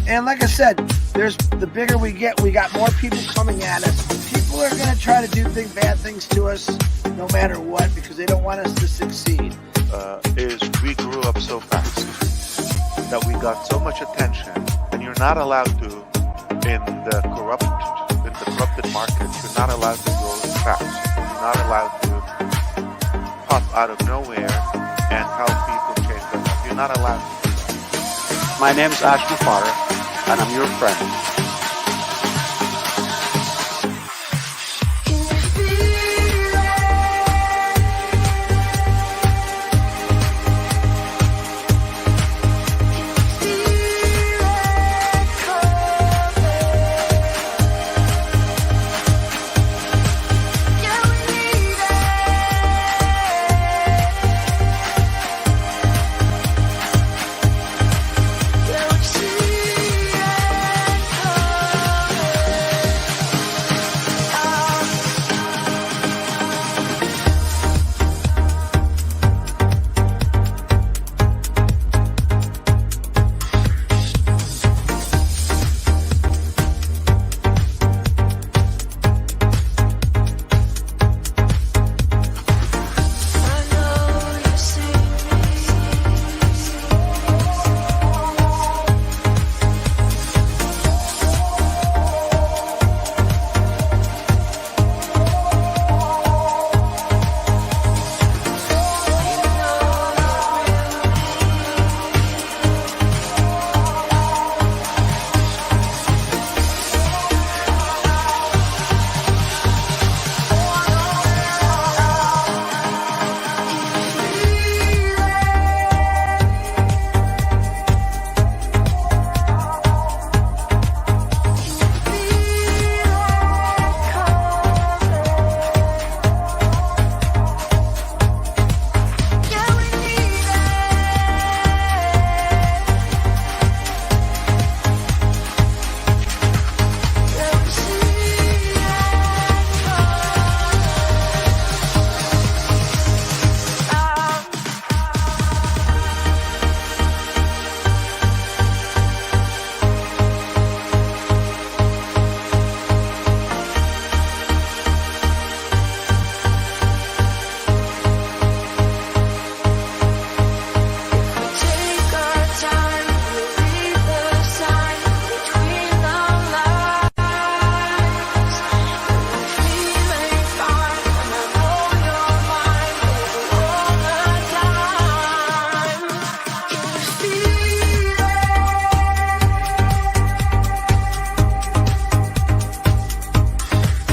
And like I said, the bigger we get, we got more people coming at us. People are going to try to do bad things to us no matter what because they don't want us to succeed. Is we grew up so fast that we got so much attention, and you're not allowed to, in the corrupted market, you're not allowed to grow fast. You're not allowed to pop out of nowhere and help people change their life. You're not allowed to do that. My name's Ash Mufara, and I'm your friend.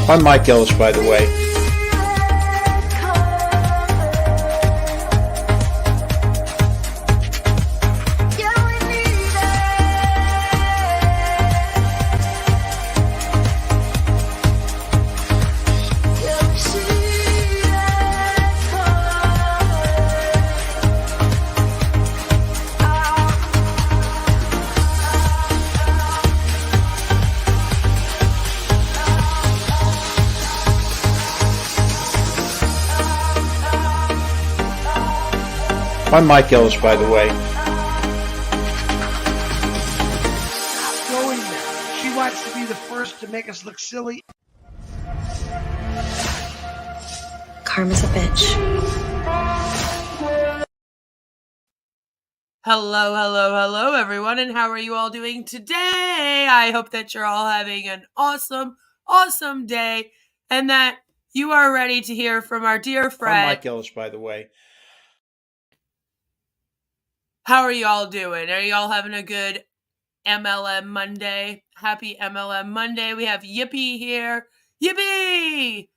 I'm Mike Ellis, by the way. I'm Mike Ellis, by the way. Going there. She wants to be the first to make us look silly. Karma's a bitch. Hello, everyone, and how are you all doing today? I hope that you're all having an awesome day, and that you are ready to hear from our dear friend. I'm Mike Ellis, by the way. How are you all doing? Are you all having a good MLM Monday? Happy MLM Monday. We have Yippee here. Yippee!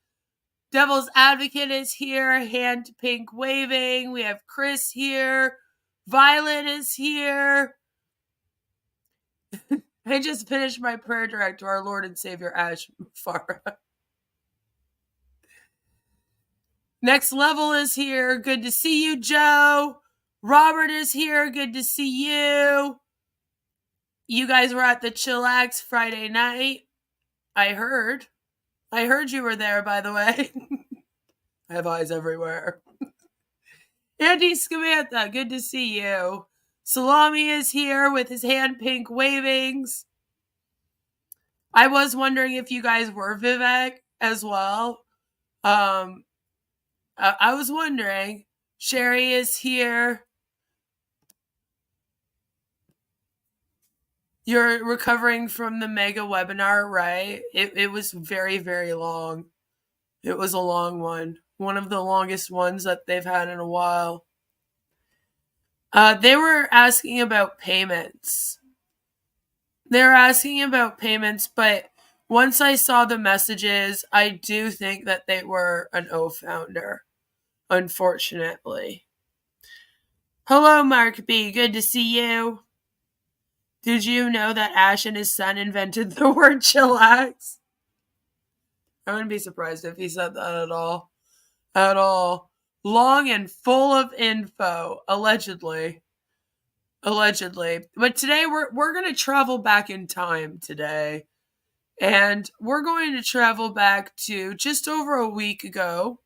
Devil's Advocate is here. Hand pink waving. We have Chris here. Violet is here. I just finished my prayer direct to our Lord and Savior, Ash Farah. Next Level is here. Good to see you, Joe. Robert is here. Good to see you. You guys were at the Chillax Friday night. I heard you were there, by the way. I have eyes everywhere. Andy Scamantha, good to see you. Salami is here with his hand pink wavings. I was wondering if you guys were Vivek as well. I was wondering. Sherry is here. You're recovering from the mega webinar, right? It was very, very long. It was a long one. One of the longest ones that they've had in a while. They were asking about payments. But once I saw the messages, I do think that they were an O founder, unfortunately. Hello, Mark B. Good to see you. Did you know that Ash and his son invented the word chillax? I wouldn't be surprised if he said that at all. At all. Long and full of info, allegedly. But today we're going to travel back in time today. And we're going to travel back to just over a week ago.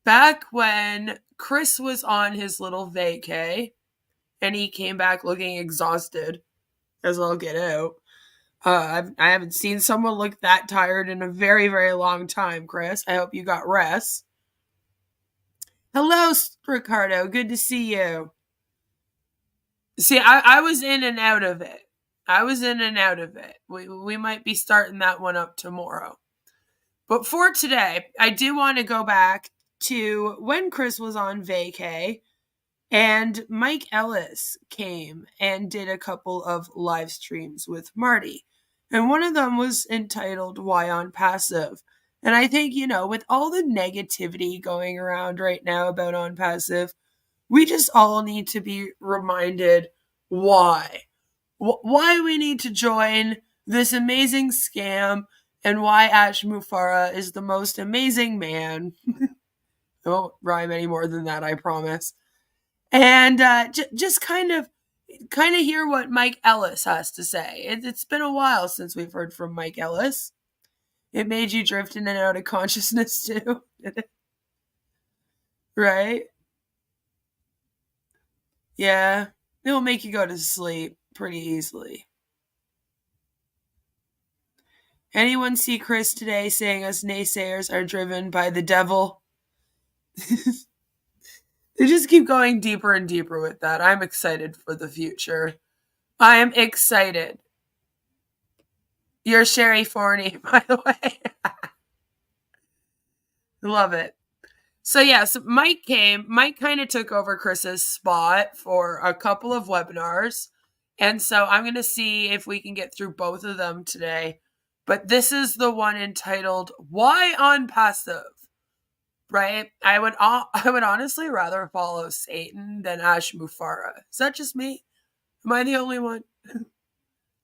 Back when Chris was on his little vacay. And he came back looking exhausted, as I'll get out. I haven't seen someone look that tired in a very, very long time, Chris. I hope you got rest. Hello, Ricardo. Good to see you. See, I was in and out of it. We might be starting that one up tomorrow. But for today, I do want to go back to when Chris was on vacay. And Mike Ellis came and did a couple of live streams with Marty. And one of them was entitled Why Onpassive? And I think, with all the negativity going around right now about Onpassive, we just all need to be reminded why. Why we need to join this amazing scam and why Ash Mufara is the most amazing man. I won't rhyme any more than that, I promise. And just kind of hear what Mike Ellis has to say. It's been a while since we've heard from Mike Ellis. It made you drift in and out of consciousness too, right? Yeah, it will make you go to sleep pretty easily. Anyone see Chris today saying us naysayers are driven by the devil? They just keep going deeper and deeper with that. I'm excited for the future. I am excited. You're Sherry Forney, by the way. Love it. So Mike came. Mike kind of took over Chris's spot for a couple of webinars. And so I'm going to see if we can get through both of them today. But this is the one entitled, Why Onpassive? Right? I would honestly rather follow Satan than Ash Mufara. Is that just me? Am I the only one?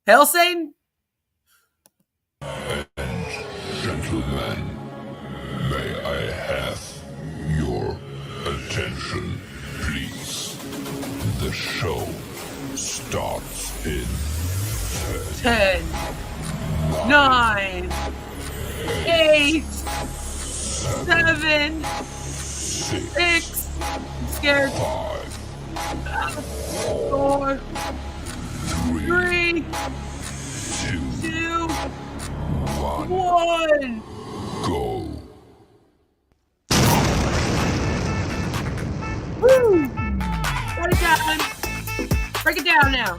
Hail Satan! Gentlemen, may I have your attention, please? The show starts in 10, 9, 8, 7, 6, I'm scared. 4, 3, 2, 1. Go. Woo! Got it down. Break it down now.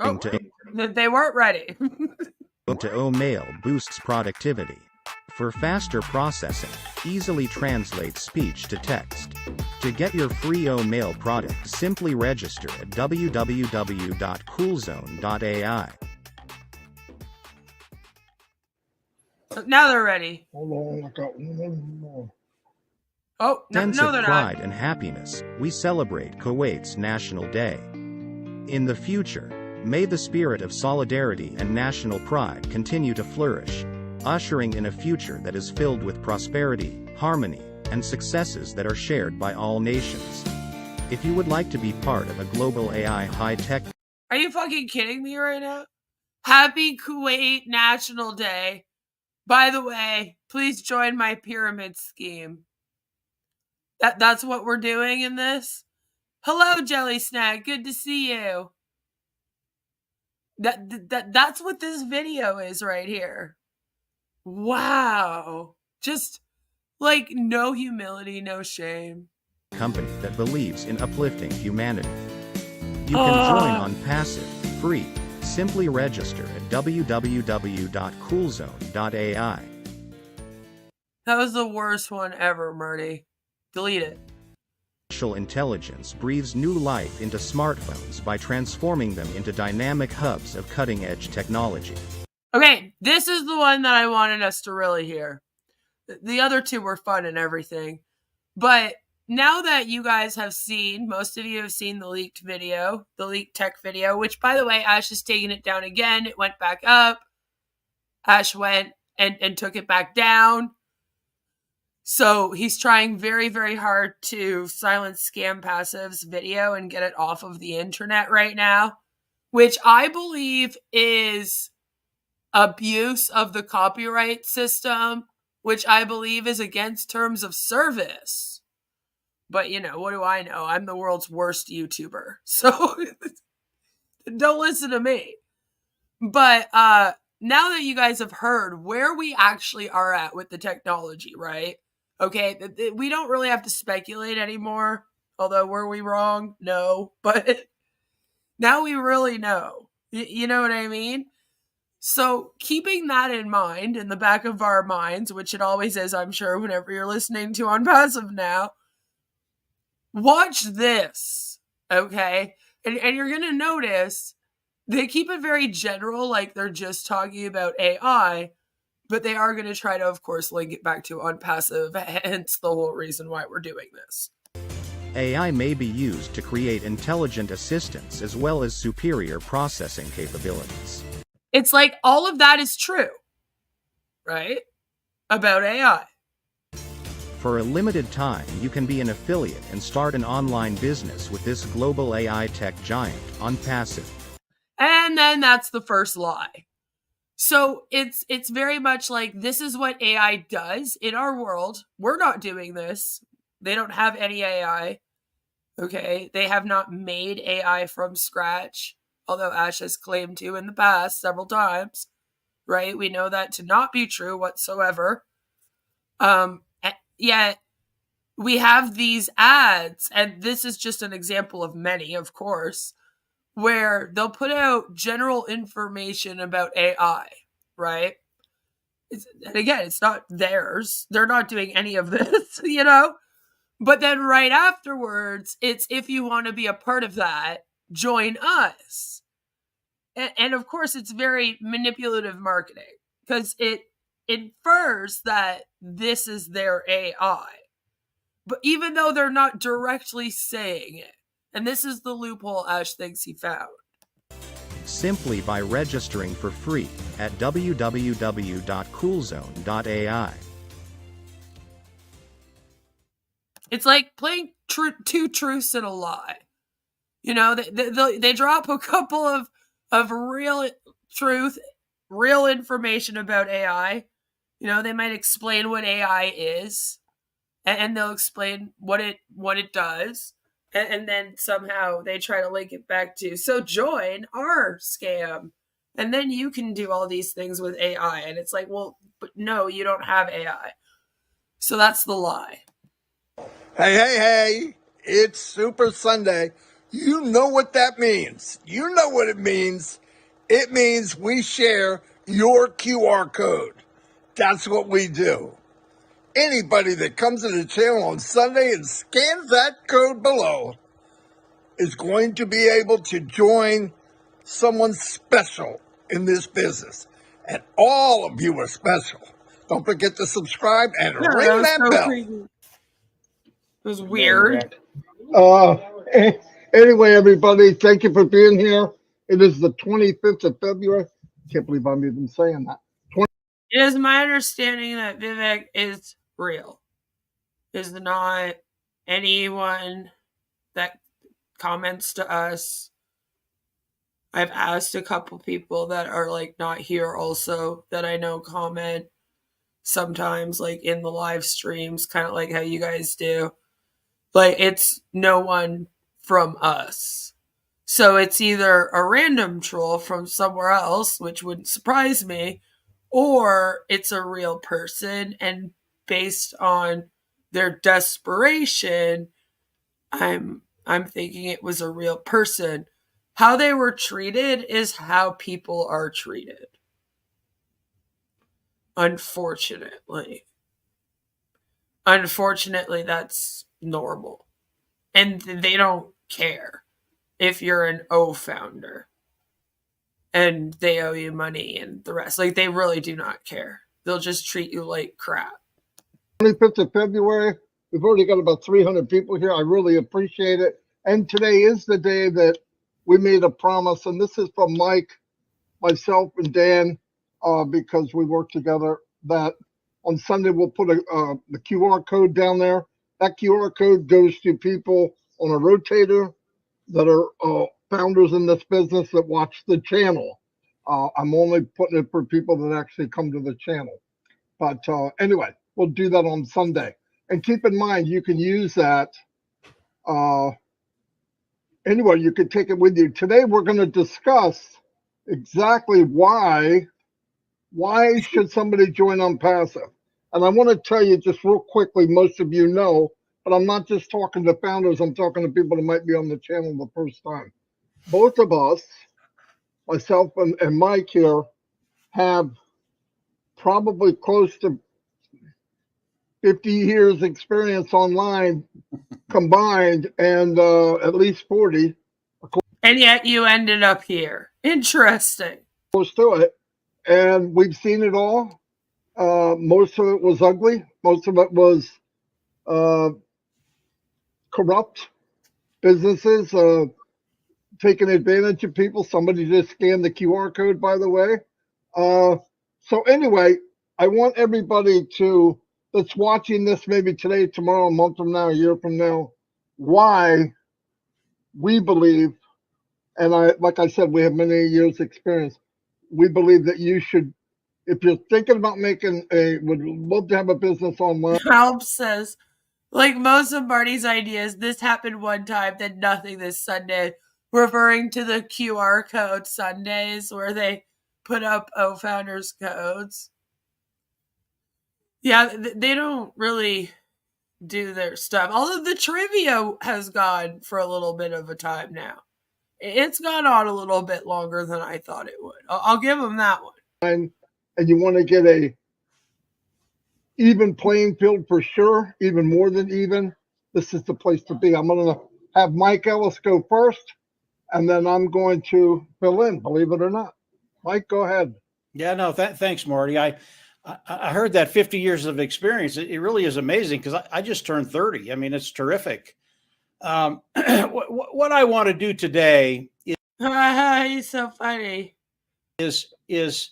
Oh, they weren't ready. To O-Mail boosts productivity. For faster processing, easily translates speech to text. To get your free O-Mail product, simply register at www.coolzone.ai. Now they're ready. Hold on, I got one more. Oh, Sense no, of they're pride not. and happiness, we celebrate Kuwait's National Day. In the future, may the spirit of solidarity and national pride continue to flourish, ushering in a future that is filled with prosperity, harmony, and successes that are shared by all nations. If you would like to be part of a global AI high-tech... Are you fucking kidding me right now? Happy Kuwait National Day. By the way, please join my pyramid scheme. That's what we're doing in this. Hello, Jelly Snack. Good to see you. That's what this video is right here. Wow. Just like no humility, no shame. Company that believes in uplifting humanity. You can join Onpassive, free. Simply register at www.coolzone.ai. That was the worst one ever, Marty. Delete it. Artificial intelligence breathes new life into smartphones by transforming them into dynamic hubs of cutting-edge technology. Okay, this is the one that I wanted us to really hear. The other two were fun and everything. But now that you guys have seen, most of you have seen the leaked video, the leaked tech video, which, by the way, Ash is taking it down again. It went back up. Ash went and took it back down. So he's trying very, very hard to silence Scam Passive's video and get it off of the internet right now, which I believe is abuse of the copyright system, which I believe is against terms of service. But, you know, what do I know? I'm the world's worst YouTuber. So don't listen to me. But now that you guys have heard where we actually are at with the technology, right? Okay, we don't really have to speculate anymore. Although, were we wrong? No. But now we really know. You know what I mean? So keeping that in mind, in the back of our minds, which it always is, I'm sure, whenever you're listening to Onpassive now, watch this, okay? And you're going to notice they keep it very general, like they're just talking about AI, but they are going to try to, of course, link it back to Onpassive, hence the whole reason why we're doing this. AI may be used to create intelligent assistants as well as superior processing capabilities. It's like all of that is true, right? About AI. For a limited time, you can be an affiliate and start an online business with this global AI tech giant, Onpassive. And then that's the first lie. So it's very much like this is what AI does in our world. We're not doing this. They don't have any AI. Okay? They have not made AI from scratch. Although Ash has claimed to in the past several times, right? We know that to not be true whatsoever. Yet we have these ads, and this is just an example of many, of course, where they'll put out general information about AI, right? And again, it's not theirs. They're not doing any of this, you know? But then right afterwards, it's if you want to be a part of that, join us. And of course, it's very manipulative marketing because it infers that this is their AI. But even though they're not directly saying it, and this is the loophole Ash thinks he found. Simply by registering for free at www.coolzone.ai. It's like playing two truths and a lie. You know, they drop a couple of real truth, real information about AI. You know, they might explain what AI is, and they'll explain what it does, and then somehow they try to link it back to, so join our scam, and then you can do all these things with AI. And it's like, well, but no, you don't have AI. So that's the lie. Hey, it's Super Sunday. You know what that means. You know what it means. It means we share your QR code. That's what we do. Anybody that comes to the channel on Sunday and scans that code below is going to be able to join someone special in this business. And all of you are special. Don't forget to subscribe and ring that bell. Creepy. It was weird. Anyway, everybody, thank you for being here. It is the 25th of February. Can't believe I'm even saying that. It is my understanding that Vivek is real. Is not anyone that comments to us. I've asked a couple people that are like not here also that I know comment sometimes like in the live streams, kind of like how you guys do. Like, it's no one from us. So it's either a random troll from somewhere else, which wouldn't surprise me, or it's a real person, and based on their desperation, I'm thinking it was a real person. How they were treated is how people are treated. Unfortunately. Unfortunately, that's normal. And they don't care if you're an O founder and they owe you money and the rest. Like, they really do not care. They'll just treat you like crap. 25th of February. We've already got about 300 people here. I really appreciate it. And today is the day that we made a promise, and this is from Mike, myself, and Dan, because we work together, that on Sunday we'll put the QR code down there. That QR code goes to people on a rotator that are founders in this business that watch the channel. I'm only putting it for people that actually come to the channel. But anyway, we'll do that on Sunday. And keep in mind, you can use that anywhere. You could take it with you. Today, we're going to discuss exactly why should somebody join Onpassive. And I want to tell you just real quickly, most of you know, but I'm not just talking to founders. I'm talking to people that might be on the channel the first time. Both of us, myself and Mike here, have probably close to 50 years experience online combined, and at least 40. And yet you ended up here. Interesting. Close to it. And we've seen it all. Most of it was ugly. Most of it was corrupt businesses taking advantage of people. Somebody just scanned the QR code, by the way. So anyway, I want everybody that's watching this maybe today, tomorrow, a month from now, a year from now, why we believe, and like I said, we have many years experience. We believe that you should, if you're thinking about would love to have a business online. Help says, like most of Marty's ideas, this happened one time, then nothing this Sunday, referring to the QR code Sundays where they put up O-Founders codes. Yeah, they don't really do their stuff. Although the trivia has gone for a little bit of a time now. It's gone on a little bit longer than I thought it would. I'll give them that one. And you want to get a even playing field for sure, even more than even, this is the place to be. I'm going to have Mike Ellis go first, and then I'm going to fill in, believe it or not. Mike, go ahead. Yeah, no, thanks, Marty. I heard that 50 years of experience. It really is amazing because I just turned 30. I mean, it's terrific. What I want to do today is He's so funny. Is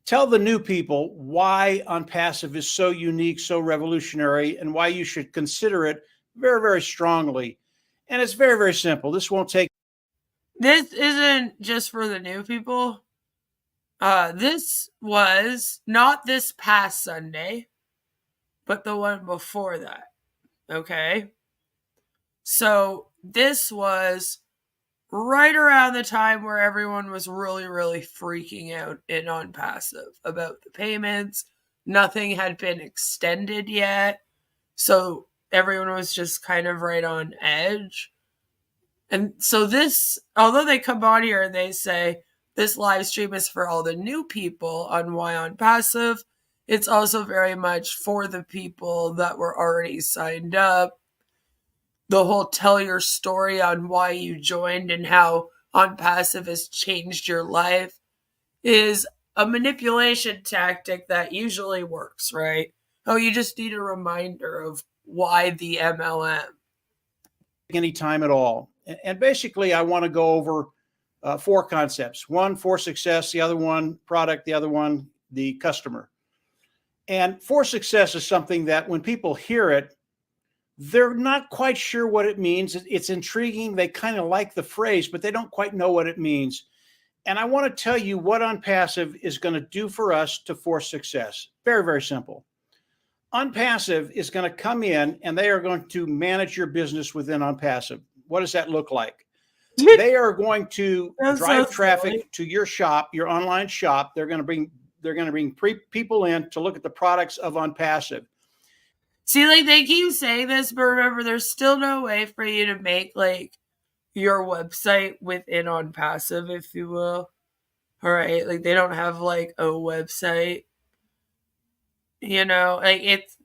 tell the new people why Onpassive is so unique, so revolutionary, and why you should consider it very, very strongly. And it's very, very simple. This won't take. This isn't just for the new people. This was not this past Sunday, but the one before that. Okay. So this was right around the time where everyone was really, really freaking out in Onpassive about the payments. Nothing had been extended yet. So everyone was just kind of right on edge. And so this, although they come on here and they say, this live stream is for all the new people on why Onpassive, it's also very much for the people that were already signed up. The whole tell your story on why you joined and how Onpassive has changed your life is a manipulation tactic that usually works, right? Oh, you just need a reminder of why the MLM. Any time at all. And basically, I want to go over 4 concepts. One, for success. The other one, product. The other one, the customer. And for success is something that when people hear it, they're not quite sure what it means. It's intriguing. They kind of like the phrase, but they don't quite know what it means. And I want to tell you what Onpassive is going to do for us to force success. Very, very simple. Onpassive is going to come in and they are going to manage your business within Onpassive. What does that look like? They are going to drive traffic to your shop, your online shop. They're going to bring people in to look at the products of Onpassive. See, like they keep saying this, but remember, there's still no way for you to make like your website within Onpassive, if you will. All right, like they don't have like a website. You know, like it's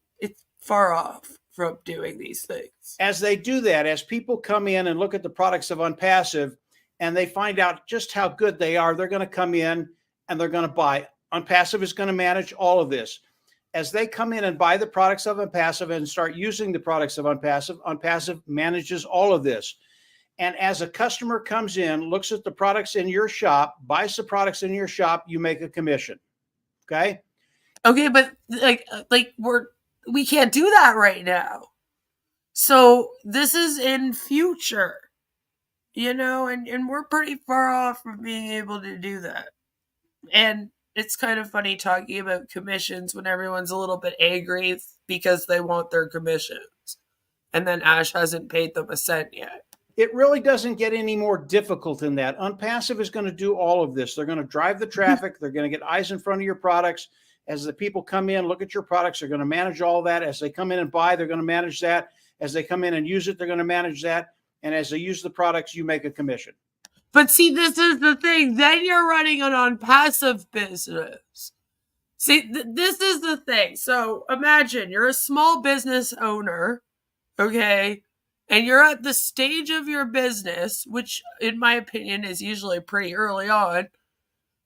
far off from doing these things. As they do that, as people come in and look at the products of Onpassive and they find out just how good they are, they're going to come in and they're going to buy. Onpassive is going to manage all of this. As they come in and buy the products of Onpassive and start using the products of Onpassive, Onpassive manages all of this. And as a customer comes in, looks at the products in your shop, buys the products in your shop, you make a commission. Okay? Okay, but we can't do that right now. So this is in future, you know, and we're pretty far off from being able to do that. And it's kind of funny talking about commissions when everyone's a little bit angry because they want their commissions. And then Ash hasn't paid them a cent yet. It really doesn't get any more difficult than that. Onpassive is going to do all of this. They're going to drive the traffic. They're going to get eyes in front of your products. As the people come in, look at your products, they're going to manage all that. As they come in and buy, they're going to manage that. As they come in and use it, they're going to manage that. And as they use the products, you make a commission. But see, this is the thing. Then you're running an Onpassive business. See, this is the thing. So imagine you're a small business owner, okay? And you're at the stage of your business, which in my opinion is usually pretty early on,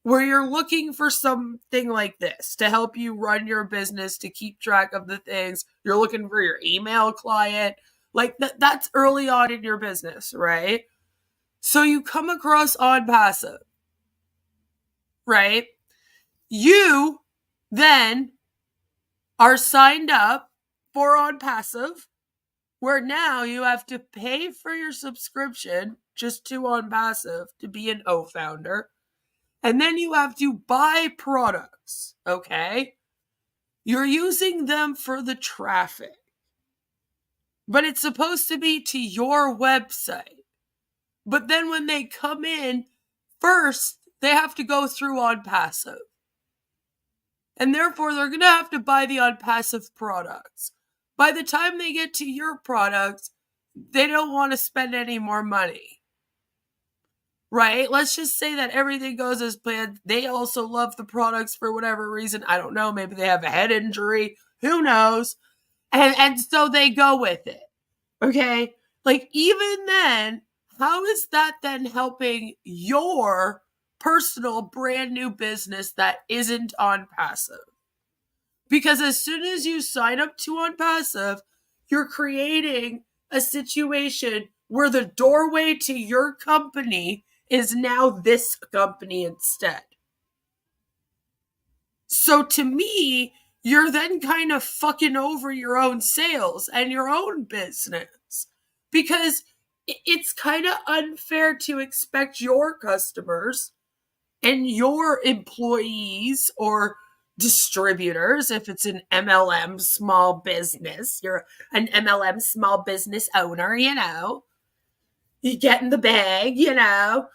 where you're looking for something like this to help you run your business, to keep track of the things. You're looking for your email client. Like that's early on in your business, right? So you come across Onpassive, right? You then are signed up for Onpassive, where now you have to pay for your subscription just to Onpassive to be an O-founder. And then you have to buy products, okay? You're using them for the traffic. But it's supposed to be to your website. But then when they come in, first, they have to go through Onpassive. And therefore, they're going to have to buy the Onpassive products. By the time they get to your products, they don't want to spend any more money. Right? Let's just say that everything goes as planned. They also love the products for whatever reason. I don't know. Maybe they have a head injury. Who knows? And so they go with it. Okay? Like, even then, how is that then helping your personal brand new business that isn't Onpassive? Because as soon as you sign up to Onpassive, you're creating a situation where the doorway to your company is now this company instead. So to me, you're then kind of fucking over your own sales and your own business. Because it's kind of unfair to expect your customers and your employees or distributors, if it's an MLM small business, you're an MLM small business owner, you know, you get in the bag, you know,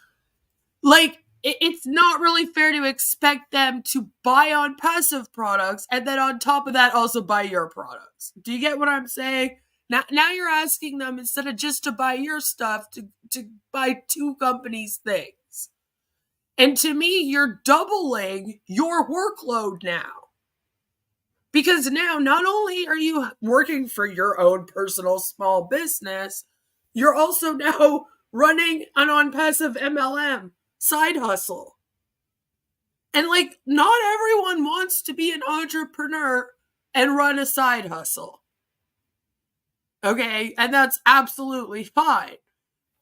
like it's not really fair to expect them to buy Onpassive products and then on top of that also buy your products. Do you get what I'm saying? Now you're asking them, instead of just to buy your stuff, to buy two companies' things. And to me, you're doubling your workload now. Because now, not only are you working for your own personal small business, you're also now running an Onpassive MLM side hustle. And like, not everyone wants to be an entrepreneur and run a side hustle. Okay? And that's absolutely fine.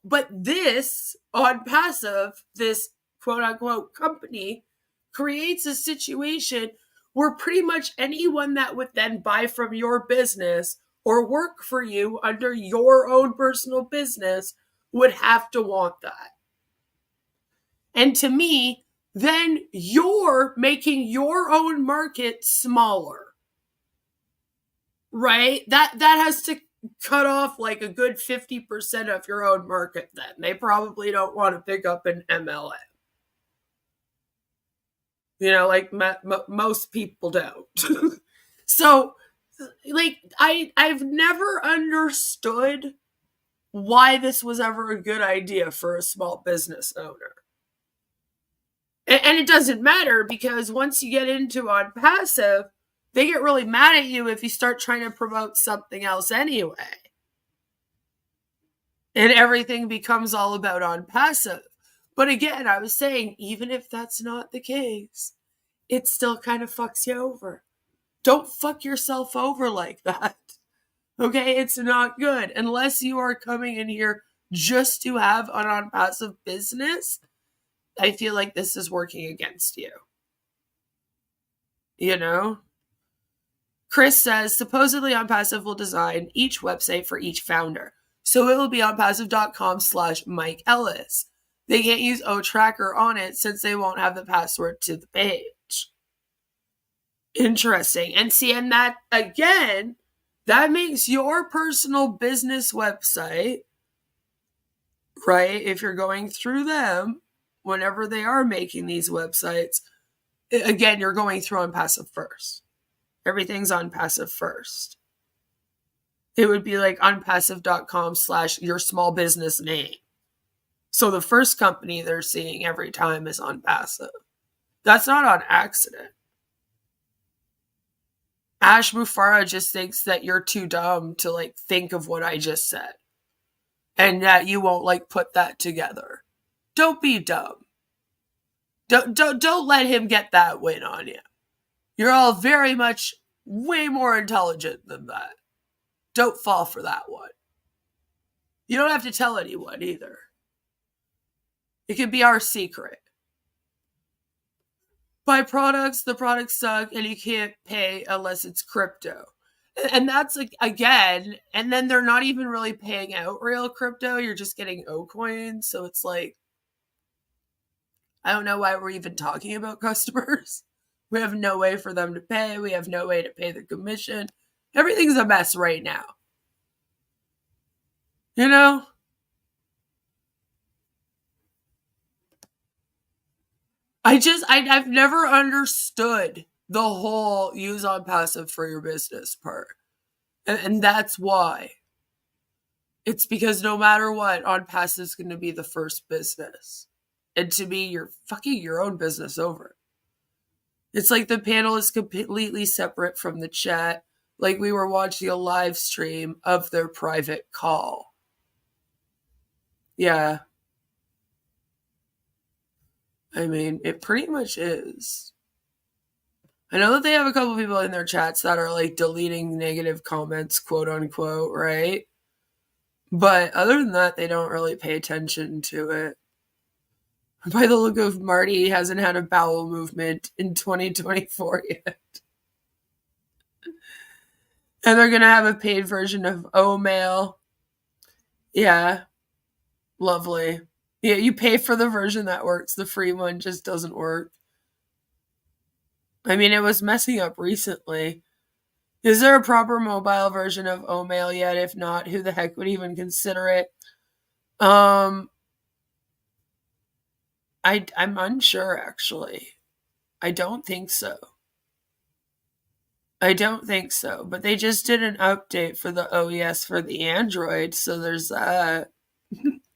But this Onpassive, this quote-unquote company, creates a situation where pretty much anyone that would then buy from your business or work for you under your own personal business would have to want that. And to me, then you're making your own market smaller. right? That has to cut off like a good 50% of your own market then. They probably don't want to pick up an MLM. You know, like most people don't. So, like, I've never understood why this was ever a good idea for a small business owner. And it doesn't matter, because once you get into Onpassive, they get really mad at you if you start trying to promote something else anyway. And everything becomes all about Onpassive. But again, I was saying, even if that's not the case, it still kind of fucks you over. Don't fuck yourself over like that. Okay? It's not good. Unless you are coming in here just to have an Onpassive business, I feel like this is working against you. You know? Chris says, supposedly Onpassive will design each website for each founder. So it will be onpassive.com/Mike Ellis. They can't use OTracker on it since they won't have the password to the page. Interesting. And see, and that, again, that makes your personal business website, right, if you're going through them, whenever they are making these websites, again, you're going through Onpassive first. Everything's Onpassive first. It would be like onpassive.com/your small business name. So the first company they're seeing every time is Onpassive. That's not on accident. Ash Mufara just thinks that you're too dumb to like think of what I just said. And that you won't like put that together. Don't be dumb. Don't let him get that win on you. You're all very much way more intelligent than that. Don't fall for that one. You don't have to tell anyone either. It can be our secret. Buy products, the products suck, and you can't pay unless it's crypto. And that's like, again, and then they're not even really paying out real crypto. You're just getting O coins. So it's like, I don't know why we're even talking about customers. We have no way for them to pay. We have no way to pay the commission. Everything's a mess right now. You know? I've never understood the whole use Onpassive for your business part. And that's why. It's because no matter what, Onpassive is going to be the first business. And to me, you're fucking your own business over. It's like the panel is completely separate from the chat. Like we were watching a live stream of their private call. Yeah. I mean, it pretty much is. I know that they have a couple people in their chats that are like deleting negative comments, quote unquote, right? But other than that, they don't really pay attention to it. By the look of Marty, he hasn't had a bowel movement in 2024 yet. And they're going to have a paid version of O-Mail. Yeah. Lovely. Yeah, you pay for the version that works. The free one just doesn't work. I mean, it was messing up recently. Is there a proper mobile version of O-Mail yet? If not, who the heck would even consider it? I'm unsure, actually. I don't think so. But they just did an update for the OES for the Android, so there's that.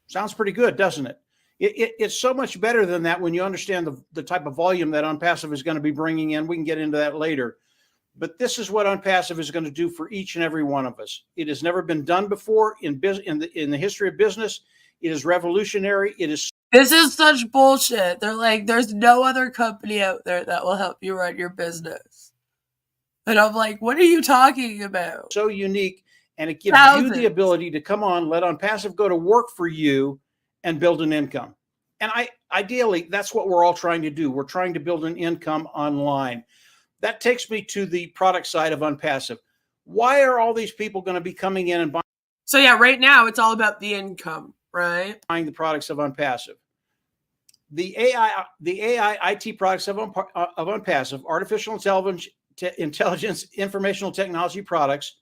Sounds pretty good, doesn't it? It's so much better than that when you understand the type of volume that Onpassive is going to be bringing in. We can get into that later. But this is what Onpassive is going to do for each and every one of us. It has never been done before in the history of business. It is revolutionary. This is such bullshit. They're like, there's no other company out there that will help you run your business. And I'm like, what are you talking about? So unique. And it gives you the ability to come on, let Onpassive go to work for you and build an income. And ideally, that's what we're all trying to do. We're trying to build an income online. That takes me to the product side of Onpassive. Why are all these people going to be coming in and buying? So yeah, right now it's all about the income, right? Buying the products of Onpassive. The AI IT products of Onpassive, artificial intelligence, informational technology products,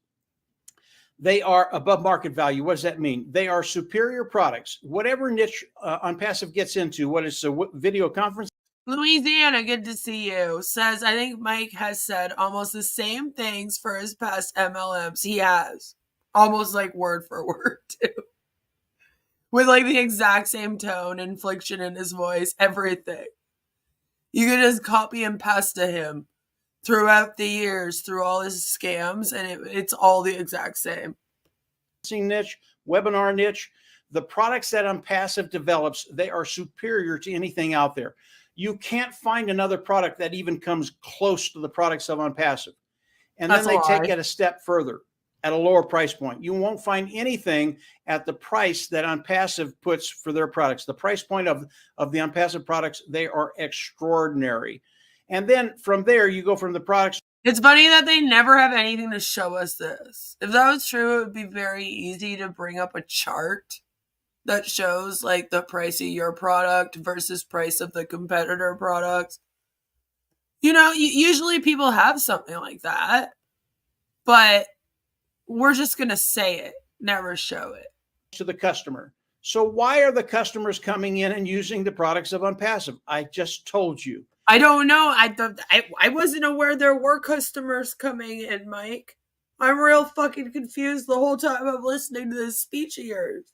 They are above market value. What does that mean? They are superior products. Whatever niche Onpassive gets into, what is a video conference? Louisiana, good to see you. Says, I think Mike has said almost the same things for his past MLMs. He has. Almost like word for word, too. With like the exact same tone, inflection in his voice, everything. You can just copy and paste to him throughout the years, through all his scams, and it's all the exact same. Niche, webinar niche, the products that Onpassive develops, they are superior to anything out there. You can't find another product that even comes close to the products of Onpassive. And then they take it a step further at a lower price point. You won't find anything at the price that Onpassive puts for their products. The price point of the Onpassive products, they are extraordinary. And then from there, you go from the products. It's funny that they never have anything to show us this. If that was true, it would be very easy to bring up a chart that shows like the price of your product versus price of the competitor products. You know, usually people have something like that, but we're just going to say it, never show it. To the customer. So why are the customers coming in and using the products of Onpassive? I just told you. I don't know. I wasn't aware there were customers coming in, Mike. I'm real fucking confused the whole time I'm listening to this speech of yours.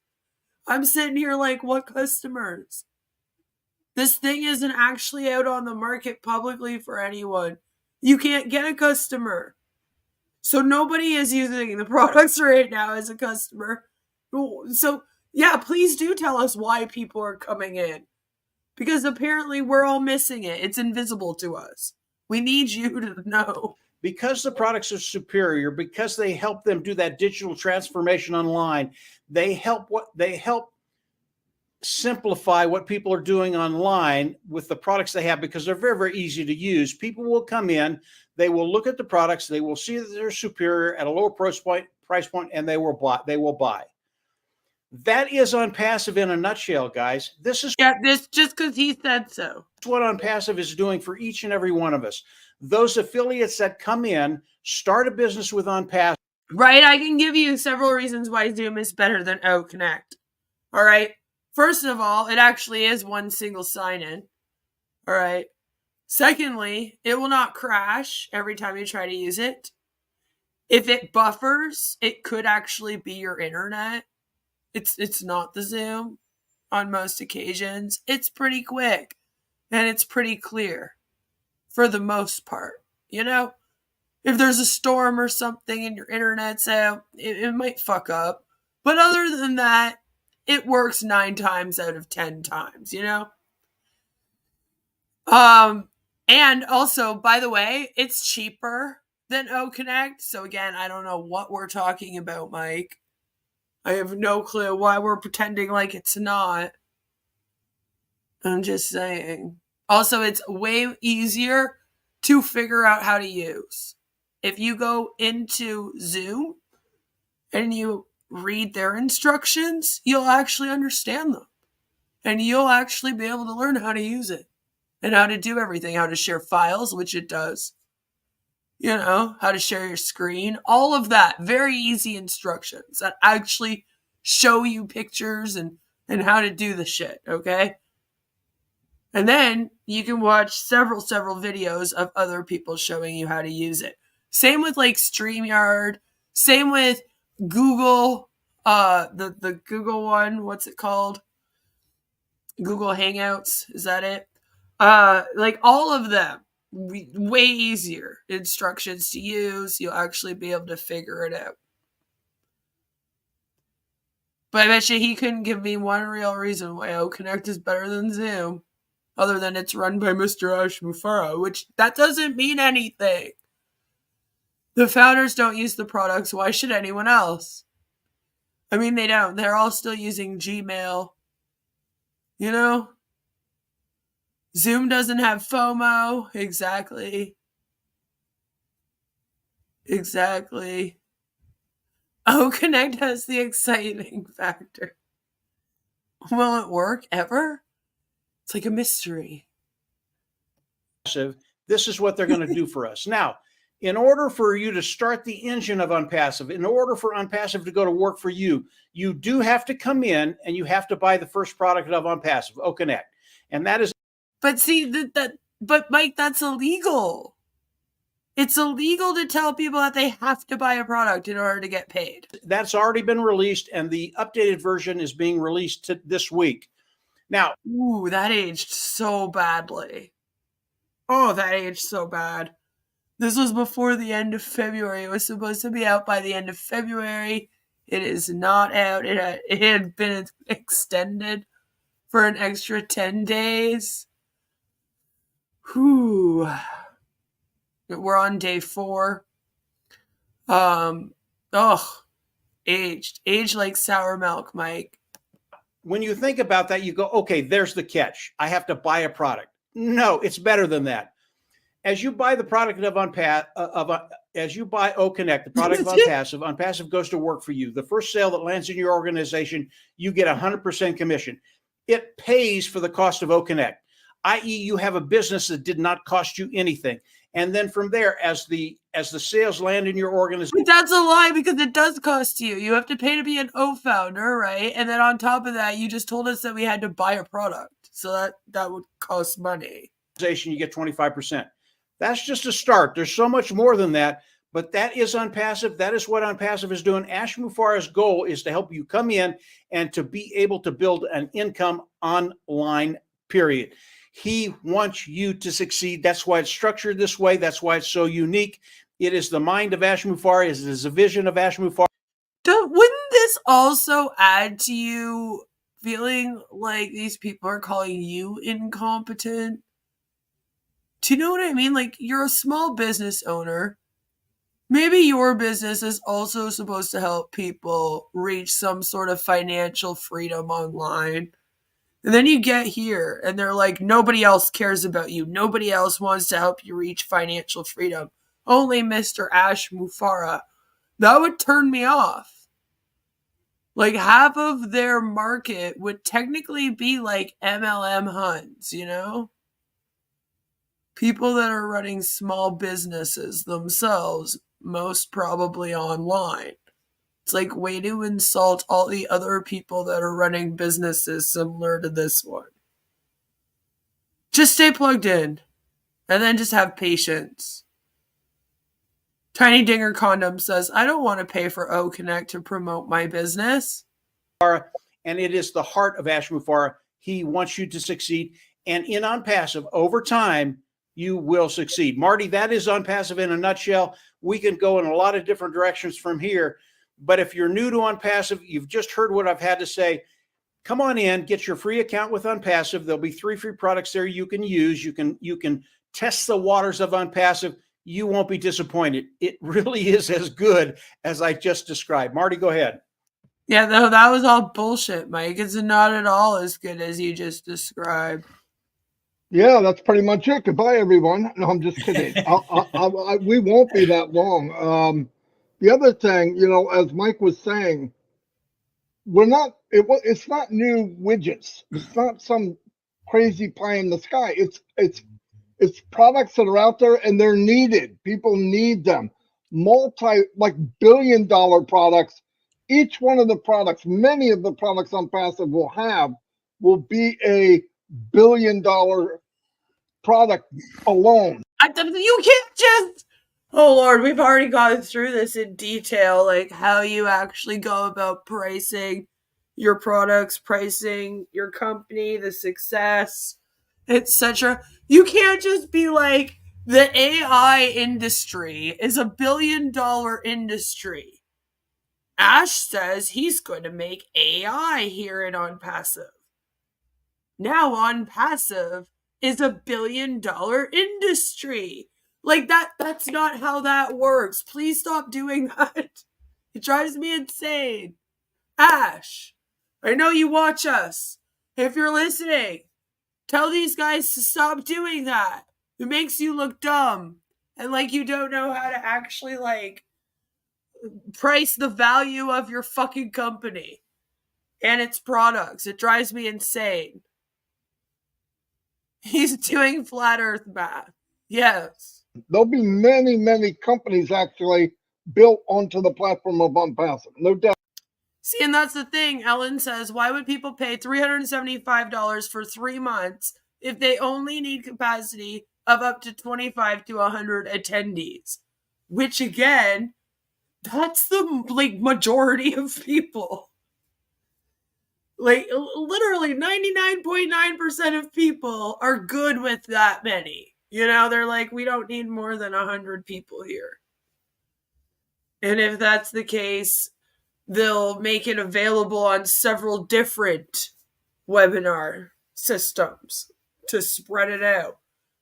I'm sitting here like, what customers? This thing isn't actually out on the market publicly for anyone. You can't get a customer. So nobody is using the products right now as a customer. So yeah, please do tell us why people are coming in. Because apparently we're all missing it. It's invisible to us. We need you to know. Because the products are superior, because they help them do that digital transformation online, they help simplify what people are doing online with the products they have, because they're very, very easy to use. People will come in, they will look at the products, they will see that they're superior at a lower price point, and they will buy. That is Onpassive in a nutshell, guys. This just because he said so. That's what Onpassive is doing for each and every one of us. Those affiliates that come in, start a business with Onpassive. Right, I can give you several reasons why Zoom is better than OConnect. All right. First of all, it actually is one single sign-in. All right. Secondly, it will not crash every time you try to use it. If it buffers, it could actually be your internet. It's not the Zoom on most occasions. It's pretty quick and it's pretty clear for the most part. You know, if there's a storm or something and your internet's out, it might fuck up. But other than that, it works 9 times out of 10 times, you know? And also, by the way, it's cheaper than OConnect. So again, I don't know what we're talking about, Mike. I have no clue why we're pretending like it's not. I'm just saying. Also, it's way easier to figure out how to use. If you go into Zoom and you read their instructions, you'll actually understand them. And you'll actually be able to learn how to use it. And how to do everything. How to share files, which it does. You know, how to share your screen. All of that. Very easy instructions that actually show you pictures and how to do the shit, okay? And then you can watch several videos of other people showing you how to use it. Same with like StreamYard. Same with Google. The Google one. What's it called? Google Hangouts. Is that it? Like all of them. Way easier instructions to use. You'll actually be able to figure it out. But I bet you he couldn't give me one real reason why OConnect is better than Zoom, other than it's run by Mr. Ash Mufara, which that doesn't mean anything. The founders don't use the products. Why should anyone else? I mean, they don't. They're all still using Gmail. You know? Zoom doesn't have FOMO. Exactly. OConnect has the exciting factor. Will it work ever? It's like a mystery. This is what they're going to do for us. Now, In order for you to start the engine of Onpassive, in order for Onpassive to go to work for you, you do have to come in and you have to buy the first product of Onpassive, OConnect. And that is. But see, but Mike, that's illegal. It's illegal to tell people that they have to buy a product in order to get paid. That's already been released, and the updated version is being released this week. Now, ooh, that aged so badly. Oh, that aged so bad. This was before the end of February. It was supposed to be out by the end of February. It is not out. It had been extended for an extra 10 days. Whew. We're on day 4. Aged like sour milk, Mike. When you think about that, you go, okay, there's the catch. I have to buy a product. No, it's better than that. As you buy the product as you buy OConnect, the product of Onpassive, Onpassive goes to work for you. The first sale that lands in your organization, you get 100% commission. It pays for the cost of OConnect, i.e., you have a business that did not cost you anything. And then from there, as the sales land in your organization. But that's a lie, because it does cost you. You have to pay to be an O founder, right? And then on top of that, you just told us that we had to buy a product. So that would cost money. You get 25%. That's just a start. There's so much more than that, but that is Onpassive. That is what Onpassive is doing. Ash Mufarah's goal is to help you come in and to be able to build an income online, period. He wants you to succeed. That's why it's structured this way. That's why it's so unique. It is the mind of Ash Mufarah. It is the vision of Ash Mufarah. Wouldn't this also add to you feeling like these people are calling you incompetent? Do you know what I mean? Like, you're a small business owner. Maybe your business is also supposed to help people reach some sort of financial freedom online. And then you get here and they're like, nobody else cares about you. Nobody else wants to help you reach financial freedom. Only Mr. Ash Mufarah. That would turn me off. Like, half of their market would technically be like MLM Huns, you know? People that are running small businesses themselves, most probably online. It's like way to insult all the other people that are running businesses similar to this one. Just stay plugged in. And then just have patience. Tiny Dinger Condom says, I don't want to pay for OConnect to promote my business. And it is the heart of Ash Mufarah. He wants you to succeed. And in Onpassive, over time, you will succeed. Marty, that is Onpassive in a nutshell. We can go in a lot of different directions from here. But if you're new to Onpassive, you've just heard what I've had to say. Come on in, get your free account with Onpassive. There'll be 3 free products there you can use. You can test the waters of Onpassive. You won't be disappointed. It really is as good as I just described. Marty, go ahead. Yeah, no, that was all bullshit, Mike. It's not at all as good as you just described. Yeah, that's pretty much it. Goodbye, everyone. No, I'm just kidding. We won't be that long. The other thing, you know, as Mike was saying, it's not new widgets. It's not some crazy pie in the sky. It's products that are out there and they're needed. People need them. Billion-dollar products. Each one of the products, many of the products Onpassive will be a billion-dollar product alone. You can't just... Oh, Lord, we've already gone through this in detail, like how you actually go about pricing your products, pricing your company, the success, etc. You can't just be like, the AI industry is a billion-dollar industry. Ash says he's going to make AI here in Onpassive. Now Onpassive is a billion-dollar industry. Like, that's not how that works. Please stop doing that. It drives me insane. Ash, I know you watch us. If you're listening, tell these guys to stop doing that. It makes you look dumb. And like you don't know how to actually, like, price the value of your fucking company and its products. It drives me insane. He's doing flat earth math. Yes. There'll be many, many companies actually built onto the platform of Onpassive. No doubt. See, and that's the thing. Ellen says, why would people pay $375 for 3 months if they only need capacity of up to 25 to 100 attendees? Which again, that's the majority of people. Literally 99.9% of people are good with that many. They're like, we don't need more than 100 people here. And if that's the case, they'll make it available on several different webinar systems to spread it out.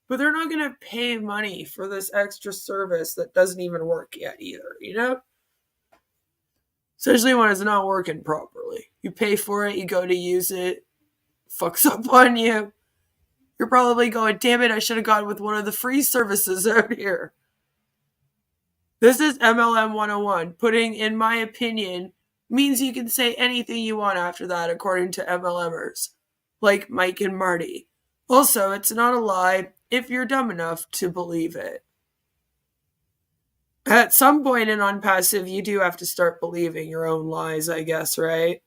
But they're not going to pay money for this extra service that doesn't even work yet either, Especially when it's not working properly. You pay for it, you go to use it, fucks up on you. You're probably going, damn it, I should have gone with one of the free services out here. This is MLM 101. Putting, in my opinion, means you can say anything you want after that, according to MLMers, like Mike and Marty. Also, it's not a lie if you're dumb enough to believe it. At some point in Onpassive, you do have to start believing your own lies, I guess, right?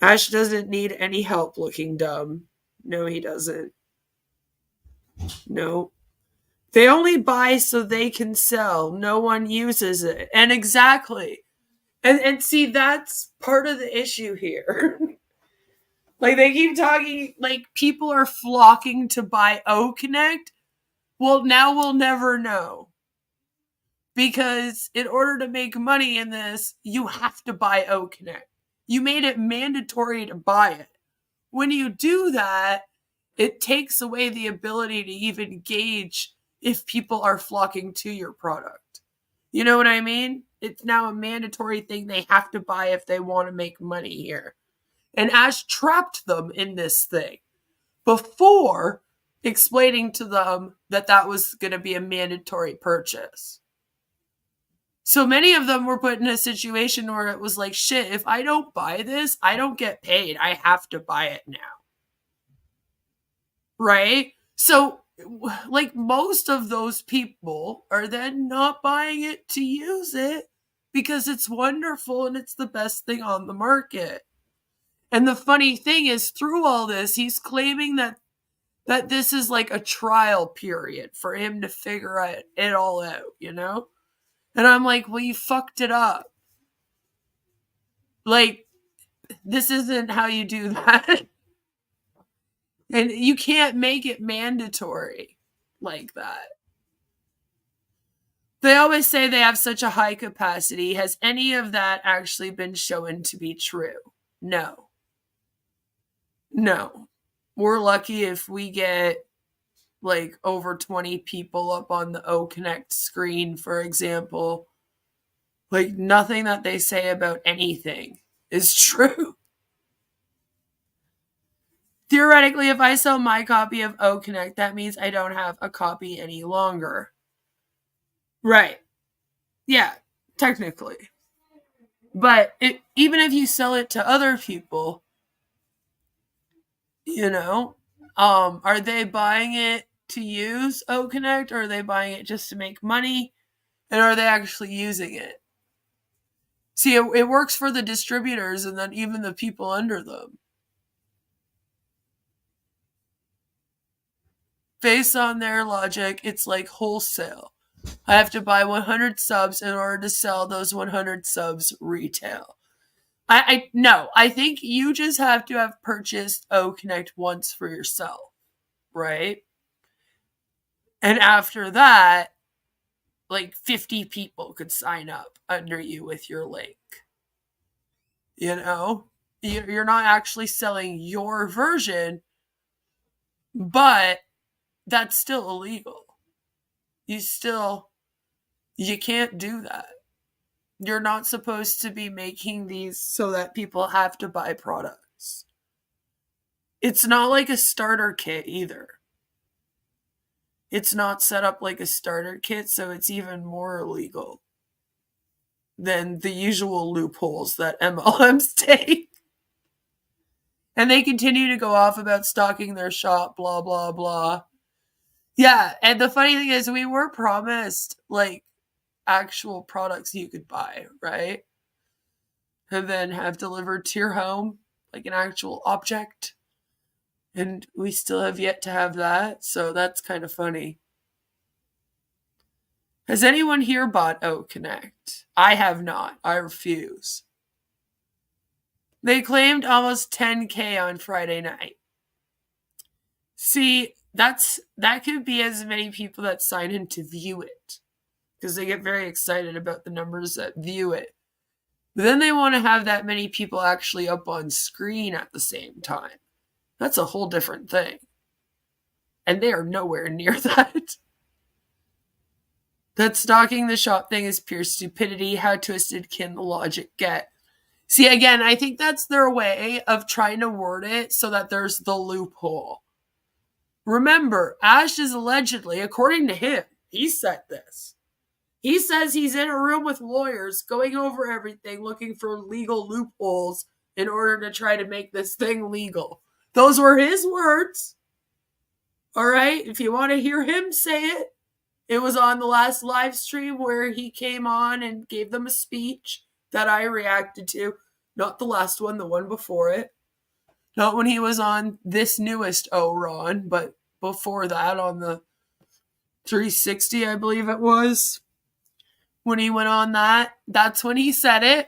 Ash doesn't need any help looking dumb. No, he doesn't. No. They only buy so they can sell. No one uses it. And exactly. And see, that's part of the issue here. They keep talking, people are flocking to buy OConnect. Well, now we'll never know. Because in order to make money in this, you have to buy OConnect. You made it mandatory to buy it. When you do that, it takes away the ability to even gauge if people are flocking to your product. You know what I mean? It's now a mandatory thing they have to buy if they want to make money here. And Ash trapped them in this thing before explaining to them that was going to be a mandatory purchase. So many of them were put in a situation where it was like, shit, if I don't buy this, I don't get paid. I have to buy it now. Right? So, most of those people are then not buying it to use it because it's wonderful and it's the best thing on the market. And the funny thing is, through all this, he's claiming that this is like a trial period for him to figure it all out, And I'm like, well, you fucked it up. This isn't how you do that. And you can't make it mandatory like that. They always say they have such a high capacity. Has any of that actually been shown to be true? No. We're lucky if we get over 20 people up on the OConnect screen, for example. Nothing that they say about anything is true. Theoretically, if I sell my copy of OConnect, that means I don't have a copy any longer. Right. Yeah, technically. But even if you sell it to other people, are they buying it to use OConnect, or are they buying it just to make money? And are they actually using it? See, it works for the distributors and then even the people under them. Based on their logic, it's like wholesale. I have to buy 100 subs in order to sell those 100 subs retail. No, I think you just have to have purchased OConnect once for yourself, right? And after that, 50 people could sign up under you with your link. You're not actually selling your version, but that's still illegal. You can't do that. You're not supposed to be making these so that people have to buy products. It's not like a starter kit either. It's not set up like a starter kit, so it's even more illegal than the usual loopholes that MLMs take. And they continue to go off about stocking their shop, blah, blah, blah. Yeah, and the funny thing is we were promised like actual products you could buy, right? And then have delivered to your home, like an actual object. And we still have yet to have that, so that's kind of funny. Has anyone here bought Connect? I have not. I refuse. They claimed almost 10K on Friday night. See, that could be as many people that sign in to view it, because they get very excited about the numbers that view it. But then they want to have that many people actually up on screen at the same time. That's a whole different thing. And they are nowhere near that. That stalking the shop thing is pure stupidity. How twisted can the logic get? See, again, I think that's their way of trying to word it so that there's the loophole. Remember, Ash is allegedly, according to him, he said this. He says he's in a room with lawyers going over everything, looking for legal loopholes in order to try to make this thing legal. Those were his words. All right? If you want to hear him say it, it was on the last live stream where he came on and gave them a speech that I reacted to. Not the last one, the one before it. Not when he was on this newest Ron, but before that on the 360, I believe it was. When he went on that, that's when he said it.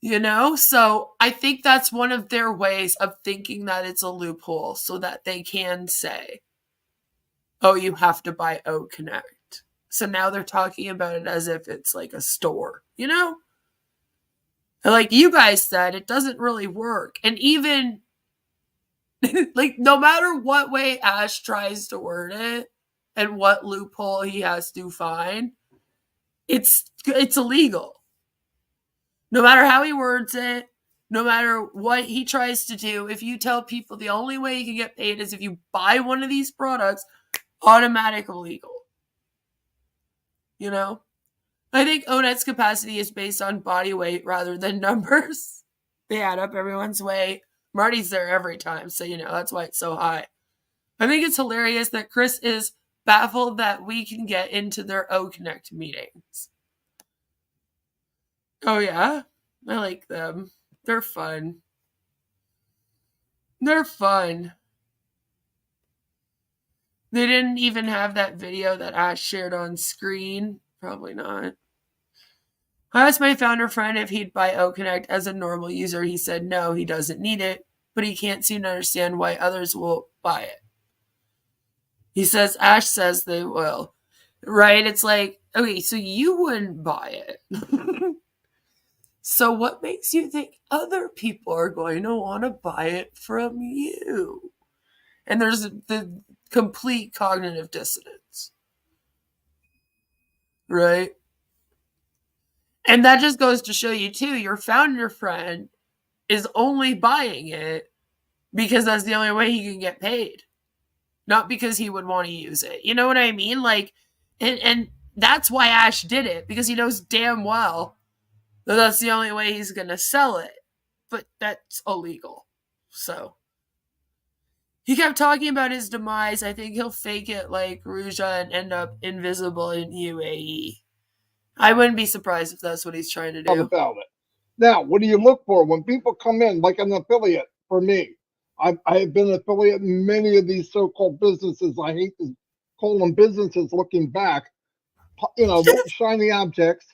You know, so I think that's one of their ways of thinking that it's a loophole so that they can say, oh, you have to buy Connect. So now they're talking about it as if it's like a store, you know? Like you guys said, it doesn't really work. And even, like, no matter what way Ash tries to word it and what loophole he has to find, it's illegal. No matter how he words it, no matter what he tries to do, if you tell people the only way you can get paid is if you buy one of these products, automatic illegal. You know? I think Onet's capacity is based on body weight rather than numbers. They add up everyone's weight. Marty's there every time, so you know, that's why it's so high. I think it's hilarious that Chris is baffled that we can get into their Connect meetings. Oh yeah? I like them. They're fun. They're fun. They didn't even have that video that Ash shared on screen. Probably not. I asked my founder friend if he'd buy Connect as a normal user. He said no, he doesn't need it, but he can't seem to understand why others will buy it. He says Ash says they will. Right? It's like, okay, so you wouldn't buy it. So what makes you think other people are going to want to buy it from you? And there's the complete cognitive dissonance. Right? And that just goes to show you, too, your founder friend is only buying it because that's the only way he can get paid. Not because he would want to use it. You know what I mean? Like, and that's why Ash did it, because he knows damn well that that's the only way he's going to sell it. But that's illegal. So he kept talking about his demise. I think he'll fake it like Ruja and end up invisible in UAE. I wouldn't be surprised if that's what he's trying to do. About it. Now, what do you look for when people come in, like an affiliate for me? I have been an affiliate in many of these so-called businesses. I hate to call them businesses looking back, you know, shiny objects.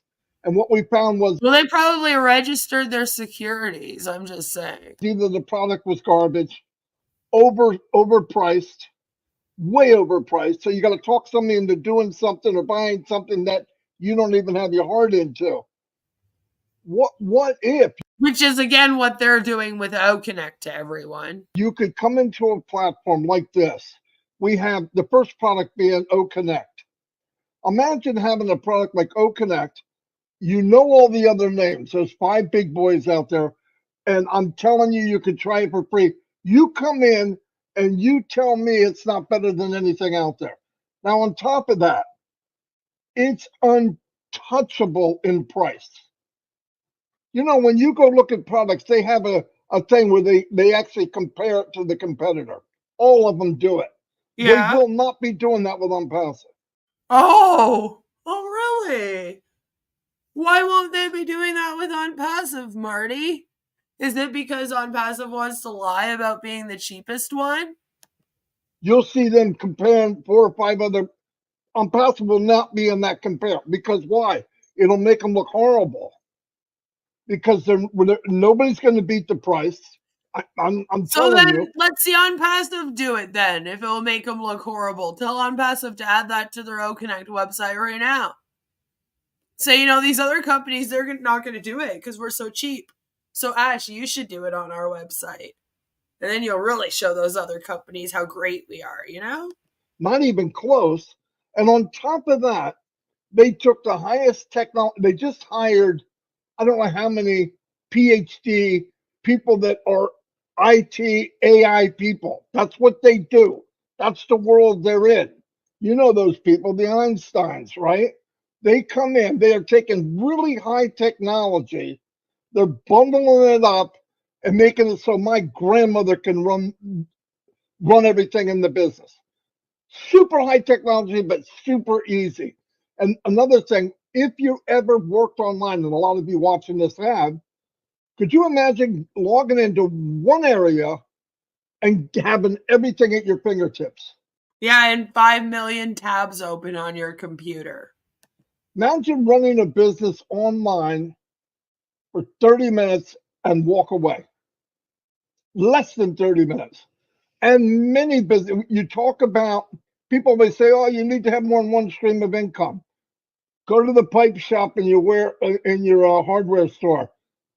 And what we found was, well, they probably registered their securities. I'm just saying. Either the product was garbage, overpriced, way overpriced. So you got to talk somebody into doing something or buying something that you don't even have your heart into. What if? Which is, again, what they're doing with Connect to everyone. You could come into a platform like this. We have the first product being Connect. Imagine having a product like Connect. You know all the other names. There's 5 big boys out there. And I'm telling you, you could try it for free. You come in and you tell me it's not better than anything out there. Now, on top of that, it's untouchable in price. You know, when you go look at products, they have a thing where they actually compare it to the competitor. All of them do it. They Yeah. will not be doing that with Onpassive. Oh, really? Why won't they be doing that with Onpassive, Marty? Is it because Onpassive wants to lie about being the cheapest one? You'll see them comparing 4 or 5 other. Onpassive will not be in that compare. Because why? It'll make them look horrible. Because nobody's going to beat the price. I'm So telling then you. let's see Onpassive do it then, if it'll make them look horrible. Tell Onpassive to add that to their OConnect website right now. Say, these other companies, they're not going to do it because we're so cheap. So Ash, you should do it on our website. And then you'll really show those other companies how great we are, Not even close. And on top of that, they took the highest technology. They just hired, I don't know how many PhD people that are IT, AI people. That's what they do. That's the world they're in. You know those people, the Einsteins, right? They come in, they are taking really high technology, they're bundling it up and making it so my grandmother can run everything in the business. Super high technology, but super easy. And another thing, if you ever worked online, and a lot of you watching this have, could you imagine logging into one area and having everything at your fingertips? Yeah, and 5 million tabs open on your computer. Imagine running a business online for 30 minutes and walk away. Less than 30 minutes. And many business, you talk about, people may say, oh, you need to have more than one stream of income. Go to the pipe shop in your hardware store.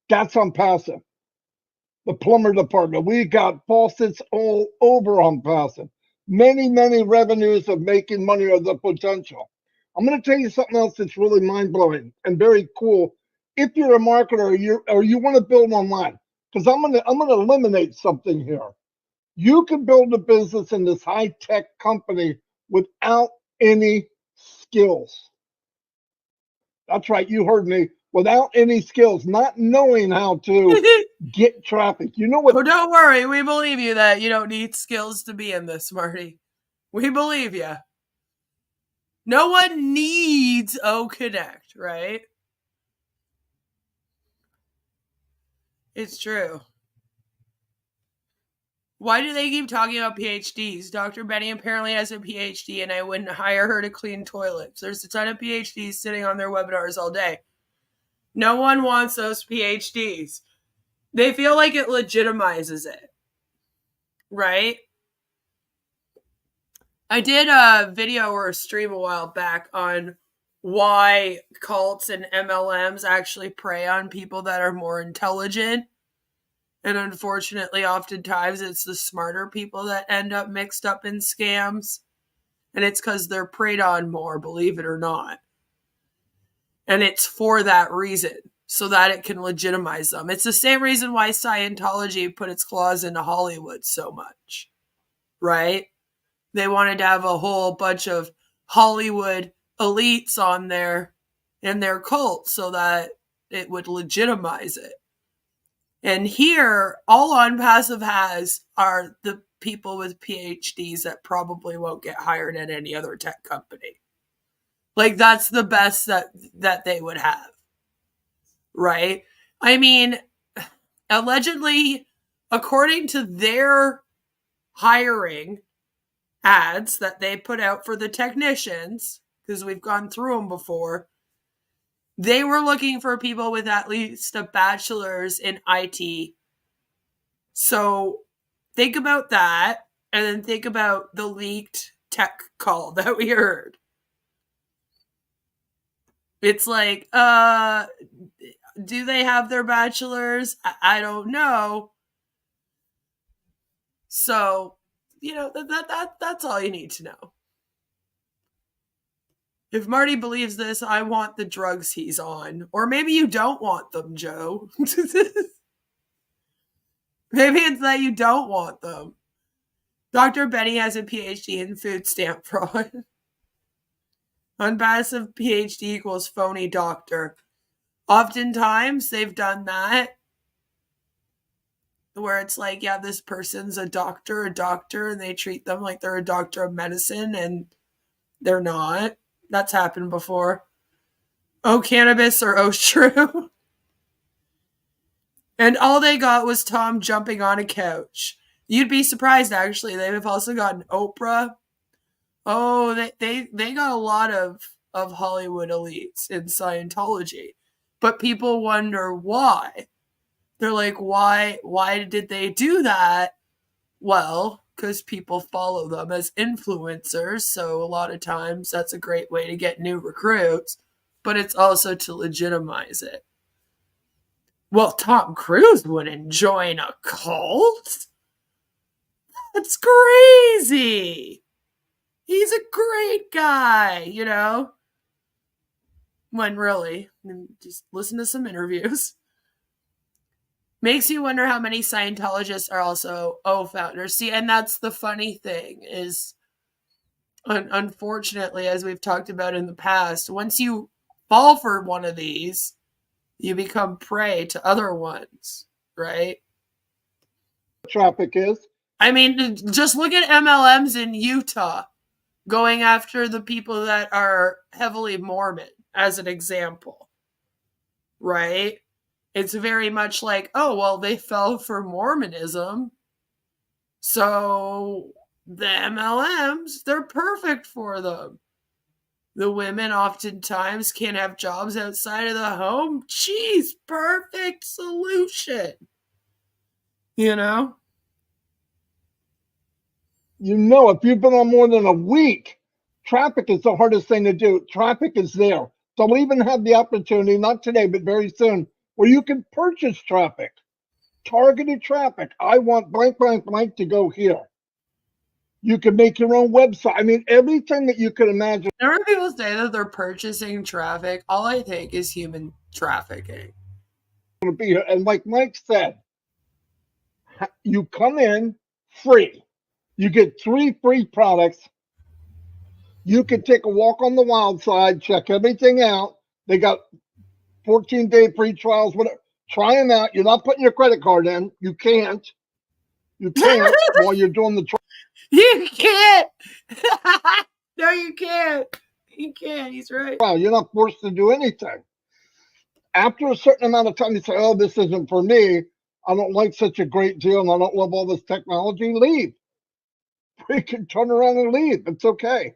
That's Onpassive. The plumber department. We got faucets all over Onpassive. Many, many revenues of making money are the potential. I'm going to tell you something else that's really mind-blowing and very cool. If you're a marketer or you want to build online, because I'm going to eliminate something here. You can build a business in this high-tech company without any skills. That's right, you heard me. Without any skills, not knowing how to get traffic. You know what? Oh, don't worry. We believe you that you don't need skills to be in this, Marty. We believe you. No one needs OConnect, right? It's true. Why do they keep talking about PhDs? Dr. Benny apparently has a PhD, and I wouldn't hire her to clean toilets. There's a ton of PhDs sitting on their webinars all day. No one wants those PhDs. They feel like it legitimizes it, right? I did a video or a stream a while back on why cults and MLMs actually prey on people that are more intelligent. And unfortunately, oftentimes it's the smarter people that end up mixed up in scams. And it's because they're preyed on more, believe it or not. And it's for that reason, so that it can legitimize them. It's the same reason why Scientology put its claws into Hollywood so much, right? They wanted to have a whole bunch of Hollywood elites on there in their cult so that it would legitimize it. And here, all Onpassive has are the people with PhDs that probably won't get hired at any other tech company. Like, that's the best that they would have. Right? I mean, allegedly, according to their hiring ads that they put out for the technicians, because we've gone through them before, they were looking for people with at least a bachelor's in IT. So think about that, and then think about the leaked tech call that we heard. It's like, do they have their bachelor's? I don't know. So, that's all you need to know. If Marty believes this, I want the drugs he's on. Or maybe you don't want them, Joe. Maybe it's that you don't want them. Dr. Benny has a PhD in food stamp fraud. Onpassive PhD equals phony doctor. Oftentimes, they've done that. where it's like, yeah, this person's a doctor, and they treat them like they're a doctor of medicine and they're not. That's happened before. Oh, cannabis or oh, shrew. And all they got was Tom jumping on a couch. You'd be surprised, actually. They've also gotten Oprah. Oh, they got a lot of Hollywood elites in Scientology. But people wonder why. They're like, why did they do that? Well, because people follow them as influencers. So a lot of times that's a great way to get new recruits. But it's also to legitimize it. Well, Tom Cruise wouldn't join a cult? That's crazy. He's a great guy, you know? When really, just listen to some interviews. Makes you wonder how many Scientologists are also founders. See, and that's the funny thing is, unfortunately, as we've talked about in the past, once you fall for one of these, you become prey to other ones, right? Traffic is. I mean, just look at MLMs in Utah going after the people that are heavily Mormon, as an example, right? It's very much like, oh, well, they fell for Mormonism, so the MLMs, they're perfect for them. The women oftentimes can't have jobs outside of the home. Jeez, perfect solution. You know? You know, if you've been on more than a week, traffic is the hardest thing to do. Traffic is there. So we even have the opportunity, not today, but very soon, where you can purchase traffic, targeted traffic. I want blank, blank, blank to go here. You can make your own website. I mean, everything that you could imagine. Whenever people say that they're purchasing traffic, all I think is human trafficking. To be here. And like Mike said, you come in free. You get 3 free products. You can take a walk on the wild side, check everything out. They got 14-day free trials, whatever. Try them out. You're not putting your credit card in. You can't. You can't while you're doing the trial. You can't. No, you can't. You can't. He's right. Wow, you're not forced to do anything. After a certain amount of time, you say, oh, this isn't for me. I don't like such a great deal, and I don't love all this technology. Leave. You can turn around and leave. It's okay.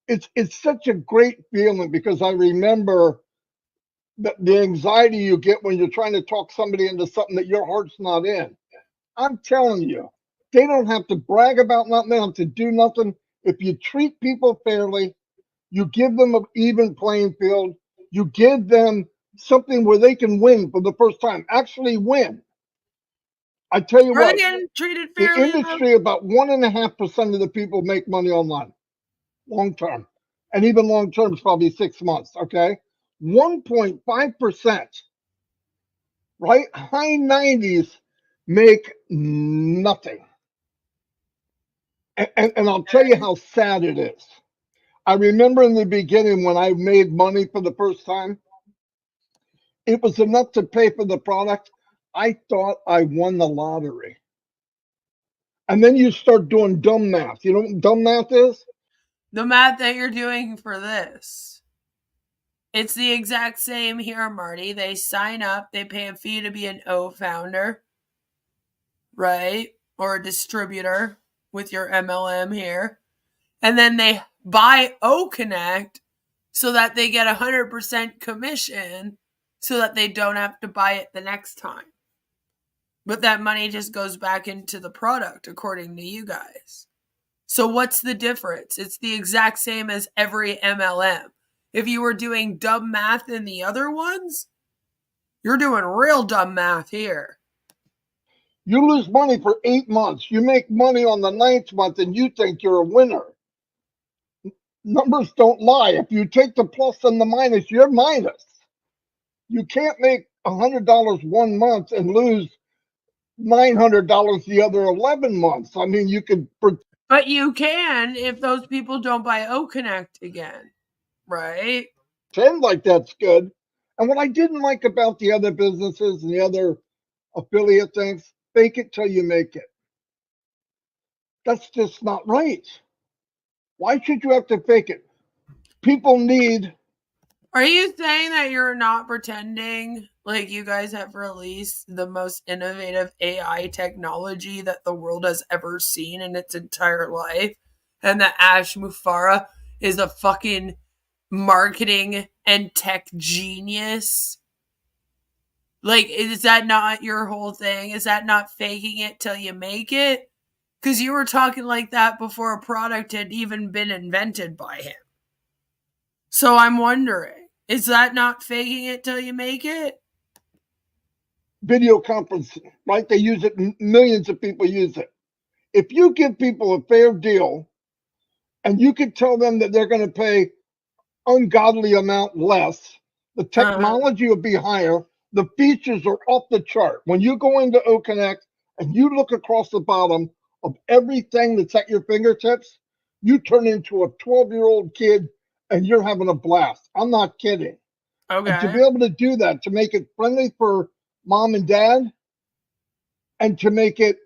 It's such a great feeling because I remember the anxiety you get when you're trying to talk somebody into something that your heart's not in. I'm telling you, they don't have to brag about nothing. They don't have to do nothing. If you treat people fairly, you give them an even playing field. You give them something where they can win for the first time. Actually win. I tell you what, treated the fairly industry, about 1.5% of the people make money online, long term. And even long term is probably 6 months, okay? 1.5%, right? High 90s make nothing. And I'll tell you how sad it is. I remember in the beginning when I made money for the first time, it was enough to pay for the product. I thought I won the lottery. And then you start doing dumb math. You know what dumb math is? The math that you're doing for this. It's the exact same here, Marty. They sign up, they pay a fee to be an O founder, right? Or a distributor with your MLM here. And then they buy O Connect so that they get 100% commission so that they don't have to buy it the next time. But that money just goes back into the product, according to you guys. So what's the difference? It's the exact same as every MLM. If you were doing dumb math in the other ones, you're doing real dumb math here. You lose money for 8 months. You make money on the 9th month and you think you're a winner. Numbers don't lie. If you take the plus and the minus, you're minus. You can't make $100 1 month and lose $900 the other 11 months. I mean, you could. But you can if those people don't buy O Connect again, right? Pretend like that's good. And what I didn't like about the other businesses and the other affiliate things, fake it till you make it. That's just not right. Why should you have to fake it? People need. Are you saying that you're not pretending like you guys have released the most innovative AI technology that the world has ever seen in its entire life? And that Ash Mufara is a fucking marketing and tech genius? Like, is that not your whole thing? Is that not faking it till you make it? Because you were talking like that before a product had even been invented by him. So I'm wondering, is that not faking it till you make it? Video conferencing, right? They use it. Millions of people use it. If you give people a fair deal and you can tell them that they're going to pay ungodly amount less, the technology will be higher. The features are off the chart. When you go into OConnect and you look across the bottom of everything that's at your fingertips, you turn into a 12-year-old kid and you're having a blast. I'm not kidding. Okay. And to be able to do that, to make it friendly for mom and dad, and to make it.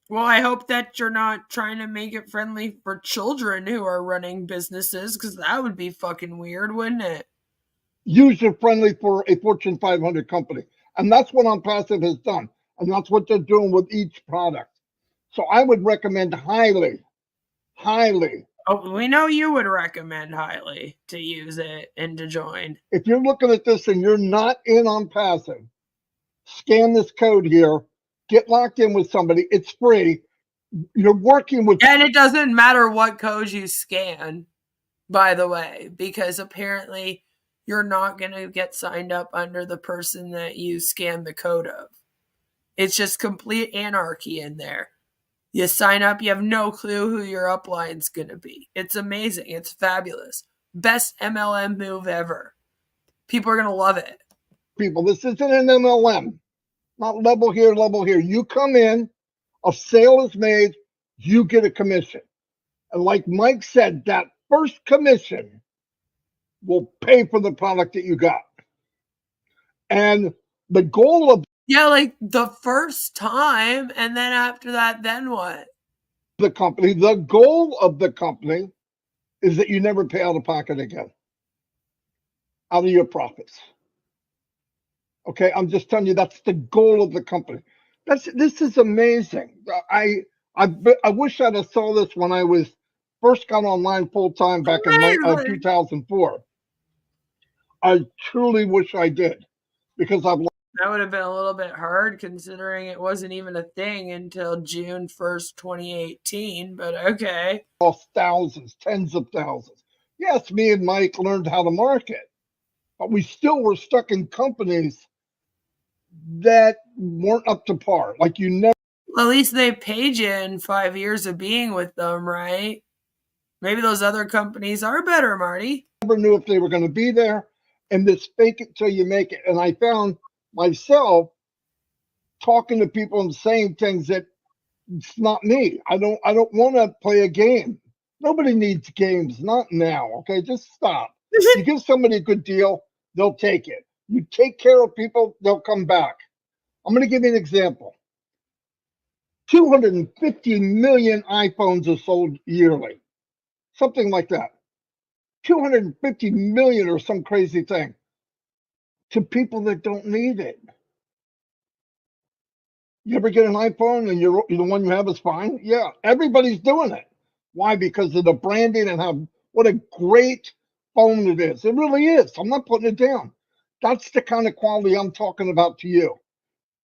Well, I hope that you're not trying to make it friendly for children who are running businesses, because that would be fucking weird, wouldn't it? User-friendly for a Fortune 500 company. And that's what Onpassive has done. And that's what they're doing with each product. So I would recommend highly. Oh, we know you would recommend highly to use it and to join. If you're looking at this and you're not in Onpassive, scan this code here, get locked in with somebody. It's free. You're working with. And it doesn't matter what code you scan, by the way, because apparently you're not going to get signed up under the person that you scan the code of. It's just complete anarchy in there. You sign up, you have no clue who your upline's going to be. It's amazing. It's fabulous. Best MLM move ever. People are going to love it. People, this isn't an MLM. Not level here, level here. You come in, a sale is made, you get a commission. And like Mike said, that first commission will pay for the product that you got. And the goal of like the first time, and then after that, then what? The goal of the company is that you never pay out of pocket again, out of your profits. Okay, I'm just telling you that's the goal of the company. This is amazing. I wish I'd have saw this when I was first got online full time back in 2004. I truly wish I did, because that would have been a little bit hard considering it wasn't even a thing until June 1st, 2018, but okay. Lost thousands, tens of thousands. Yes, me and Mike learned how to market, but we still were stuck in companies that weren't up to par. Like you never. Well, at least they paid you in 5 years of being with them, right? Maybe those other companies are better, Marty. Never knew if they were going to be there, and this fake it till you make it. And I found myself talking to people and saying things that it's not me. I don't want to play a game. Nobody needs games, not now. Okay, just stop. You give somebody a good deal, they'll take it. You take care of people, they'll come back. I'm going to give you an example. 250 million iPhones are sold yearly, something like that. 250 million or some crazy thing to people that don't need it. You ever get an iPhone and you're the one you have is fine? Yeah, everybody's doing it. Why? Because of the branding and what a great phone it is. It really is. I'm not putting it down. That's the kind of quality I'm talking about to you.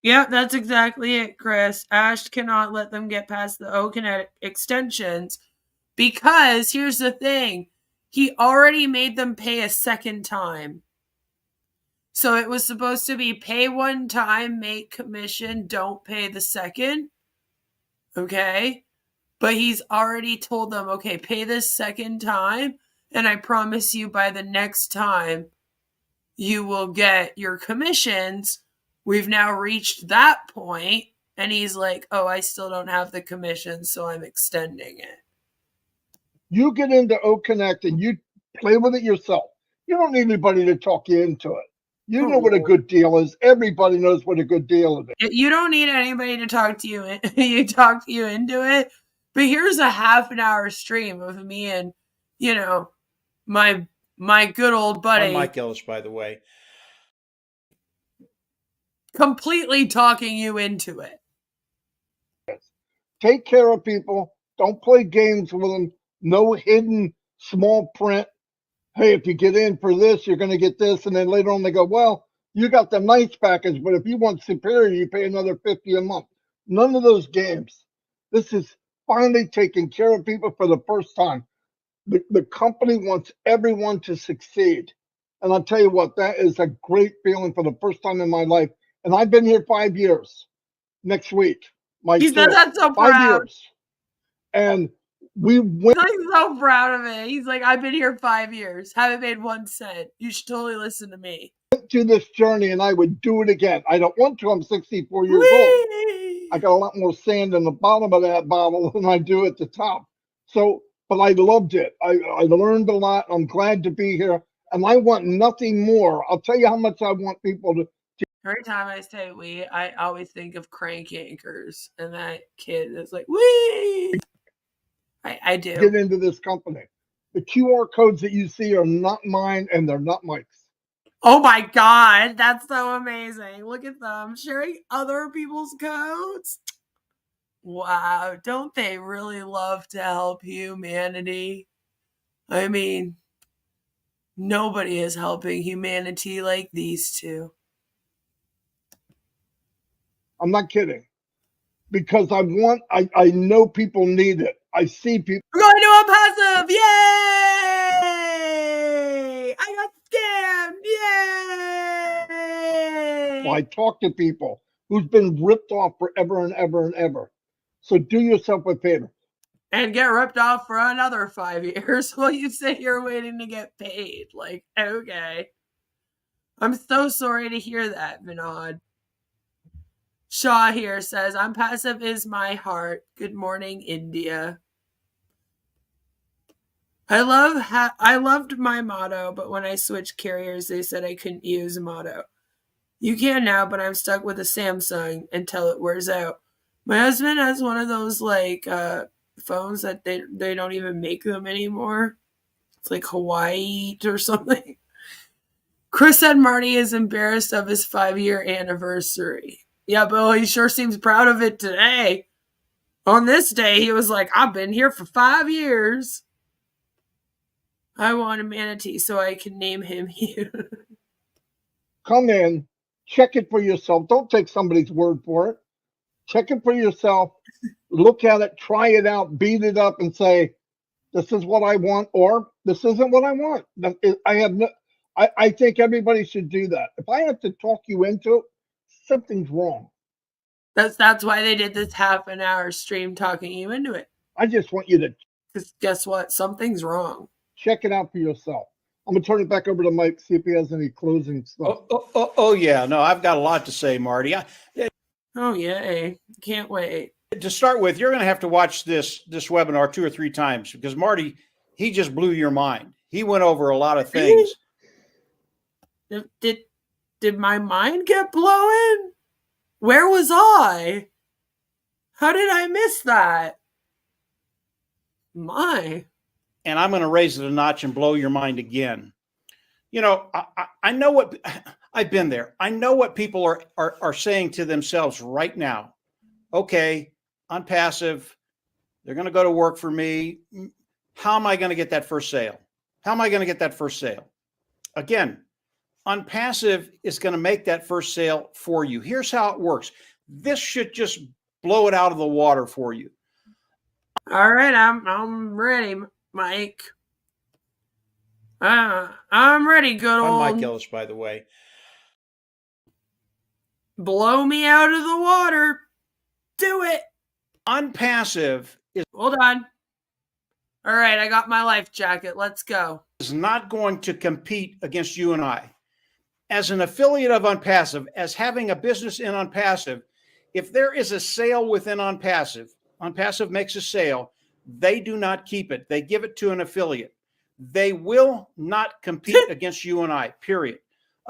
Yeah, that's exactly it, Chris. Ash cannot let them get past the OConnect extensions because here's the thing. He already made them pay a second time. So it was supposed to be pay one time, make commission, don't pay the second. Okay? But he's already told them, okay, pay this second time, and I promise you by the next time you will get your commissions. We've now reached that point, and he's like, oh, I still don't have the commission, so I'm extending it. You get into OConnect and you play with it yourself. You don't need anybody to talk you into it. You know what a good deal is. Everybody knows what a good deal is. You don't need anybody to talk to you. You talk you into it. But here's a half an hour stream of me and, you know, my good old buddy. I'm Mike Ellis, by the way. Completely talking you into it. Take care of people. Don't play games with them. No hidden small print. Hey, if you get in for this, you're going to get this. And then later on they go, well, you got the nice package, but if you want superior, you pay another $50 a month. None of those games. This is finally taking care of people for the first time. The company wants everyone to succeed. And I'll tell you what, that is a great feeling for the first time in my life. And I've been here 5 years next week. He's not so proud. 5 years. And we went. He's so proud of it. He's like, I've been here 5 years. Haven't made 1 cent. You should totally listen to me. To this journey and I would do it again. I don't want to. I'm 64 years old. I got a lot more sand in the bottom of that bottle than I do at the top. So, but I loved it. I learned a lot. I'm glad to be here. And I want nothing more. I'll tell you how much I want people to. Every time I say we, I always think of Crank Anchors and that kid that's like, wee. I do. Get into this company. The QR codes that you see are not mine and they're not Mike's. Oh my God, that's so amazing. Look at them sharing other people's codes. Wow, don't they really love to help humanity? I mean, nobody is helping humanity like these two. I'm not kidding. Because I know people need it. I see people. We're going to Onpassive! Yay! I got scammed! Yay! I talk to people who's been ripped off forever and ever and ever. So do yourself a favor. And get ripped off for another 5 years while you sit here waiting to get paid. Like, okay. I'm so sorry to hear that, Vinod. Shaw here says, Onpassive is my heart. Good morning, India. I loved my motto, but when I switched carriers, they said I couldn't use a motto. You can now, but I'm stuck with a Samsung until it wears out. My husband has one of those like phones that they don't even make them anymore. It's like Hawaii or something. Chris said Marty is embarrassed of his 5-year anniversary. Yeah, but he sure seems proud of it today. On this day, he was like, I've been here for 5 years. I want a manatee so I can name him you. Come in, check it for yourself. Don't take somebody's word for it. Check it for yourself. Look at it, try it out, beat it up and say, this is what I want or this isn't what I want. I think everybody should do that. If I have to talk you into it, something's wrong. That's why they did this half an hour stream talking you into it. I just want you to. Because guess what? Something's wrong. Check it out for yourself. I'm going to turn it back over to Mike, see if he has any closing stuff. Oh yeah. No, I've got a lot to say, Marty. Oh, yay. Can't wait. To start with, you're going to have to watch this webinar 2 or 3 times because Marty, he just blew your mind. He went over a lot of things. Did my mind get blown? Where was I? How did I miss that? My. And I'm going to raise it a notch and blow your mind again. You know, I know what I've been there. I know what people are saying to themselves right now. Okay, Onpassive, they're going to go to work for me. How am I going to get that first sale? How am I going to get that first sale? Again, Onpassive is going to make that first sale for you. Here's how it works. This should just blow it out of the water for you. All right, I'm ready, Mike. I'm ready, good old. I'm Mike Ellis, by the way. Blow me out of the water. Do it. Onpassive is. Hold on. All right, I got my life jacket. Let's go. Is not going to compete against you and I. As an affiliate of Onpassive, as having a business in Onpassive, if there is a sale within Onpassive, Onpassive makes a sale, they do not keep it. They give it to an affiliate. They will not compete against you and I, period.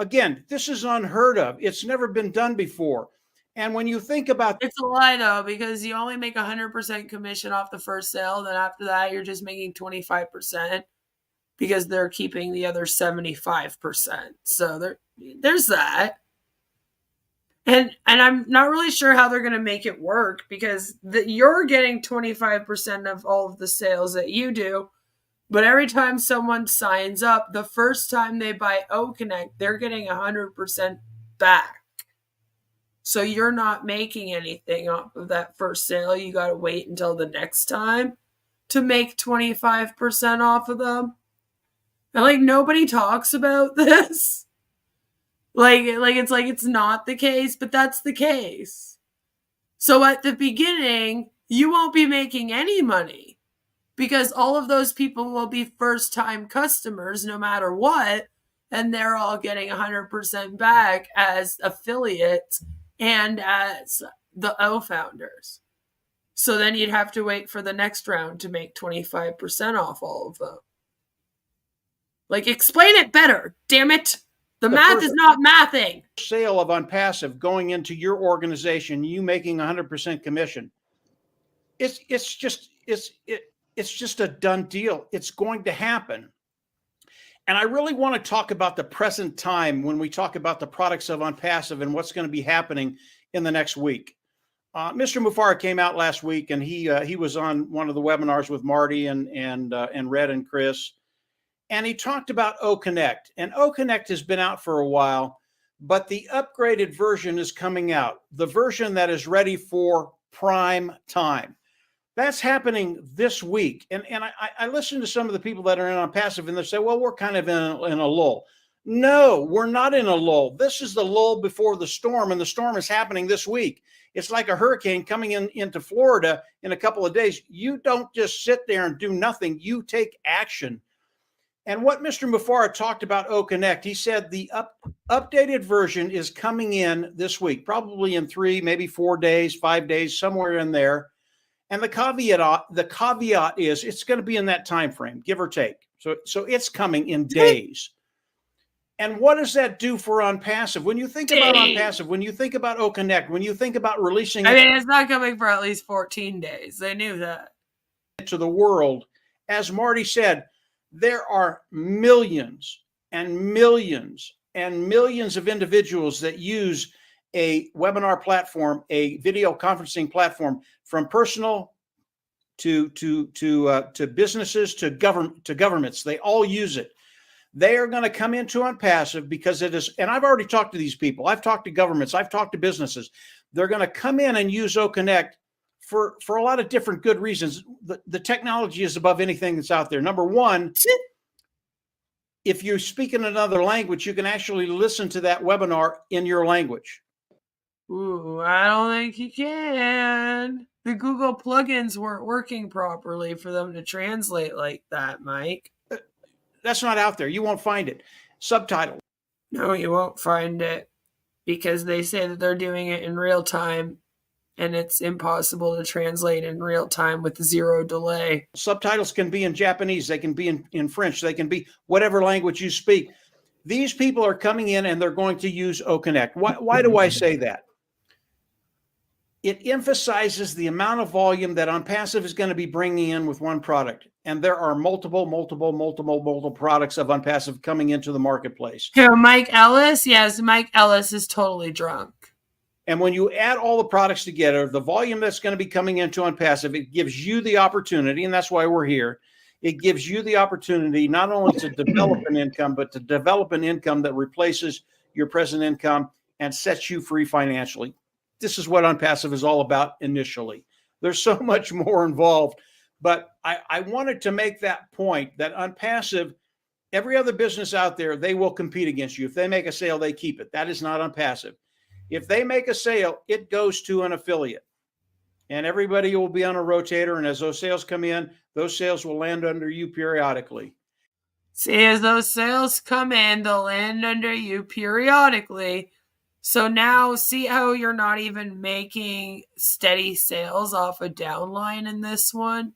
Again, this is unheard of. It's never been done before. And when you think about It's a lie though, because you only make 100% commission off the first sale. Then after that, you're just making 25% because they're keeping the other 75%. So there's that. And I'm not really sure how they're going to make it work, because you're getting 25% of all of the sales that you do. But every time someone signs up, the first time they buy OConnect, they're getting 100% back. So you're not making anything off of that first sale. You got to wait until the next time to make 25% off of them. And like, nobody talks about this. Like it's not the case, but that's the case. So at the beginning, you won't be making any money, because all of those people will be first-time customers no matter what, and they're all getting 100% back as affiliates and as the O founders. So then you'd have to wait for the next round to make 25% off all of them. Like, explain it better, damn it. The math is not mathing. Sale of Onpassive going into your organization, you making 100% commission. It's just a done deal. It's going to happen. And I really want to talk about the present time when we talk about the products of Onpassive and what's going to be happening in the next week. Mr. Mufara came out last week, and he was on one of the webinars with Marty and Red and Chris. And he talked about OConnect. And OConnect has been out for a while, but the upgraded version is coming out. The version that is ready for prime time. That's happening this week. And I listen to some of the people that are in Onpassive, and they say, well, we're kind of in a lull. No, we're not in a lull. This is the lull before the storm, and the storm is happening this week. It's like a hurricane coming into Florida in a couple of days. You don't just sit there and do nothing. You take action. And what Mr. Mufara talked about OConnect, he said the updated version is coming in this week, probably in 3, maybe 4 days, 5 days, somewhere in there. And the caveat is it's going to be in that time frame, give or take. So it's coming in days. And what does that do for Onpassive? When you think about Onpassive, when you think about OConnect, when you think about releasing it's not coming for at least 14 days. They knew that. To the world, as Marty said, there are millions and millions and millions of individuals that use a webinar platform, a video conferencing platform, from personal to businesses to governments. They all use it. They are going to come into Onpassive because it is, and I've already talked to these people. I've talked to governments. I've talked to businesses. They're going to come in and use OConnect for a lot of different good reasons. The technology is above anything that's out there. Number one, if you speak in another language, you can actually listen to that webinar in your language. Ooh, I don't think you can. The Google plugins weren't working properly for them to translate like that, Mike. That's not out there. You won't find it. Subtitle. No, you won't find it, because they say that they're doing it in real time, and it's impossible to translate in real time with 0 delay. Subtitles can be in Japanese. They can be in French. They can be whatever language you speak. These people are coming in and they're going to use OConnect. Why do I say that? It emphasizes the amount of volume that Onpassive is going to be bringing in with one product. And there are multiple products of Onpassive coming into the marketplace. Here, Mike Ellis? Yes, Mike Ellis is totally drunk. And when you add all the products together, the volume that's going to be coming into Onpassive, it gives you the opportunity, and that's why we're here. It gives you the opportunity not only to develop an income, but to develop an income that replaces your present income and sets you free financially. This is what Onpassive is all about initially. There's so much more involved, but I wanted to make that point that Onpassive, every other business out there, they will compete against you. If they make a sale, they keep it. That is not Onpassive. If they make a sale, it goes to an affiliate, and everybody will be on a rotator. And as those sales come in, those sales will land under you periodically. See, as those sales come in, they'll land under you periodically. So now, see how you're not even making steady sales off a downline in this one?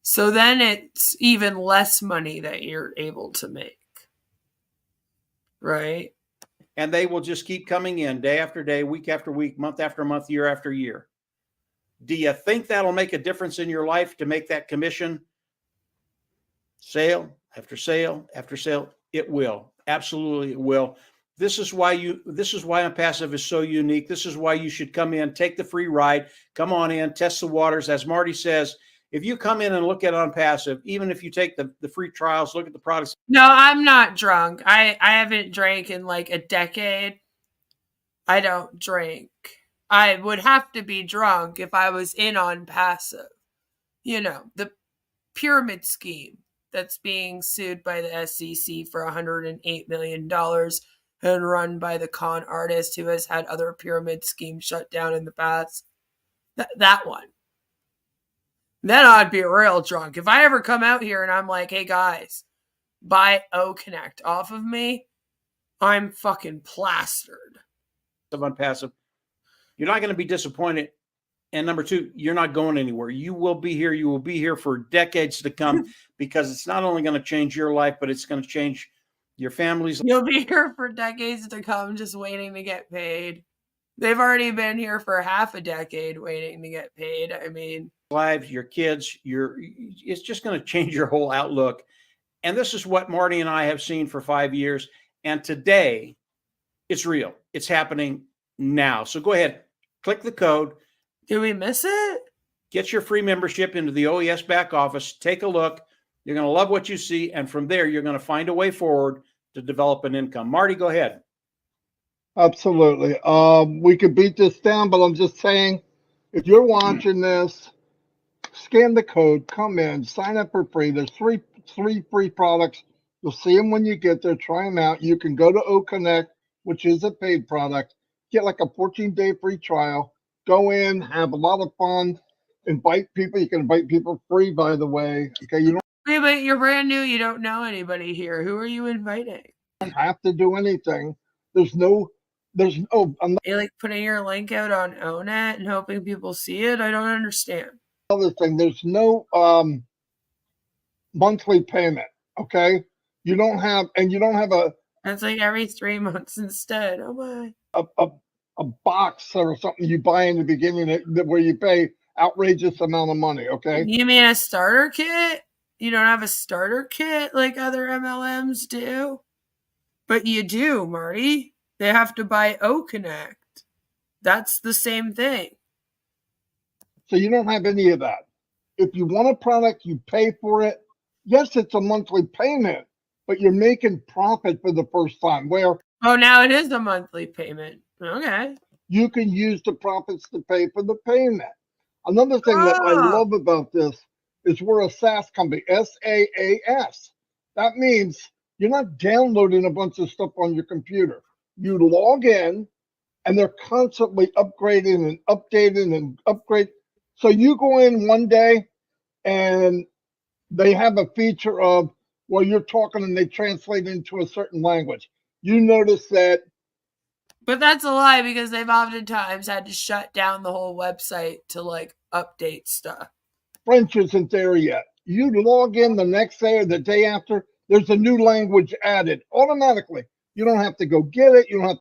So then it's even less money that you're able to make. Right. And they will just keep coming in day after day, week after week, month after month, year after year. Do you think that'll make a difference in your life to make that commission sale after sale after sale? It will. Absolutely, it will. This is why Onpassive is so unique. This is why you should come in, take the free ride, come on in, test the waters. As Marty says, if you come in and look at Onpassive, even if you take the free trials, look at the products. No, I'm not drunk. I haven't drank in like a decade. I don't drink. I would have to be drunk if I was in Onpassive. You know, the pyramid scheme that's being sued by the SEC for $108 million and run by the con artist who has had other pyramid schemes shut down in the past. That one. Then I'd be real drunk. If I ever come out here and I'm like, hey guys, buy O-Connect off of me, I'm fucking plastered. Of Onpassive, you're not going to be disappointed. And number two, you're not going anywhere. You will be here. You will be here for decades to come because it's not only going to change your life, but it's going to change your family's. You'll be here for decades to come just waiting to get paid. They've already been here for half a decade waiting to get paid. I mean, lives, your kids, it's just going to change your whole outlook. And this is what Marty and I have seen for 5 years. And today, it's real. It's happening now. So go ahead, click the code. Did we miss it? Get your free membership into the OES back office. Take a look. You're going to love what you see. And from there, you're going to find a way forward to develop an income. Marty, go ahead. Absolutely. We could beat this down, but I'm just saying, if you're watching this, scan the code, come in, sign up for free. There's three free products. You'll see them when you get there. Try them out. You can go to O-Connect, which is a paid product, get like a 14-day free trial, go in, have a lot of fun, invite people. You can invite people free, by the way. Okay, you Wait, but you're brand new. You don't know anybody here. Who are you inviting? don't have to do anything. I'm not. You're like putting your link out on Onet and hoping people see it? I don't understand. Other thing, there's no monthly payment. Okay, you don't have a That's like every 3 months instead. Oh my. a box or something you buy in the beginning where you pay outrageous amount of money. Okay, You mean a starter kit? You don't have a starter kit like other MLMs do? But you do, Marty. They have to buy O-Connect. That's the same thing. so you don't have any of that. If you want a product, you pay for it. Yes, it's a monthly payment, but you're making profit for the first time where Oh, now it is a monthly payment. Okay. you can use the profits to pay for the payment. Another thing that I love about this is we're a SaaS company, SaaS. That means you're not downloading a bunch of stuff on your computer. You log in and they're constantly upgrading and updating and upgrade. So you go in one day and they have a feature of, well, you're talking and they translate into a certain language. You notice that. But that's a lie because they've oftentimes had to shut down the whole website to like update stuff. French isn't there yet. You log in the next day or the day after, there's a new language added automatically. You don't have to go get it. You don't have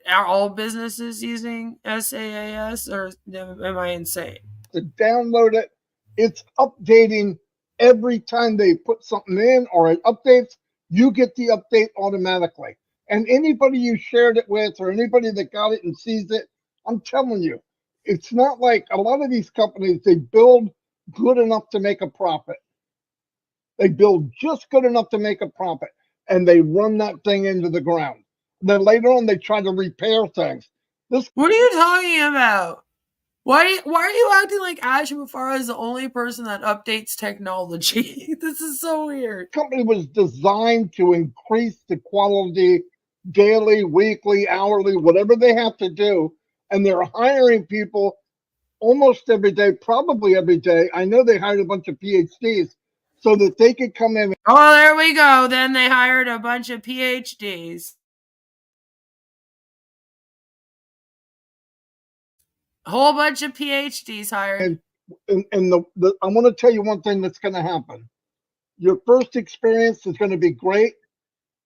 Are all businesses using SaaS or am I insane? to download it. It's updating every time they put something in or it updates. You get the update automatically. And anybody you shared it with or anybody that got it and sees it, I'm telling you, it's not like a lot of these companies, they build good enough to make a profit. They build just good enough to make a profit and they run that thing into the ground. Then later on, they try to repair things. What are you talking about? Why are you acting like Ash Mufara is the only person that updates technology? This is so weird. Company was designed to increase the quality daily, weekly, hourly, whatever they have to do. And they're hiring people almost every day, probably every day. I know they hired a bunch of PhDs so that they could come in. Oh, there we go. Then they hired a bunch of PhDs. A whole bunch of PhDs hired. And I want to tell you one thing that's going to happen. Your first experience is going to be great,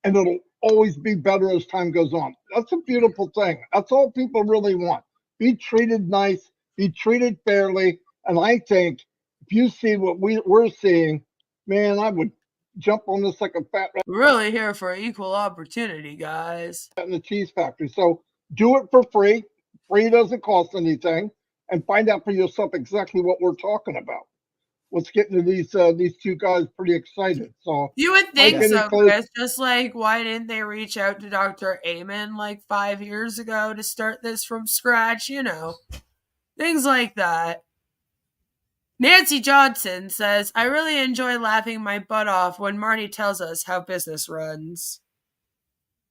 and always be better as time goes on. That's a beautiful thing. That's all people really want. Be treated nice, be treated fairly. And I think if you see what we're seeing, man, I would jump on this like a fat rat We're really here for equal opportunity, guys. in the cheese factory. So do it for free. Free doesn't cost anything. And find out for yourself exactly what we're talking about. What's getting to these two guys pretty excited. So You would Mike, think any so, close- Chris. Just like, why didn't they reach out to Dr. Amen like 5 years ago to start this from scratch? You know, things like that. Nancy Johnson says, I really enjoy laughing my butt off when Marty tells us how business runs.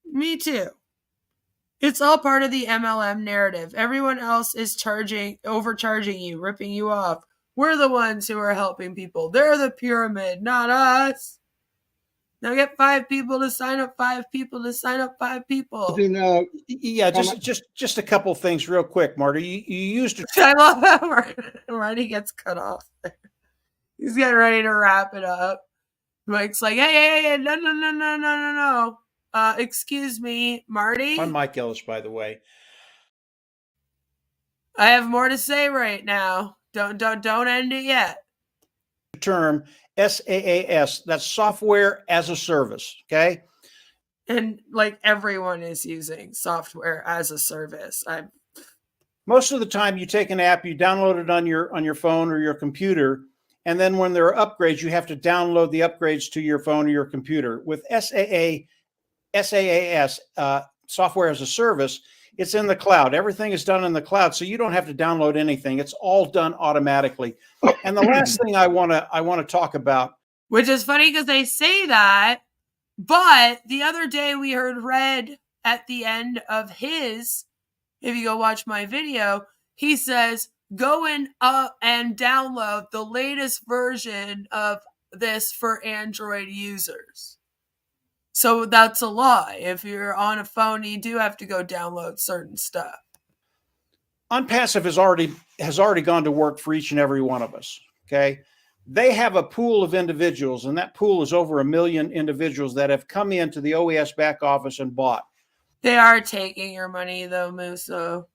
Me too. It's all part of the MLM narrative. Everyone else is overcharging you, ripping you off. We're the ones who are helping people. They're the pyramid, not us. Now get 5 people to sign up 5 people to sign up 5 people. Yeah, just a couple things real quick, Marty. You used to. I love how Marty gets cut off. He's getting ready to wrap it up. Mike's like, hey, no. Excuse me, Marty. I'm Mike Ellis, by the way. I have more to say right now. Don't end it yet. Term SaaS, that's software as a service. Okay. And like everyone is using software as a service. Most of the time you take an app, you download it on your phone or your computer, and then when there are upgrades, you have to download the upgrades to your phone or your computer. With SaaS, software as a service, it's in the cloud. Everything is done in the cloud, so you don't have to download anything. It's all done automatically. And the last thing I want to talk about, which is funny because they say that, but the other day we heard Red at the end of his, if you go watch my video, he says, go in and download the latest version of this for Android users. So that's a lie. If you're on a phone, you do have to go download certain stuff. Onpassive has already gone to work for each and every one of us. Okay. They have a pool of individuals, and that pool is over 1 million individuals that have come into the OES back office and bought. They are taking your money though, Musso.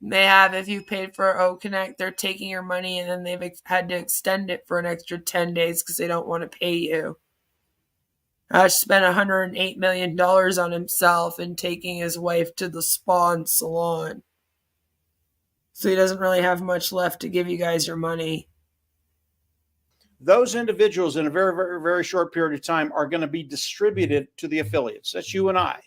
They have, if you paid for OConnect, they're taking your money and then they've had to extend it for an extra 10 days because they don't want to pay you. Ash spent $108 million on himself and taking his wife to the spa and salon. So he doesn't really have much left to give you guys your money. Those individuals in a very, very, very short period of time are going to be distributed to the affiliates. That's you and I.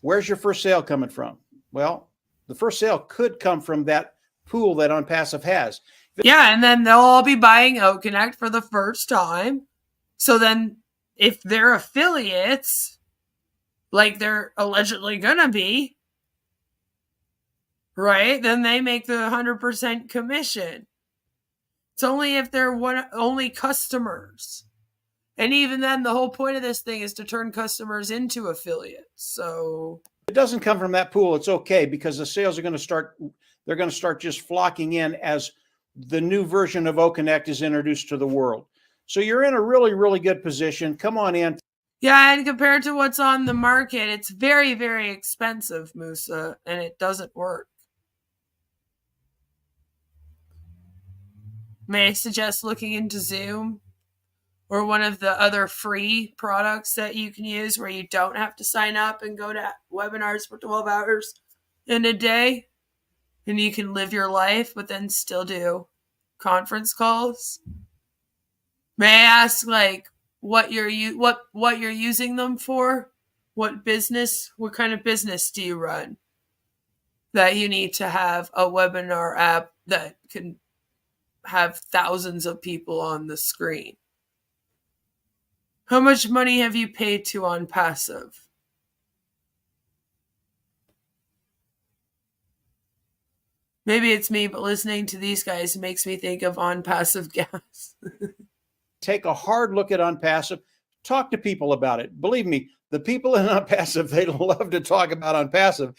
Where's your first sale coming from? Well, the first sale could come from that pool that Onpassive has. Yeah, and then they'll all be buying OConnect for the first time. So then if they're affiliates, like they're allegedly gonna be, right, then they make the 100% commission. It's only if they're only customers. And even then, the whole point of this thing is to turn customers into affiliates. So it doesn't come from that pool. It's okay because the sales are going to start. They're going to start just flocking in as the new version of OConnect is introduced to the world. So you're in a really, really good position. Come on in. Yeah, and compared to what's on the market, it's very, very expensive, Musa, and it doesn't work. May I suggest looking into Zoom or one of the other free products that you can use where you don't have to sign up and go to webinars for 12 hours in a day, and you can live your life but then still do conference calls. May I ask, like, what you're using them for? What kind of business do you run that you need to have a webinar app that can have thousands of people on the screen? How much money have you paid to Onpassive? Maybe it's me, but listening to these guys makes me think of Onpassive gas. Take a hard look at Onpassive. Talk to people about it. Believe me, the people in Onpassive, they love to talk about Onpassive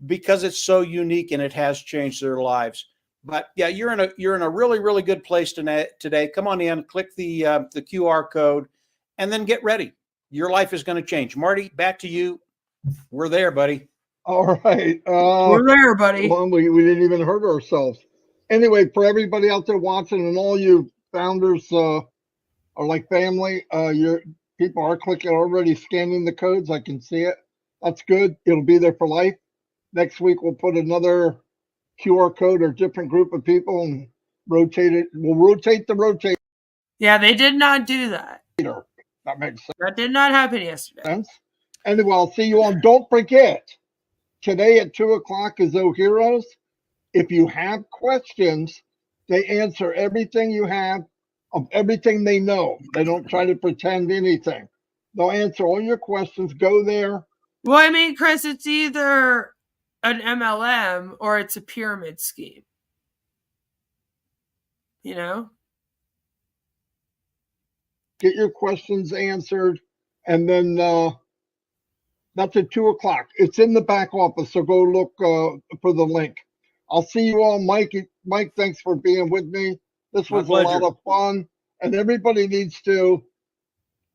because it's so unique and it has changed their lives. But yeah, you're in a really, really good place today. Come on in, click the QR code, and then get ready. your life is going to change. Marty, back to you. We're there, buddy. All right. We're there, buddy. Well, we didn't even hurt ourselves. Anyway, for everybody out there watching and all you founders are like family, your people are clicking already, scanning the codes. I can see it. That's good. It'll be there for life. Next week, we'll put another QR code or different group of people and rotate it. We'll rotate the rotator. Yeah, they did not do that. That makes sense. That did not happen yesterday. Anyway, I'll see you on. Don't forget, today at 2:00 is O Heroes. If you have questions, they answer everything you have of everything they know. They don't try to pretend anything. They'll answer all your questions. Go there. Well, I mean, Chris, it's either an MLM or it's a pyramid scheme. You know? Get your questions answered, and then that's at 2:00. It's in the back office, so go look for the link. I'll see you all. Mike, thanks for being with me. This was a lot of fun, and everybody needs to.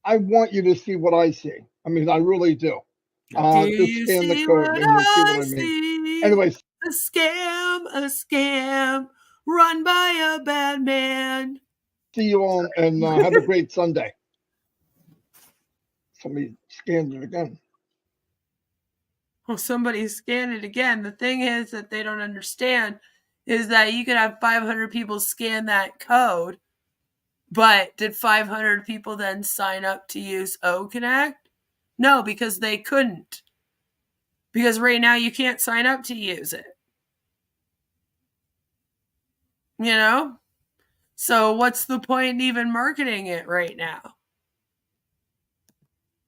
I want you to see what I see. I mean, I really do. Just scan the code and you'll see what I mean. Anyways, a scam run by a bad man. See you all, and have a great Sunday. Somebody scanned it again. Well, somebody scanned it again. The thing is that they don't understand is that you could have 500 people scan that code, but did 500 people then sign up to use OConnect? No, because they couldn't. Because right now you can't sign up to use it. You know? So what's the point in even marketing it right now?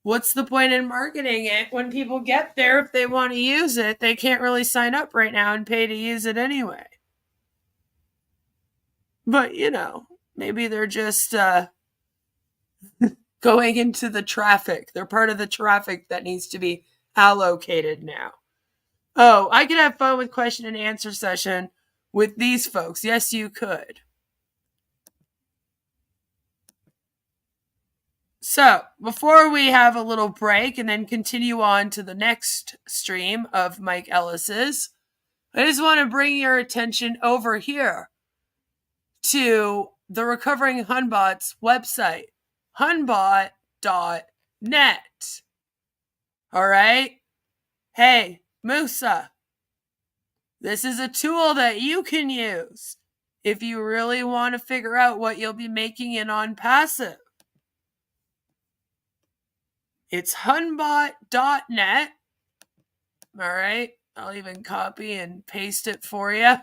What's the point in marketing it when people get there? If they want to use it, they can't really sign up right now and pay to use it anyway. But, you know, maybe they're just going into the traffic. They're part of the traffic that needs to be allocated now. Oh, I could have fun with question and answer session with these folks. Yes, you could. So, before we have a little break and then continue on to the next stream of Mike Ellis's, I just want to bring your attention over here to the Recovering Hunbot's website, hunbot.net. All right? Hey, Musa, this is a tool that you can use if you really want to figure out what you'll be making in Onpassive. It's hunbot.net. All right. I'll even copy and paste it for you.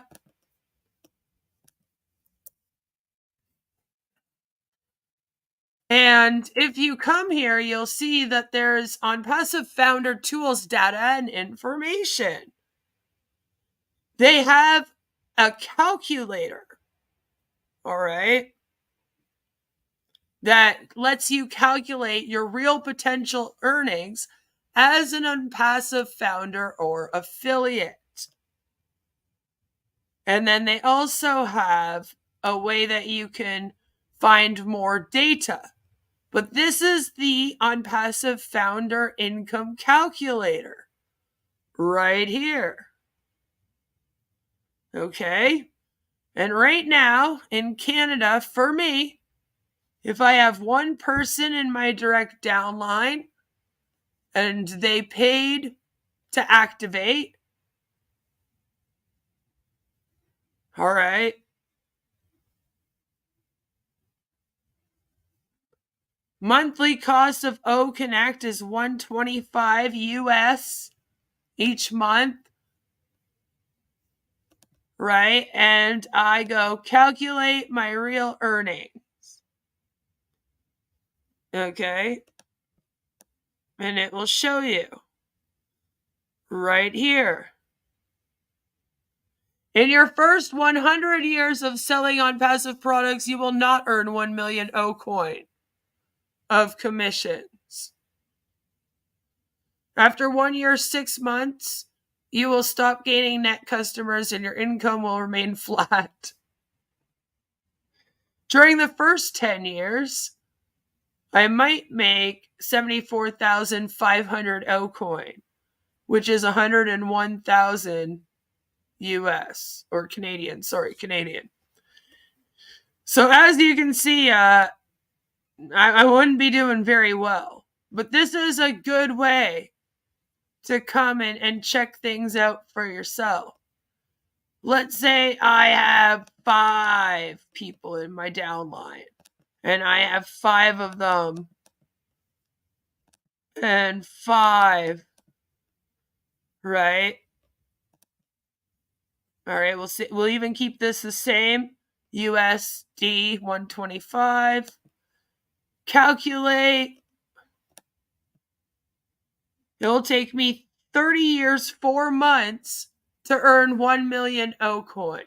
And if you come here, you'll see that there's Onpassive founder tools, data, and information. They have a calculator. All right. That lets you calculate your real potential earnings as an Onpassive founder or affiliate. And then they also have a way that you can find more data. But this is the Onpassive founder income calculator right here. Okay? And right now in Canada, for me, if I have one person in my direct downline and they paid to activate, all right, monthly cost of OConnect is $125 US each month, right? And I go calculate my real earnings. Okay, and it will show you right here. In your first 100 years of selling Onpassive products, you will not earn 1 million O-coin of commissions. After 1 year, 6 months, you will stop gaining net customers and your income will remain flat. During the first 10 years I might make 74,500 O coin, which is 101,000 US or Canadian. Sorry, Canadian. So as you can see, I wouldn't be doing very well. But this is a good way to come in and check things out for yourself. Let's say I have 5 people in my downline, and I have 5 of them, and 5, right? All right, we'll see. We'll even keep this the same. USD 125. Calculate. It'll take me 30 years, 4 months to earn 1 million O coin.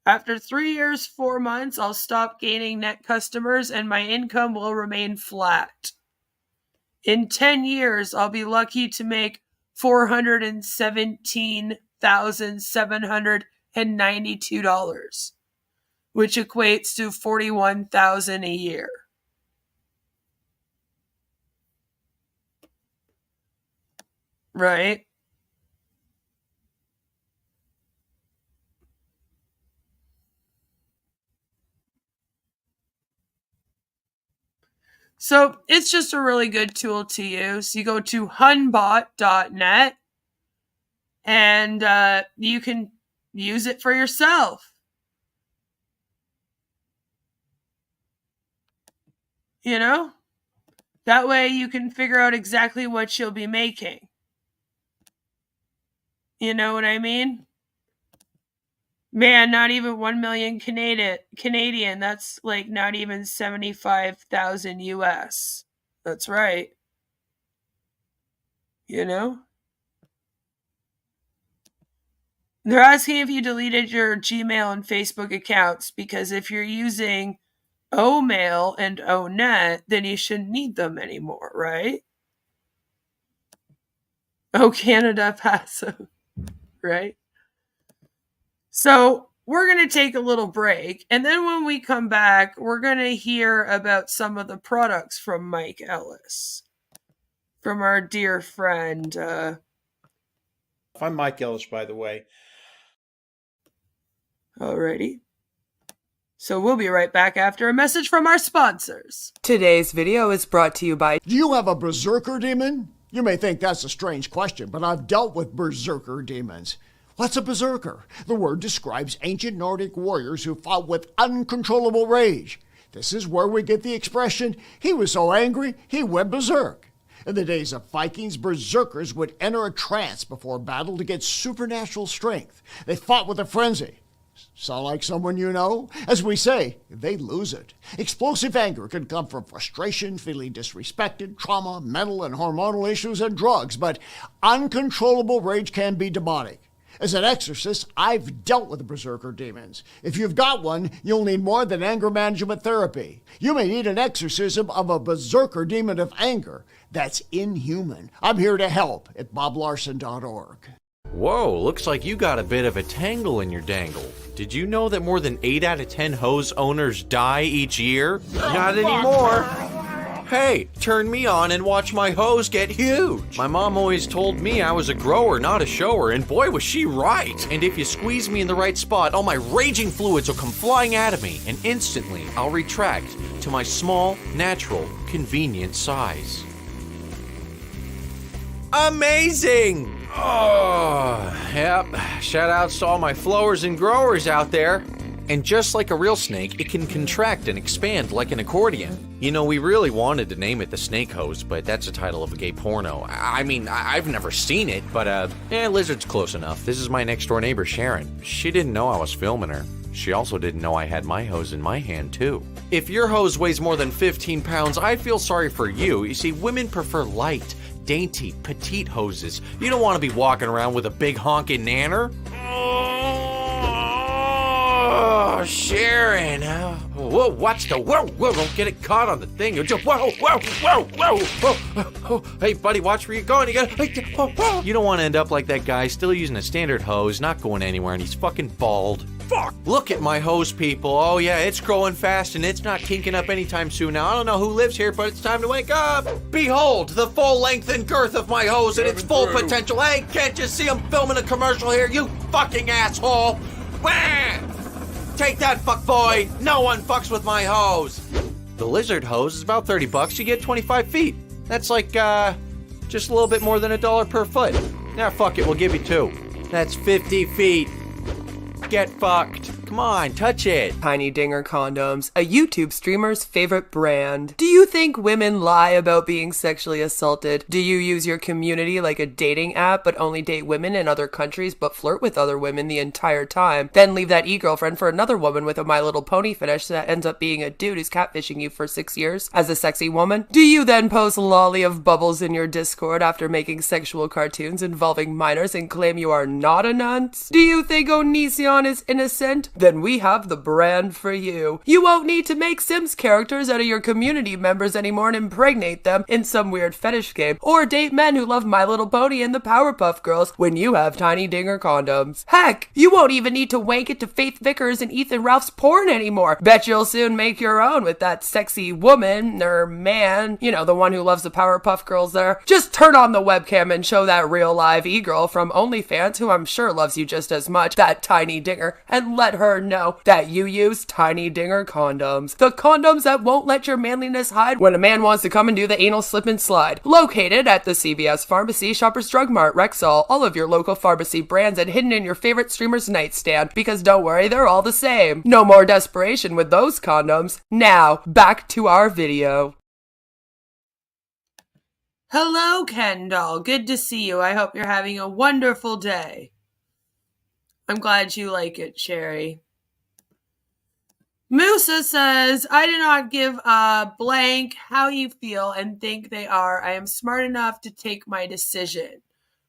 After 3 years, 4 months, I'll stop gaining net customers and my income will remain flat. In 10 years, I'll be lucky to make $417,792, which equates to $41,000 a year. Right? So it's just a really good tool to use. You go to hunbot.net and you can use it for yourself. You know? That way you can figure out exactly what you'll be making. You know what I mean? Man, not even 1 million Canadian. That's like not even 75,000 US. That's right. You know? They're asking if you deleted your Gmail and Facebook accounts, because if you're using Omail and Onet, then you shouldn't need them anymore, right? Oh, Canada passive, right? So we're going to take a little break, and then when we come back, we're going to hear about some of the products from Mike Ellis, from our dear friend. I'm Mike Ellis, by the way. Alrighty. So we'll be right back after a message from our sponsors. Today's video is brought to you by... Do you have a berserker demon? You may think that's a strange question, but I've dealt with berserker demons. What's a berserker? The word describes ancient Nordic warriors who fought with uncontrollable rage. This is where we get the expression, he was so angry, he went berserk. In the days of Vikings, berserkers would enter a trance before battle to get supernatural strength. They fought with a frenzy. Sound like someone you know? As we say, they lose it. Explosive anger can come from frustration, feeling disrespected, trauma, mental and hormonal issues, and drugs, but uncontrollable rage can be demonic. As an exorcist, I've dealt with berserker demons. If you've got one, you'll need more than anger management therapy. You may need an exorcism of a berserker demon of anger. That's inhuman. I'm here to help at boblarson.org. Whoa, looks like you got a bit of a tangle in your dangle. Did you know that more than 8 out of 10 hose owners die each year? Not anymore. Hey, turn me on and watch my hose get huge. My mom always told me I was a grower, not a shower, and boy was she right. And if you squeeze me in the right spot, all my raging fluids will come flying out of me, and instantly I'll retract to my small, natural, convenient size. Amazing! Oh, yep. Shout outs to all my flowers and growers out there. And just like a real snake, it can contract and expand like an accordion. You know, we really wanted to name it the Snake Hose, but that's the title of a gay porno. I mean, I've never seen it, but Lizard's close enough. This is my next door neighbor, Sharon. She didn't know I was filming her. She also didn't know I had my hose in my hand, too. If your hose weighs more than 15 pounds, I feel sorry for you. You see, women prefer light, dainty, petite hoses. You don't want to be walking around with a big honking nanner. Oh, Sharon. Whoa, watch the whoa, don't get it caught on the thing. Whoa. Hey, buddy, watch where you're going. You don't want to end up like that guy, still using a standard hose, not going anywhere, and he's fucking bald. fuck! Look at my hose, people. Oh yeah, it's growing fast and it's not kinking up anytime soon. Now, I don't know who lives here, but it's time to wake up. Behold, the full length and girth of my hose and its full potential. Hey, can't you see I'm filming a commercial here, you fucking asshole? Wah! Take that, fuckboy. No one fucks with my hose. The lizard hose is about $30. You get 25 feet. That's like, just a little bit more than $1 per foot. Now, fuck it, we'll give you 2. That's 50 feet. Get fucked. Come on, touch it. Tiny Dinger Condoms, a YouTube streamer's favorite brand. Do you think women lie about being sexually assaulted? Do you use your community like a dating app but only date women in other countries but flirt with other women the entire time? Then leave that e-girlfriend for another woman with a My Little Pony fetish that ends up being a dude who's catfishing you for 6 years as a sexy woman? Do you then post lolly of bubbles in your Discord after making sexual cartoons involving minors and claim you are not a nunce? Do you think Onision is innocent? Then we have the brand for you. You won't need to make Sims characters out of your community members anymore and impregnate them in some weird fetish game, or date men who love My Little Pony and the Powerpuff Girls when you have Tiny Dinger Condoms. Heck, you won't even need to wank it to Faith Vickers and Ethan Ralph's porn anymore. Bet you'll soon make your own with that sexy woman or man, you know, the one who loves the Powerpuff Girls there. Just turn on the webcam and show that real live e-girl from OnlyFans, who I'm sure loves you just as much, that Tiny Dinger, and let her know that you use Tiny Dinger Condoms. The condoms that won't let your manliness hide when a man wants to come and do the anal slip and slide. Located at the CVS Pharmacy, Shoppers Drug Mart, Rexall, all of your local pharmacy brands, and hidden in your favorite streamer's nightstand, because don't worry, they're all the same. No more desperation with those condoms. Now, back to our video. Hello, Ken doll. Good to see you. I hope you're having a wonderful day. I'm glad you like it, Sherry. Musa says, I do not give a blank how you feel and think they are. I am smart enough to take my decision.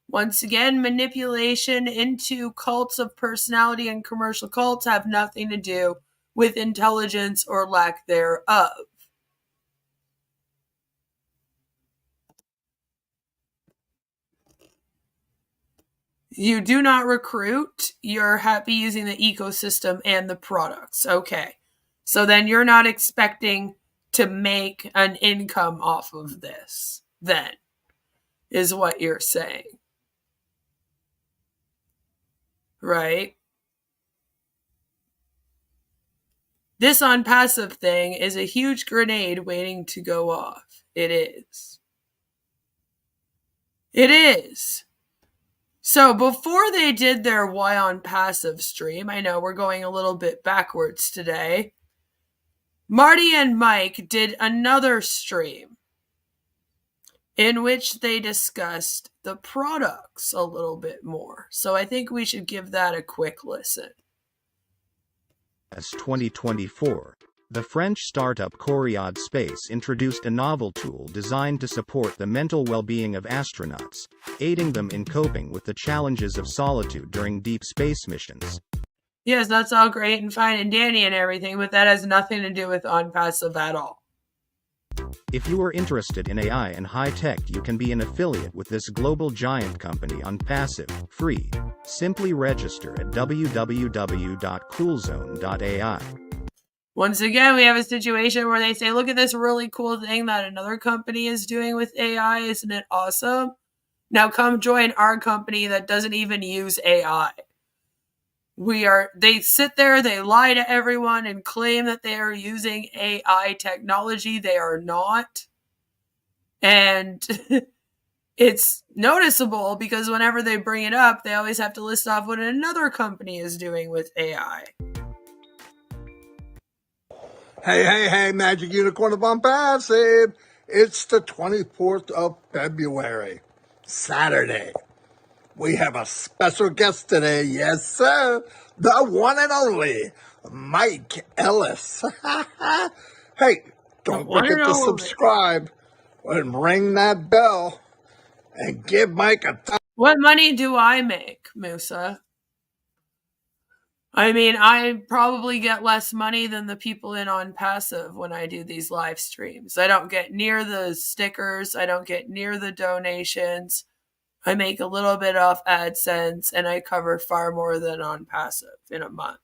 Once again, manipulation into cults of personality and commercial cults have nothing to do with intelligence or lack thereof. You do not recruit. You're happy using the ecosystem and the products. Okay. So then you're not expecting to make an income off of this, then, is what you're saying. Right? This Onpassive thing is a huge grenade waiting to go off. It is. It is. So before they did their Why Onpassive stream, I know we're going a little bit backwards today, Marty and Mike did another stream in which they discussed the products a little bit more. So I think we should give that a quick listen. As 2024, the French startup Coriad Space introduced a novel tool designed to support the mental well-being of astronauts, aiding them in coping with the challenges of solitude during deep space missions. Yes, that's all great and fine and dandy and everything, but that has nothing to do with Onpassive at all. If you are interested in AI and high tech, you can be an affiliate with this global giant company Onpassive, free. Simply register at www.coolzone.ai. Once again, we have a situation where they say, look at this really cool thing that another company is doing with AI. Isn't it awesome? Now come join our company that doesn't even use AI. They sit there, they lie to everyone and claim that they are using AI technology. They are not. And it's noticeable because whenever they bring it up, they always have to list off what another company is doing with AI. Hey, Magic Unicorn of Onpassive. It's the 24th of February, Saturday. We have a special guest today, yes sir, the one and only Mike Ellis. Hey, don't forget to subscribe and ring that bell and give Mike a thumbs. What money do I make, Musa? I mean, I probably get less money than the people in Onpassive when I do these live streams. I don't get near the stickers. I don't get near the donations. I make a little bit off AdSense, and I cover far more than Onpassive in a month.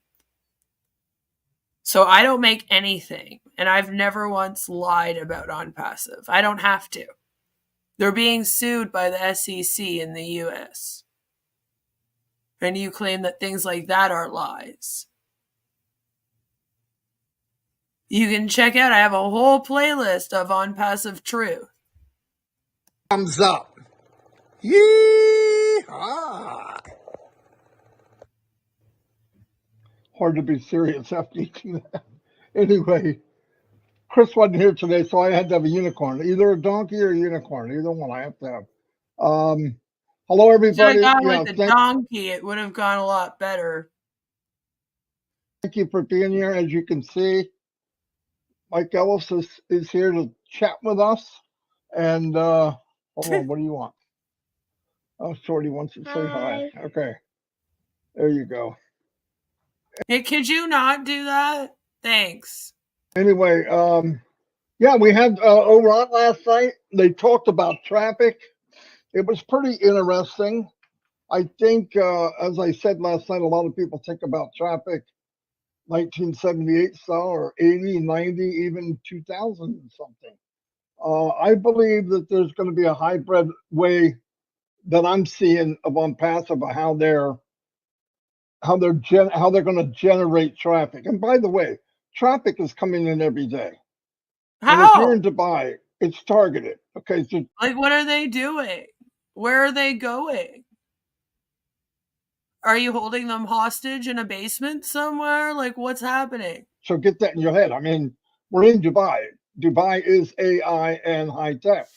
So I don't make anything, and I've never once lied about Onpassive. I don't have to. They're being sued by the SEC in the US. And you claim that things like that are lies. You can check out, I have a whole playlist of Onpassive truth. Thumbs up. Yee-haw. Hard to be serious after eating that. Anyway, Chris wasn't here today, so I had to have a unicorn. Either a donkey or a unicorn. Either one I have to have. Hello, everybody. Should have gone with the donkey. It would have gone a lot better. Thank you for being here. As you can see, Mike Ellis is here to chat with us. And hold on, what do you want? Oh, Shorty wants to say hi. Okay. There you go. Hey, could you not do that? Thanks. Anyway, yeah, we had over on last night, they talked about traffic. It was pretty interesting. I think, as I said last night, a lot of people think about traffic 1978 style or 80, 90, even 2000 and something. I believe that there's going to be a hybrid way that I'm seeing of Onpassive of how they're going to generate traffic. And by the way, traffic is coming in every day. How? And if you're in Dubai, it's targeted. Okay, so like, what are they doing? Where are they going? Are you holding them hostage in a basement somewhere? Like, what's happening? So get that in your head. I mean, we're in Dubai. Dubai is AI and high tech.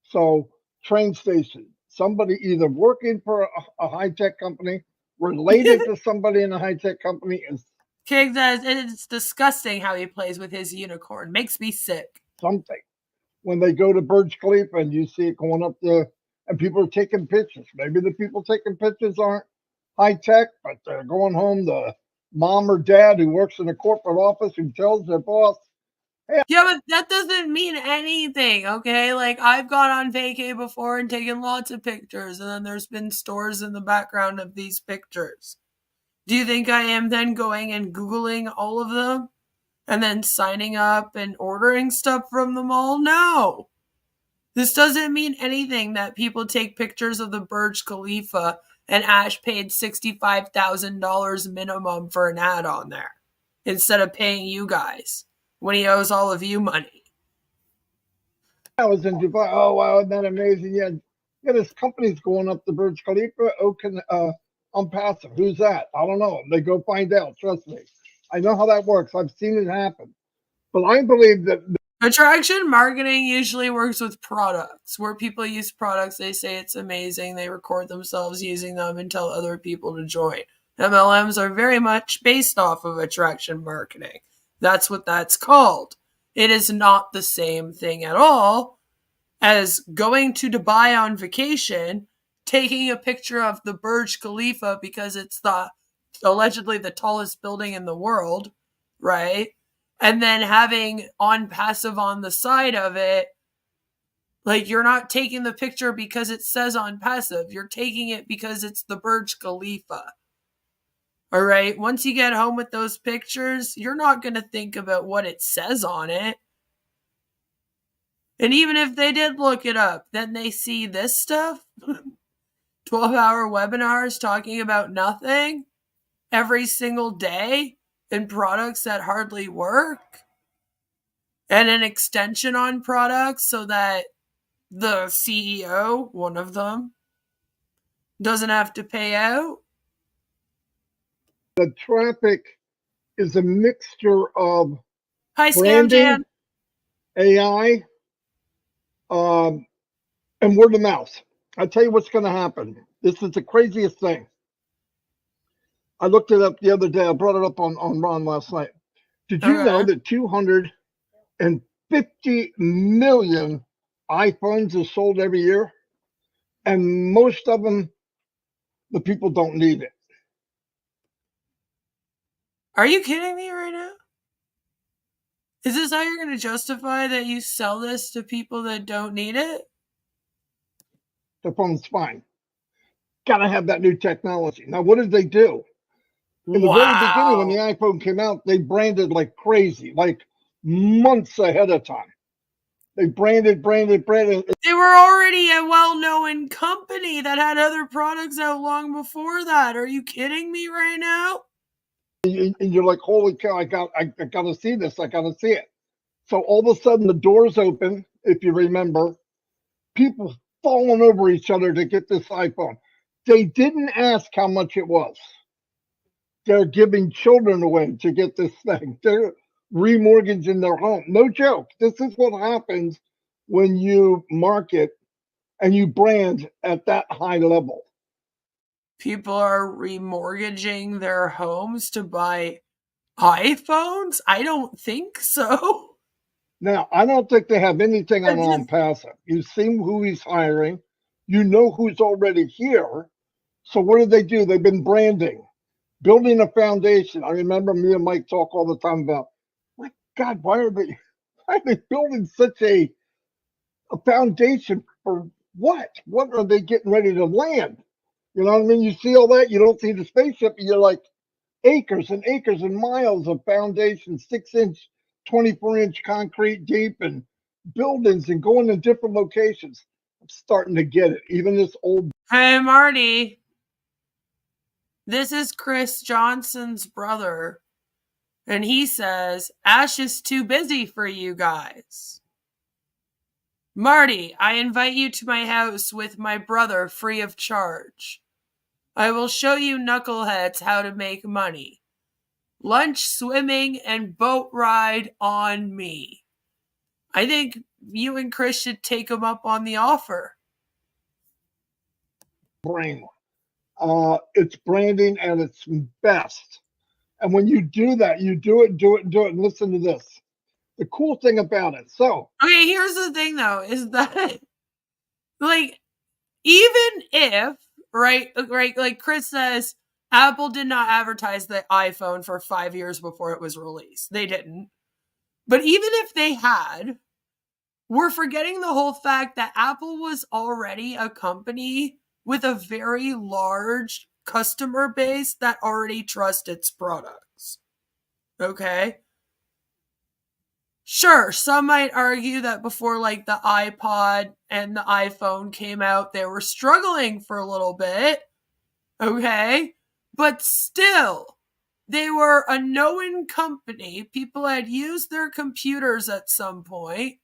So train station, somebody either working for a high tech company, related to somebody in a high tech company, is King says it's disgusting how he plays with his unicorn. Makes me sick. something. When they go to Burj Khalifa and you see it going up there and people are taking pictures. Maybe the people taking pictures aren't high tech, but they're going home. The mom or dad who works in a corporate office who tells their boss, hey, yeah, but that doesn't mean anything, okay? Like, I've gone on vacay before and taken lots of pictures, and then there's been stores in the background of these pictures. Do you think I am then going and Googling all of them and then signing up and ordering stuff from them all? No. This doesn't mean anything that people take pictures of the Burj Khalifa and Ash paid $65,000 minimum for an ad on there instead of paying you guys when he owes all of you money. I was in Dubai. Oh, wow, isn't that amazing? Yeah, this company's going up the Burj Khalifa. Onpassive. Who's that? I don't know. They go find out. Trust me. I know how that works. I've seen it happen. But I believe that attraction marketing usually works with products. Where people use products, they say it's amazing. They record themselves using them and tell other people to join. MLMs are very much based off of attraction marketing. That's what that's called. It is not the same thing at all as going to Dubai on vacation, taking a picture of the Burj Khalifa because it's allegedly the tallest building in the world, right? And then having Onpassive on the side of it. Like, you're not taking the picture because it says Onpassive. You're taking it because it's the Burj Khalifa. All right? Once you get home with those pictures, you're not going to think about what it says on it. And even if they did look it up, then they see this stuff. 12-hour webinars talking about nothing every single day and products that hardly work. And an extension on products so that the CEO, one of them, doesn't have to pay out. the traffic is a mixture of Hi, Scam branding, Jan. AI, and word of mouth. I'll tell you what's going to happen. This is the craziest thing. I looked it up the other day. I brought it up on Ron last night. Did you know that 250 million iPhones are sold every year? And most of them, the people don't need it. Are you kidding me right now? Is this how you're going to justify that you sell this to people that don't need it? The phone's fine. Gotta have that new technology. Now, what did they do? In the very beginning, when the Wow. iPhone came out, they branded like crazy, like months ahead of time. They branded. They were already a well-known company that had other products out long before that. Are you kidding me right now? And you're like, holy cow, I got to see this. I got to see it. So all of a sudden, the doors open, if you remember, people falling over each other to get this iPhone. They didn't ask how much it was. They're giving children away to get this thing. They're remortgaging their home. No joke. This is what happens when you market and you brand at that high level. People are remortgaging their homes to buy iPhones? I don't think so. Now, I don't think they have anything on Onpassive. You've seen who he's hiring. You know who's already here. So what do? They've been branding, building a foundation. I remember me and Mike talk all the time about, my God, why are they building such a foundation for what? What are they getting ready to land? You know what I mean? You see all that, you don't see the spaceship, and you're like, acres and acres and miles of foundation, 6-inch, 24-inch concrete deep, and buildings and going to different locations. I'm starting to get it. Even this old. Hey, Marty. This is Chris Johnson's brother. And he says, Ash is too busy for you guys. Marty, I invite you to my house with my brother free of charge. I will show you knuckleheads how to make money. Lunch, swimming, and boat ride on me. I think you and Chris should take him up on the offer. Brain. It's branding at its best. And when you do that, you do it. And listen to this. The cool thing about it. So. Okay, here's the thing, though, is that, like, even if, right, like Chris says, Apple did not advertise the iPhone for 5 years before it was released. They didn't. But even if they had, we're forgetting the whole fact that Apple was already a company with a very large customer base that already trusts its products. Okay? Sure, some might argue that before like the iPod and the iPhone came out, they were struggling for a little bit. Okay? But still, they were a known company. People had used their computers at some point.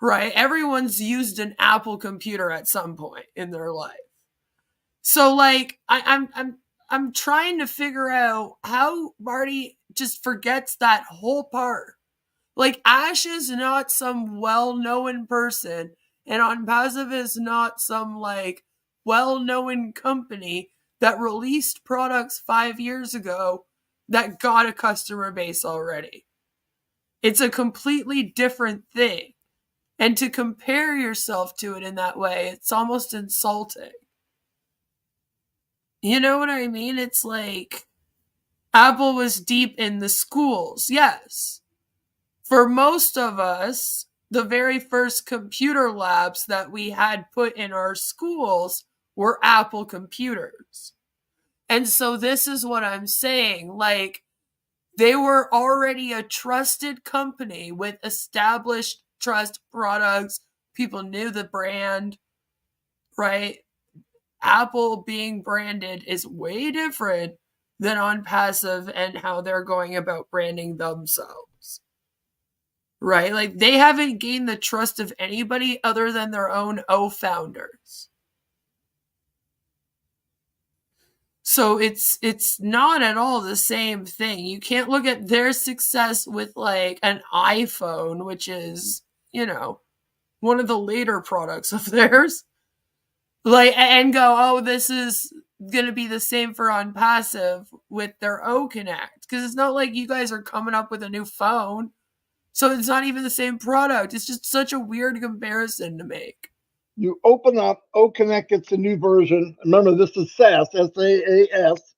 Right? Everyone's used an Apple computer at some point in their life. So like I'm trying to figure out how Marty just forgets that whole part. Like Ash is not some well-known person, and Onpassive is not some like well-known company that released products 5 years ago that got a customer base already. It's a completely different thing. And to compare yourself to it in that way, it's almost insulting. You know what I mean? It's like Apple was deep in the schools. Yes. For most of us, the very first computer labs that we had put in our schools were Apple computers. And so this is what I'm saying. Like, they were already a trusted company with established trust products. People knew the brand, right? Apple being branded is way different than Onpassive and how they're going about branding themselves. Right? Like they haven't gained the trust of anybody other than their own founders. So it's not at all the same thing. You can't look at their success with like an iPhone, which is, you know, one of the later products of theirs. Like, and go, oh, this is going to be the same for Onpassive with their O-Connect. Because it's not like you guys are coming up with a new phone. So it's not even the same product. It's just such a weird comparison to make. You open up, O-Connect gets a new version. Remember, this is SaaS, S-A-A-S.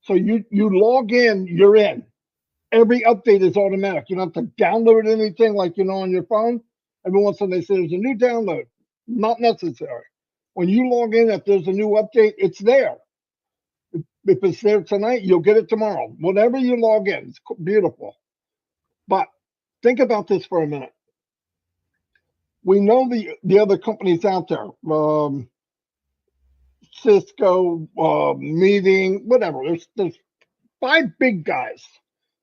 So you log in, you're in. Every update is automatic. You don't have to download anything like, you know, on your phone. Every once in a while they say there's a new download. Not necessary. When you log in, if there's a new update, it's there. If it's there tonight, you'll get it tomorrow. Whenever you log in, it's beautiful. But think about this for a minute. We know the other companies out there, Cisco, Meeting, whatever. There's 5 big guys,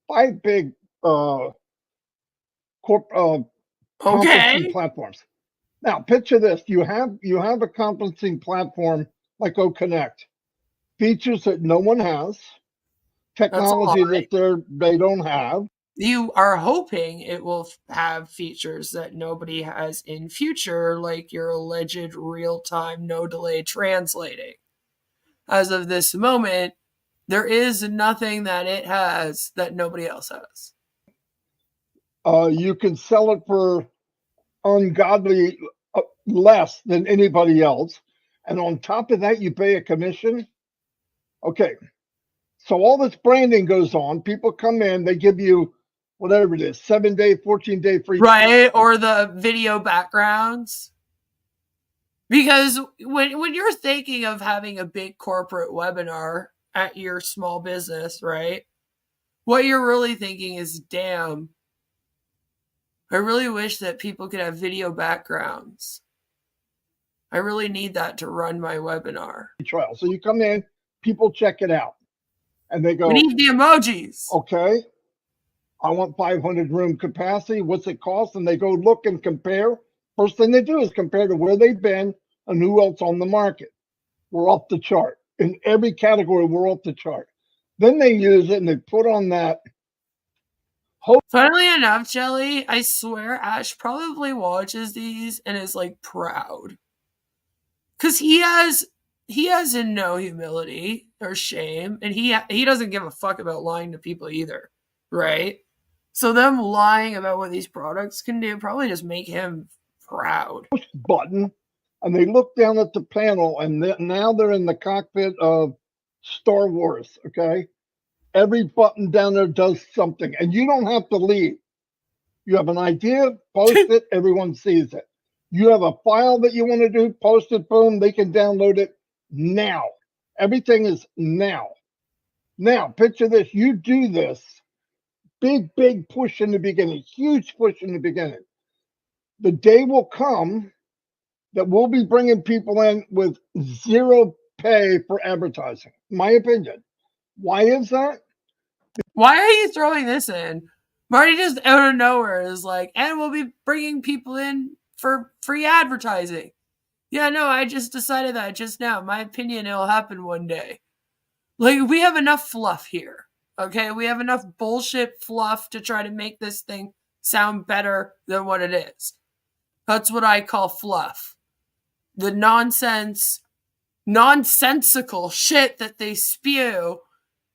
5 big conferencing platforms. Now, picture this: you have a conferencing platform like OConnect, features that no one has, technology that they don't have. You are hoping it will have features that nobody has in future, like your alleged real-time, no delay translating. As of this moment, there is nothing that it has that nobody else has. You can sell it for ungodly less than anybody else. And on top of that, you pay a commission. Okay. So all this branding goes on. People come in, they give you whatever it is, 7-day, 14-day free. Right. Or the video backgrounds. Because when you're thinking of having a big corporate webinar at your small business, right? What you're really thinking is, damn, I really wish that people could have video backgrounds. I really need that to run my webinar. Trial. So you come in, people check it out. And they go, we need the emojis. Okay. I want 500 room capacity. What's it cost? And they go look and compare. First thing they do is compare to where they've been and who else on the market. We're off the chart. In every category, we're off the chart. Then they use it and they put on that. Funnily enough, Jelly, I swear Ash probably watches these and is like proud. Because he has no humility or shame, and he doesn't give a fuck about lying to people either, right? So them lying about what these products can do probably just make him proud. Push button, and they look down at the panel, and now they're in the cockpit of Star Wars, okay? Every button down there does something, and you don't have to leave. You have an idea, post it, everyone sees it. You have a file that you want to do, post it, boom, they can download it now. Everything is now. Now, picture this. You do this. Big push in the beginning. Huge push in the beginning. The day will come that we'll be bringing people in with zero pay for advertising. My opinion. Why is that? Why are you throwing this in? Marty just out of nowhere is like, and we'll be bringing people in for free advertising. Yeah, no, I just decided that just now. My opinion, it'll happen one day. Like, we have enough fluff here, okay? We have enough bullshit fluff to try to make this thing sound better than what it is. That's what I call fluff. The nonsensical shit that they spew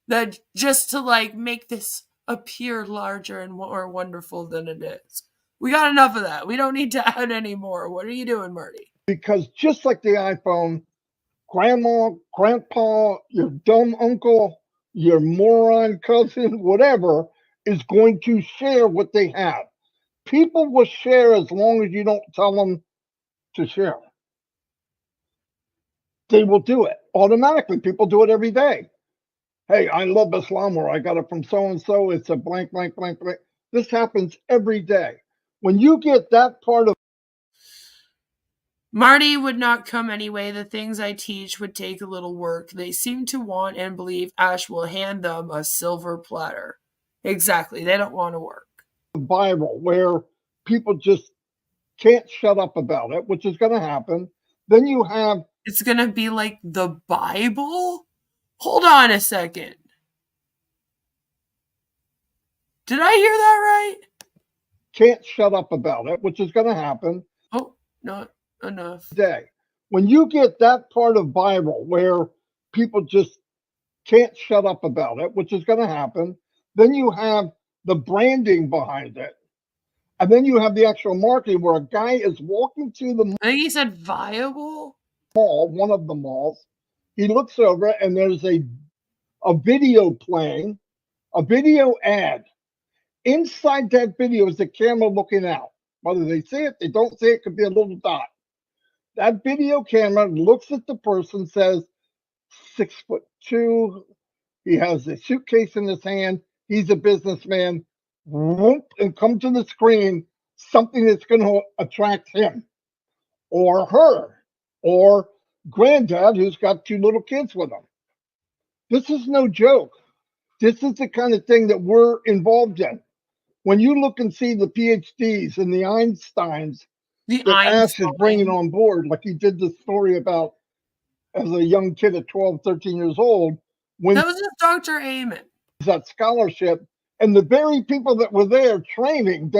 that just to, like, make this appear larger and more wonderful than it is. We got enough of that. We don't need to add any more. What are you doing, Marty? Because just like the iPhone, grandma, grandpa, your dumb uncle, your moron cousin, whatever, is going to share what they have. People will share as long as you don't tell them to share. They will do it automatically. People do it every day. Hey, I love Islam, or I got it from so-and-so. It's a blank, blank, blank, blank. This happens every day. When you get that part of Marty would not come anyway. The things I teach would take a little work. They seem to want and believe Ash will hand them a silver platter. Exactly. They don't want to work. The Bible, where people just can't shut up about it, which is going to happen. Then you have... It's going to be like the Bible? Hold on a second. Did I hear that right? Can't shut up about it, which is going to happen. Oh, not enough. Day. When you get that part of Bible where people just can't shut up about it, which is going to happen, then you have the branding behind it. And then you have the actual marketing where a guy is walking through the mall. I think he said viable? Mall, one of the malls. He looks over and there's a video playing, a video ad. Inside that video is the camera looking out. Whether they see it, they don't see it, could be a little dot. That video camera looks at the person, says 6'2", He has a suitcase in his hand. He's a businessman. Whoop, and come to the screen something that's going to attract him or her or granddad who's got 2 little kids with him. This is no joke. This is the kind of thing that we're involved in. When you look and see the PhDs and the Einsteins that Ash is bringing on board, like he did the story about as a young kid at 12, 13 years old, when that was just Dr. Amen. That scholarship, and the very people that were there training,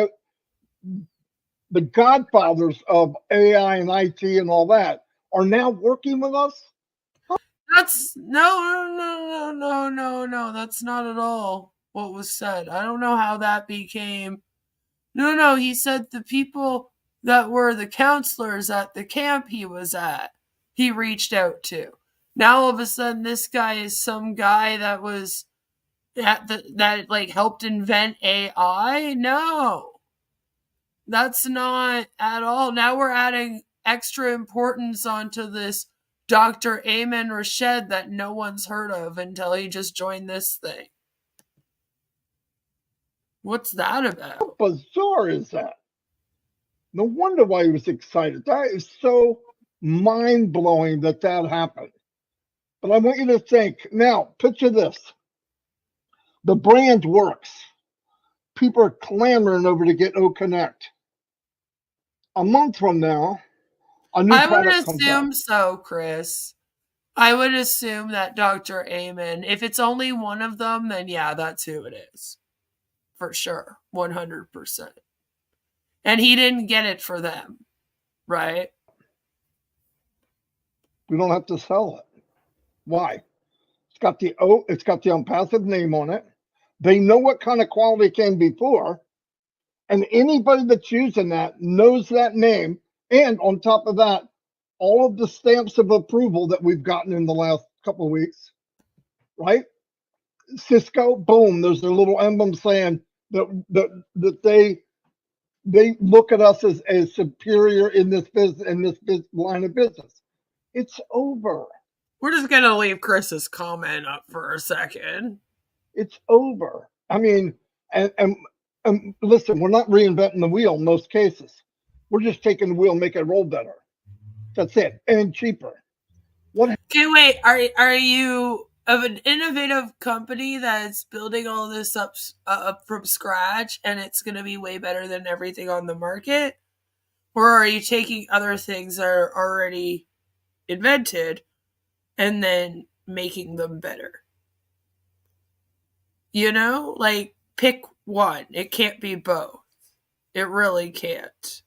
the godfathers of AI and IT and all that, are now working with us. That's no. That's not at all what was said. I don't know how that became. No. He said the people that were the counselors at the camp he was at, he reached out to. Now all of a sudden, this guy is some guy that was that like helped invent AI. No, that's not at all. Now we're adding extra importance onto this Dr. Ayman Rashid that no one's heard of until he just joined this thing. What's that about? How bizarre is that? No wonder why he was excited. That is so mind-blowing that happened. But I want you to think, now, picture this. The brand works. People are clamoring over to get O-Connect. A month from now, a new product comes out. I would assume so, Chris. I would assume that Dr. Amen, if it's only one of them, then yeah, that's who it is. For sure. 100%. And he didn't get it for them, right? We don't have to sell it. Why? It's got the Onpassive name on it. They know what kind of quality came before. And anybody that's using that knows that name. And on top of that, all of the stamps of approval that we've gotten in the last couple of weeks, right? Cisco, boom, there's their little emblem saying that they look at us as superior in this line of business. It's over. We're just going to leave Chris's comment up for a second. It's over. I mean, and listen, we're not reinventing the wheel in most cases. We're just taking the wheel and making it roll better. That's it. And cheaper. Okay, wait. Are you of an innovative company that's building all this up from scratch and it's going to be way better than everything on the market? Or are you taking other things that are already invented and then making them better? You know, like pick one. It can't be both. It really can't.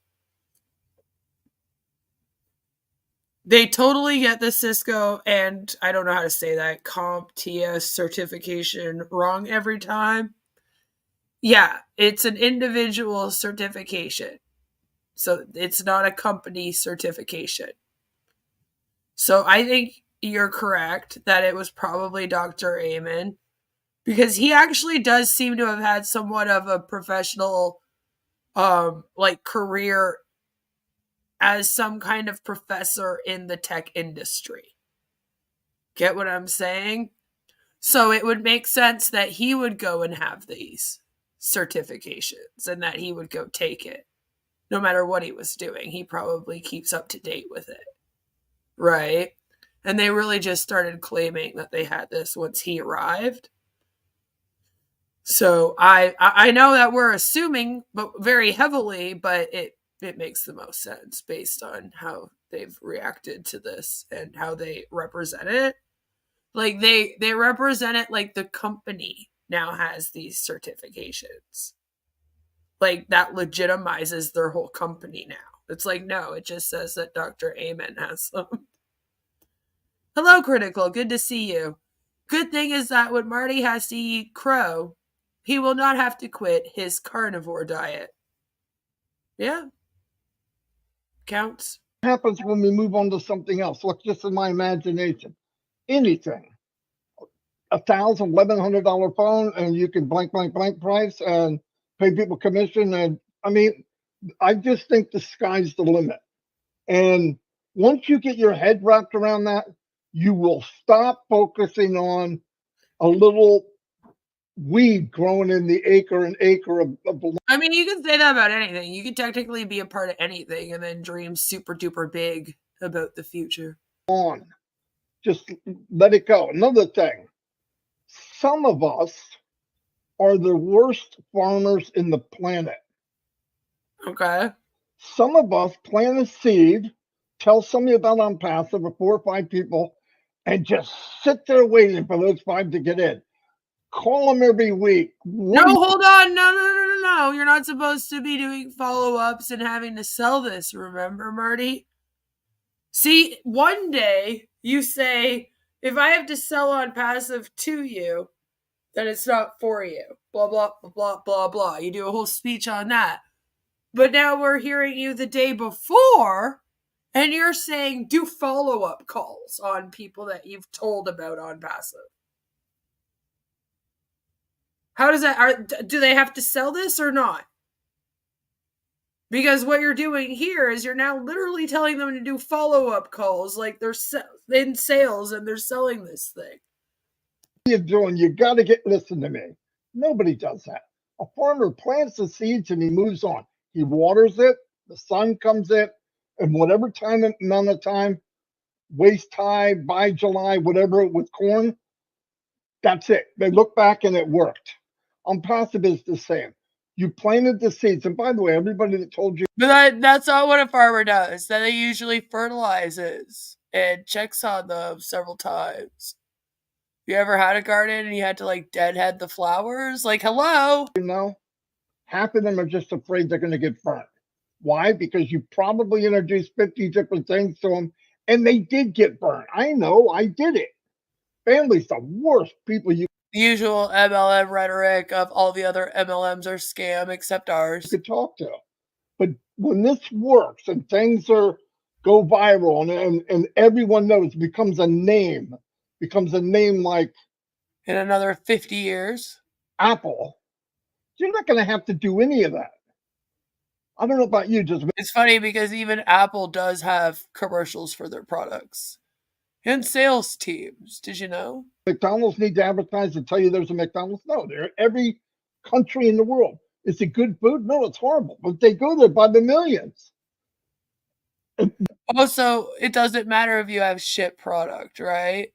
They totally get the Cisco and I don't know how to say that CompTIA certification wrong every time. Yeah, it's an individual certification. So it's not a company certification. So I think you're correct that it was probably Dr. Amen, because he actually does seem to have had somewhat of a professional career as some kind of professor in the tech industry. Get what I'm saying? So it would make sense that he would go and have these certifications and that he would go take it. No matter what he was doing, he probably keeps up to date with it. Right? And they really just started claiming that they had this once he arrived. So I know that we're assuming, but very heavily, but it makes the most sense based on how they've reacted to this and how they represent it. Like they represent it like the company now has these certifications. Like that legitimizes their whole company now. It's like, no, it just says that Dr. Amen has them. Hello, Critical. Good to see you. Good thing is that when Marty has to eat crow, he will not have to quit his carnivore diet. Yeah. Counts. What happens when we move on to something else? Look, just in my imagination. Anything. $1,000, $1,100 phone, and you can blank price and pay people commission. And I mean, I just think the sky's the limit. And once you get your head wrapped around that, you will stop focusing on a little weed growing in the acre and acre of I mean, you can say that about anything. You can technically be a part of anything and then dream super duper big about the future. lawn. Just let it go. Another thing, some of us are the worst farmers in the planet. Okay. Some of us plant a seed, tell somebody about Onpassive or 4 or 5 people, and just sit there waiting for those 5 to get in. Call them every week. No, hold on. No. You're not supposed to be doing follow-ups and having to sell this, remember, Marty? See, one day you say, if I have to sell Onpassive to you, then it's not for you. Blah, blah, blah, blah, blah. You do a whole speech on that. But now we're hearing you the day before, and you're saying do follow-up calls on people that you've told about Onpassive. How does that, do they have to sell this or not? Because what you're doing here is you're now literally telling them to do follow-up calls like they're in sales and they're selling this thing. You're doing, you got to listen to me. Nobody does that. A farmer plants the seeds and he moves on. He waters it, the sun comes in, and whatever amount of time, waist high, by July, whatever, with corn, that's it. They look back and it worked. Onpassive is the same. You planted the seeds, and by the way, everybody that told you. But that's not what a farmer does. Then he usually fertilizes and checks on them several times. You ever had a garden and you had to like deadhead the flowers? Like, hello? You know, half of them are just afraid they're going to get burnt. Why? Because you probably introduced 50 different things to them, and they did get burnt. I know, I did it. Family's the worst people you. The usual MLM rhetoric of all the other MLMs are scam except ours. Could talk to. But when this works and things go viral and everyone knows, becomes a name like in another 50 years, Apple, you're not going to have to do any of that. I don't know about you. It's funny because even Apple does have commercials for their products and sales teams. Did you know? McDonald's need to advertise and tell you there's a McDonald's? No, they're every country in the world. Is it good food? No, it's horrible. But they go there by the millions. Also, it doesn't matter if you have shit product, right?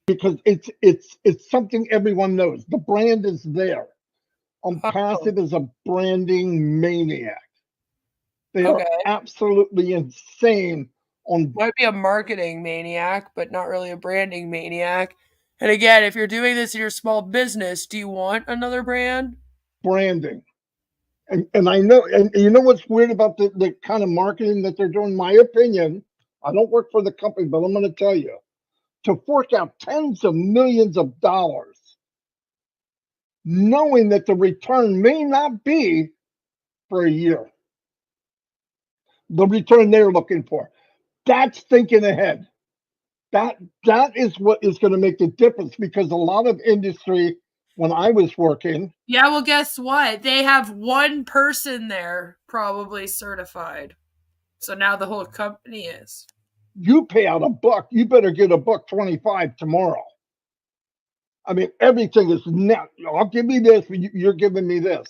Because it's something everyone knows. The brand is there. Onpassive is a branding maniac. They are absolutely insane. Might be a marketing maniac, but not really a branding maniac. And again, if you're doing this in your small business, do you want another brand? Branding. And I know, and you know what's weird about the kind of marketing that they're doing? My opinion, I don't work for the company, but I'm going to tell you, to fork out tens of millions of dollars, knowing that the return may not be for a year. The return they're looking for. That's thinking ahead. That is what is going to make the difference, because a lot of industry, when I was working. Yeah, well, guess what? They have one person there probably certified. So now the whole company is. You pay out $1, you better get $1.25 tomorrow. I mean, everything is net. I'll give you this, you're giving me this.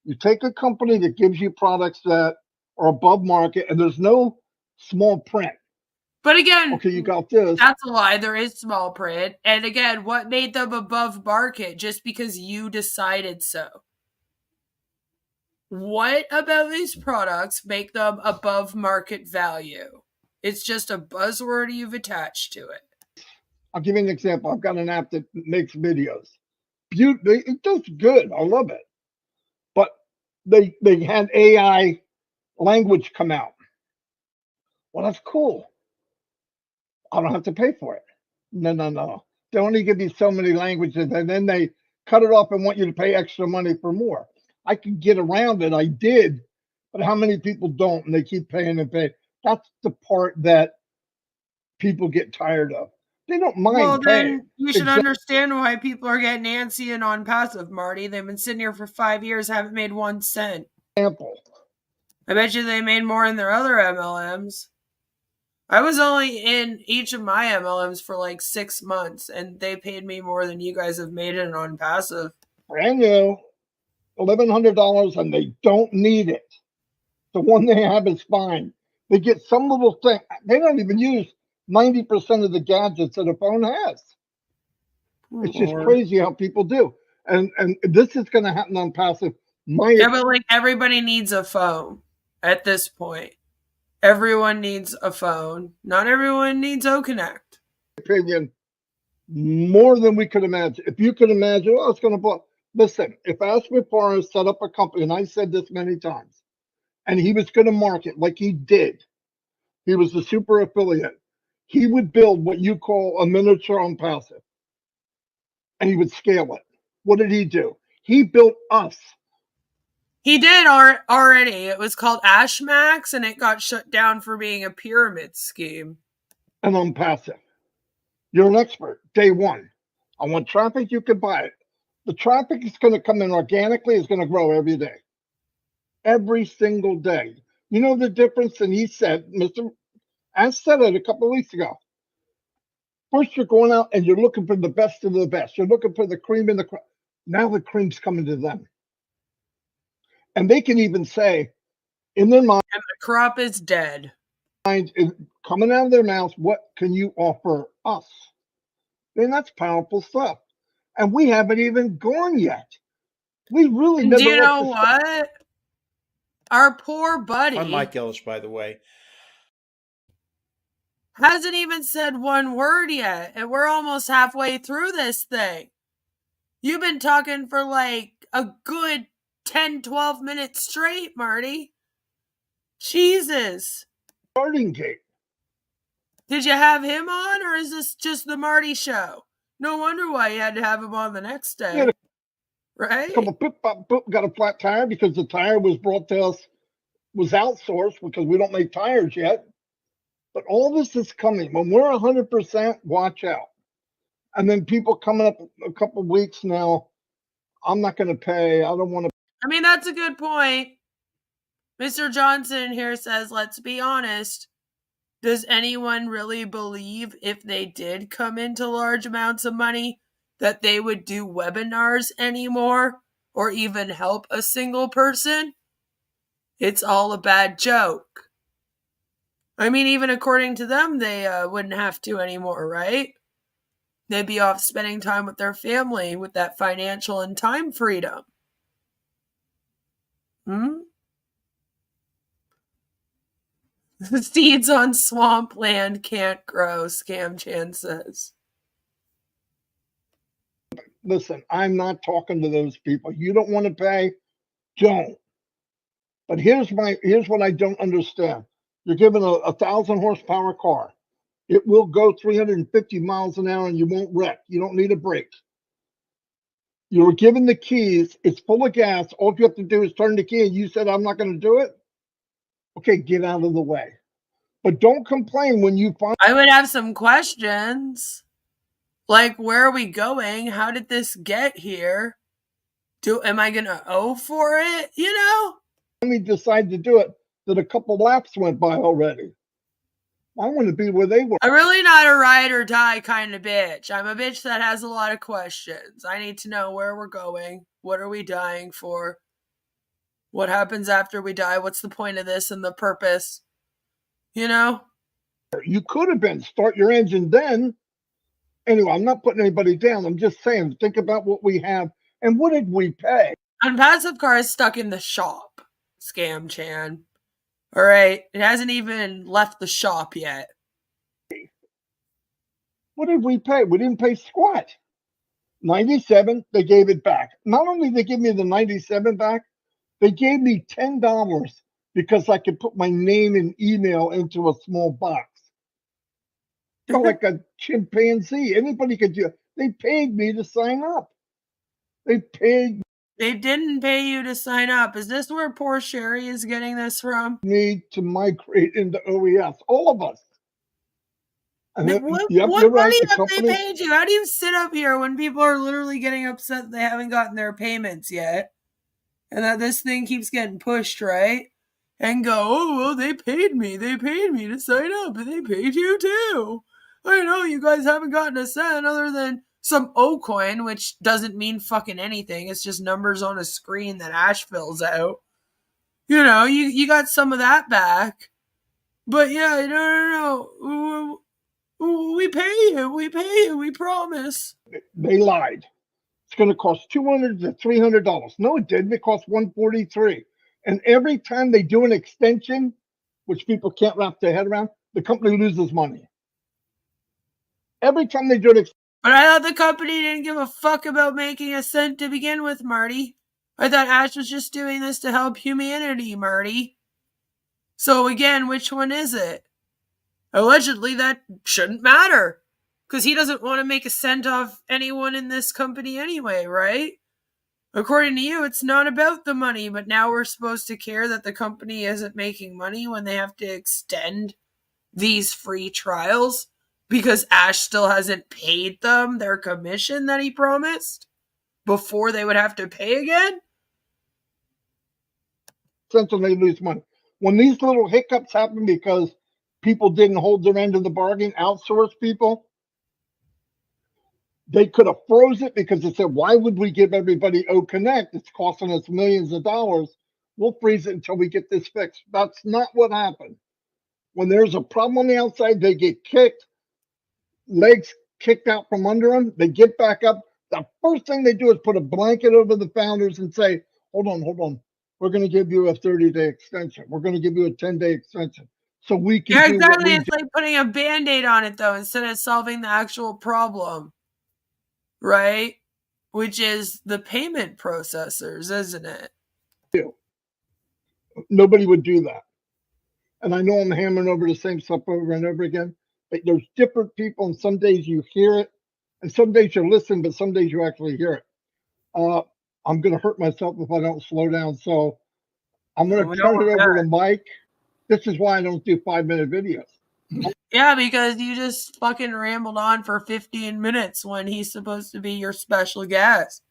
You take a company that gives you products that are above market, and there's no small print. But again, okay, you got this. That's a lie. There is small print. And again, what made them above market? Just because you decided so. What about these products make them above market value? It's just a buzzword you've attached to it. I'll give you an example. I've got an app that makes videos. It does good. I love it. But they had AI language come out. Well, that's cool. I don't have to pay for it. No. They only give you so many languages, and then they cut it off and want you to pay extra money for more. I could get around it. I did. But how many people don't? And they keep paying and paying. That's the part that people get tired of. They don't mind well, paying. Then you should understand why people are getting antsy and Onpassive, Marty. They've been sitting here for 5 years, haven't made 1 cent. Example. I bet you they made more in their other MLMs. I was only in each of my MLMs for like 6 months, and they paid me more than you guys have made it on passive. Brand new, $1,100, and they don't need it. The one they have is fine. They get some little thing. They don't even use 90% of the gadgets that a phone has. It's just crazy how people do. And this is going to happen on passive. Yeah, but like everybody needs a phone at this point. Everyone needs a phone. Not everyone needs O-Connect. Opinion, more than we could imagine. If you could imagine, it's going to blow. Listen, if Ashby Forrest set up a company, and I said this many times, and he was going to market like he did, he was the super affiliate, he would build what you call a miniature on passive, and he would scale it. What did he do? He built us. He did already. It was called Ashmax, and it got shut down for being a pyramid scheme. And I'm passive. You're an expert. Day one. I want traffic, you can buy it. The traffic is going to come in organically, it's going to grow every day. Every single day. You know the difference? And he said, Mr. Ash said it a couple of weeks ago. First, you're going out and you're looking for the best of the best. You're looking for the cream in the crop. Now the cream's coming to them. And they can even say, in their mind, and the crop is dead. Coming out of their mouths, what can you offer us? And that's powerful stuff. And we haven't even gone yet. We really never. Do you know what? Our poor buddy. I'm Mike Ellis, by the way. Hasn't even said one word yet. And we're almost halfway through this thing. You've been talking for like a good 10, 12 minutes straight, Marty. Jesus. Starting gate. Did you have him on, or is this just the Marty show? No wonder why you had to have him on the next day. Yeah, right? Couple boop, boop, boop, got a flat tire because the tire was brought to us, was outsourced because we don't make tires yet. But all this is coming. When we're 100%, watch out. And then people coming up a couple weeks now, I'm not going to pay. I don't want to. I mean, that's a good point. Mr. Johnson here says, let's be honest. Does anyone really believe if they did come into large amounts of money that they would do webinars anymore or even help a single person? It's all a bad joke. I mean, even according to them, they wouldn't have to anymore, right? They'd be off spending time with their family with that financial and time freedom. The seeds on swampland can't grow, Scam Chan says. Listen, I'm not talking to those people. You don't want to pay, don't. But here's what I don't understand. You're given a 1,000 horsepower car. It will go 350 miles an hour and you won't wreck. You don't need a brake. You were given the keys. It's full of gas. All you have to do is turn the key and you said, I'm not going to do it. Okay, get out of the way. But don't complain when you find. I would have some questions. Like, where are we going? How did this get here? Am I going to owe for it? You know? When we decide to do it, that a couple laps went by already. I want to be where they were. I'm really not a ride or die kind of bitch. I'm a bitch that has a lot of questions. I need to know where we're going. What are we dying for? What happens after we die? What's the point of this and the purpose? You know? You could have been. Start your engine then. Anyway, I'm not putting anybody down. I'm just saying, think about what we have. And what did we pay? Onpassive car is stuck in the shop, Scam Chan. All right. It hasn't even left the shop yet. What did we pay? We didn't pay squat. 97, they gave it back. Not only did they give me the 97 back, they gave me $10 because I could put my name and email into a small box. Like a chimpanzee. Anybody could do it. They paid me to sign up. They didn't pay you to sign up. Is this where poor Sherry is getting this from? Me to migrate into OES. All of us. And what money have they paid you? How do you sit up here when people are literally getting upset that they haven't gotten their payments yet? And that this thing keeps getting pushed, right? and go, oh, well, they paid me to sign up, and they paid you too. I know you guys haven't gotten a cent other than some O coin, which doesn't mean fucking anything. It's just numbers on a screen that Ash fills out. You know, you got some of that back. But yeah, no. We pay you, we promise. They lied. It's going to cost $200 to $300. No, it didn't. It cost $143. And every time they do an extension, which people can't wrap their head around, the company loses money. Every time they do an extension. But I thought the company didn't give a fuck about making a cent to begin with, Marty. I thought Ash was just doing this to help humanity, Marty. So again, which one is it? Allegedly, that shouldn't matter. Because he doesn't want to make a cent off anyone in this company anyway, right? According to you, it's not about the money, but now we're supposed to care that the company isn't making money when they have to extend these free trials because Ash still hasn't paid them their commission that he promised before they would have to pay again? Until they lose money. When these little hiccups happen because people didn't hold their end of the bargain, outsource people, they could have froze it because they said, why would we give everybody O Connect? It's costing us millions of dollars. We'll freeze it until we get this fixed. That's not what happened. When there's a problem on the outside, they get kicked, legs kicked out from under them. They get back up. The first thing they do is put a blanket over the founders and say, hold on. We're going to give you a 30-day extension. We're going to give you a 10-day extension. So we can do exactly. What it's like putting a Band-Aid on it, though, instead of solving the actual problem. Right? Which is the payment processors, isn't it? Nobody would do that. And I know I'm hammering over the same stuff over and over again, but there's different people, and some days you hear it, and some days you listen, but some days you actually hear it. I'm going to hurt myself if I don't slow down, so I'm going to turn it over to Mike. This is why I don't do 5-minute videos. Yeah, because you just fucking rambled on for 15 minutes when he's supposed to be your special guest.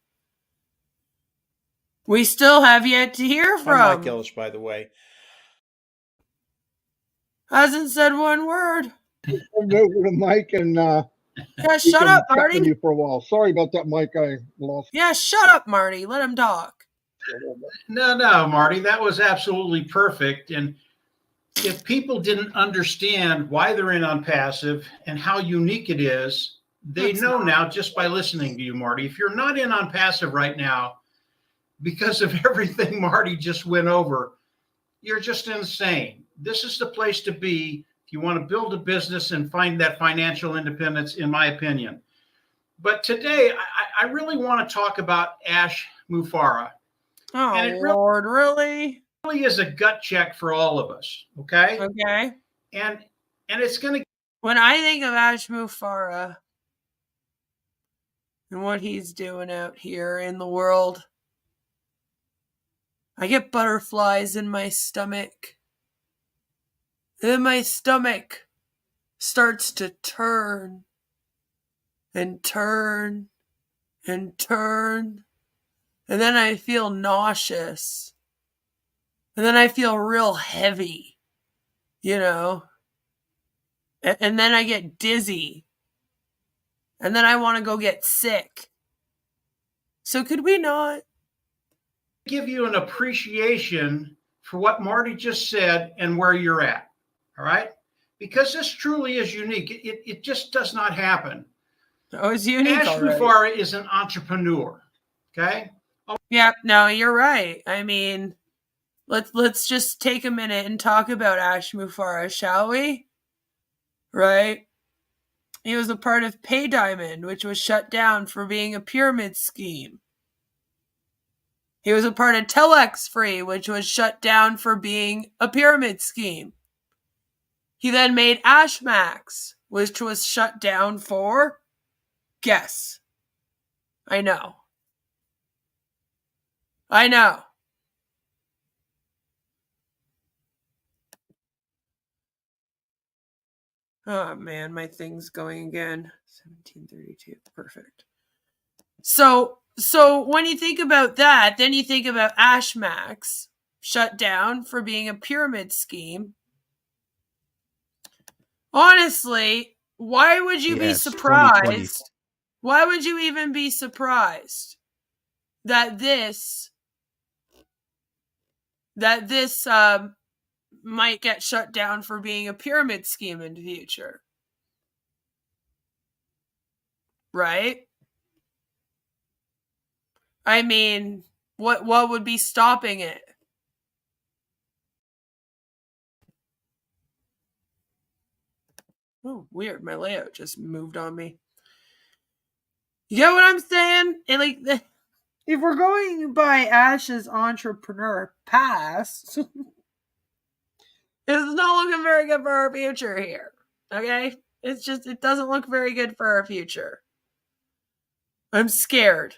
We still have yet to hear from. I'm Mike Ellis, by the way. Hasn't said one word. Turn it over to Mike and yeah, shut up, Marty. You for a while. Sorry about that, Mike. I lost. Yeah, shut up, Marty. Let him talk. No, Marty, that was absolutely perfect. And if people didn't understand why they're in Onpassive and how unique it is, they know now just by listening to you, Marty. If you're not in Onpassive right now, because of everything Marty just went over, you're just insane. This is the place to be if you want to build a business and find that financial independence, in my opinion. But today, I really want to talk about Ash Mufareh. Oh, and it Lord, really? Really is a gut check for all of us, okay? Okay. And it's going to... When I think of Ash Mufareh and what he's doing out here in the world, I get butterflies in my stomach. And then my stomach starts to turn and turn and turn. And then I feel nauseous. And then I feel real heavy, you know. And then I get dizzy. And then I want to go get sick. So could we not give you an appreciation for what Marty just said and where you're at? All right? Because this truly is unique. It just does not happen. Oh, it's unique. Ash Mufareh is an entrepreneur. Okay? Yeah, no, you're right. I mean, let's just take a minute and talk about Ash Mufareh, shall we? Right? He was a part of Pay Diamond, which was shut down for being a pyramid scheme. He was a part of Telex Free, which was shut down for being a pyramid scheme. He then made Ashmax, which was shut down for, guess. I know. Oh man, my thing's going again. 1732, perfect. So when you think about that, then you think about Ashmax, shut down for being a pyramid scheme, honestly, why would you be Yes, 2020. surprised? Why would you even be surprised that this might get shut down for being a pyramid scheme in the future? Right? I mean, what would be stopping it? Oh, weird. My layout just moved on me. You get what I'm saying? And like, if we're going by Ash's entrepreneur past, it's not looking very good for our future here. Okay? It's just, it doesn't look very good for our future. I'm scared.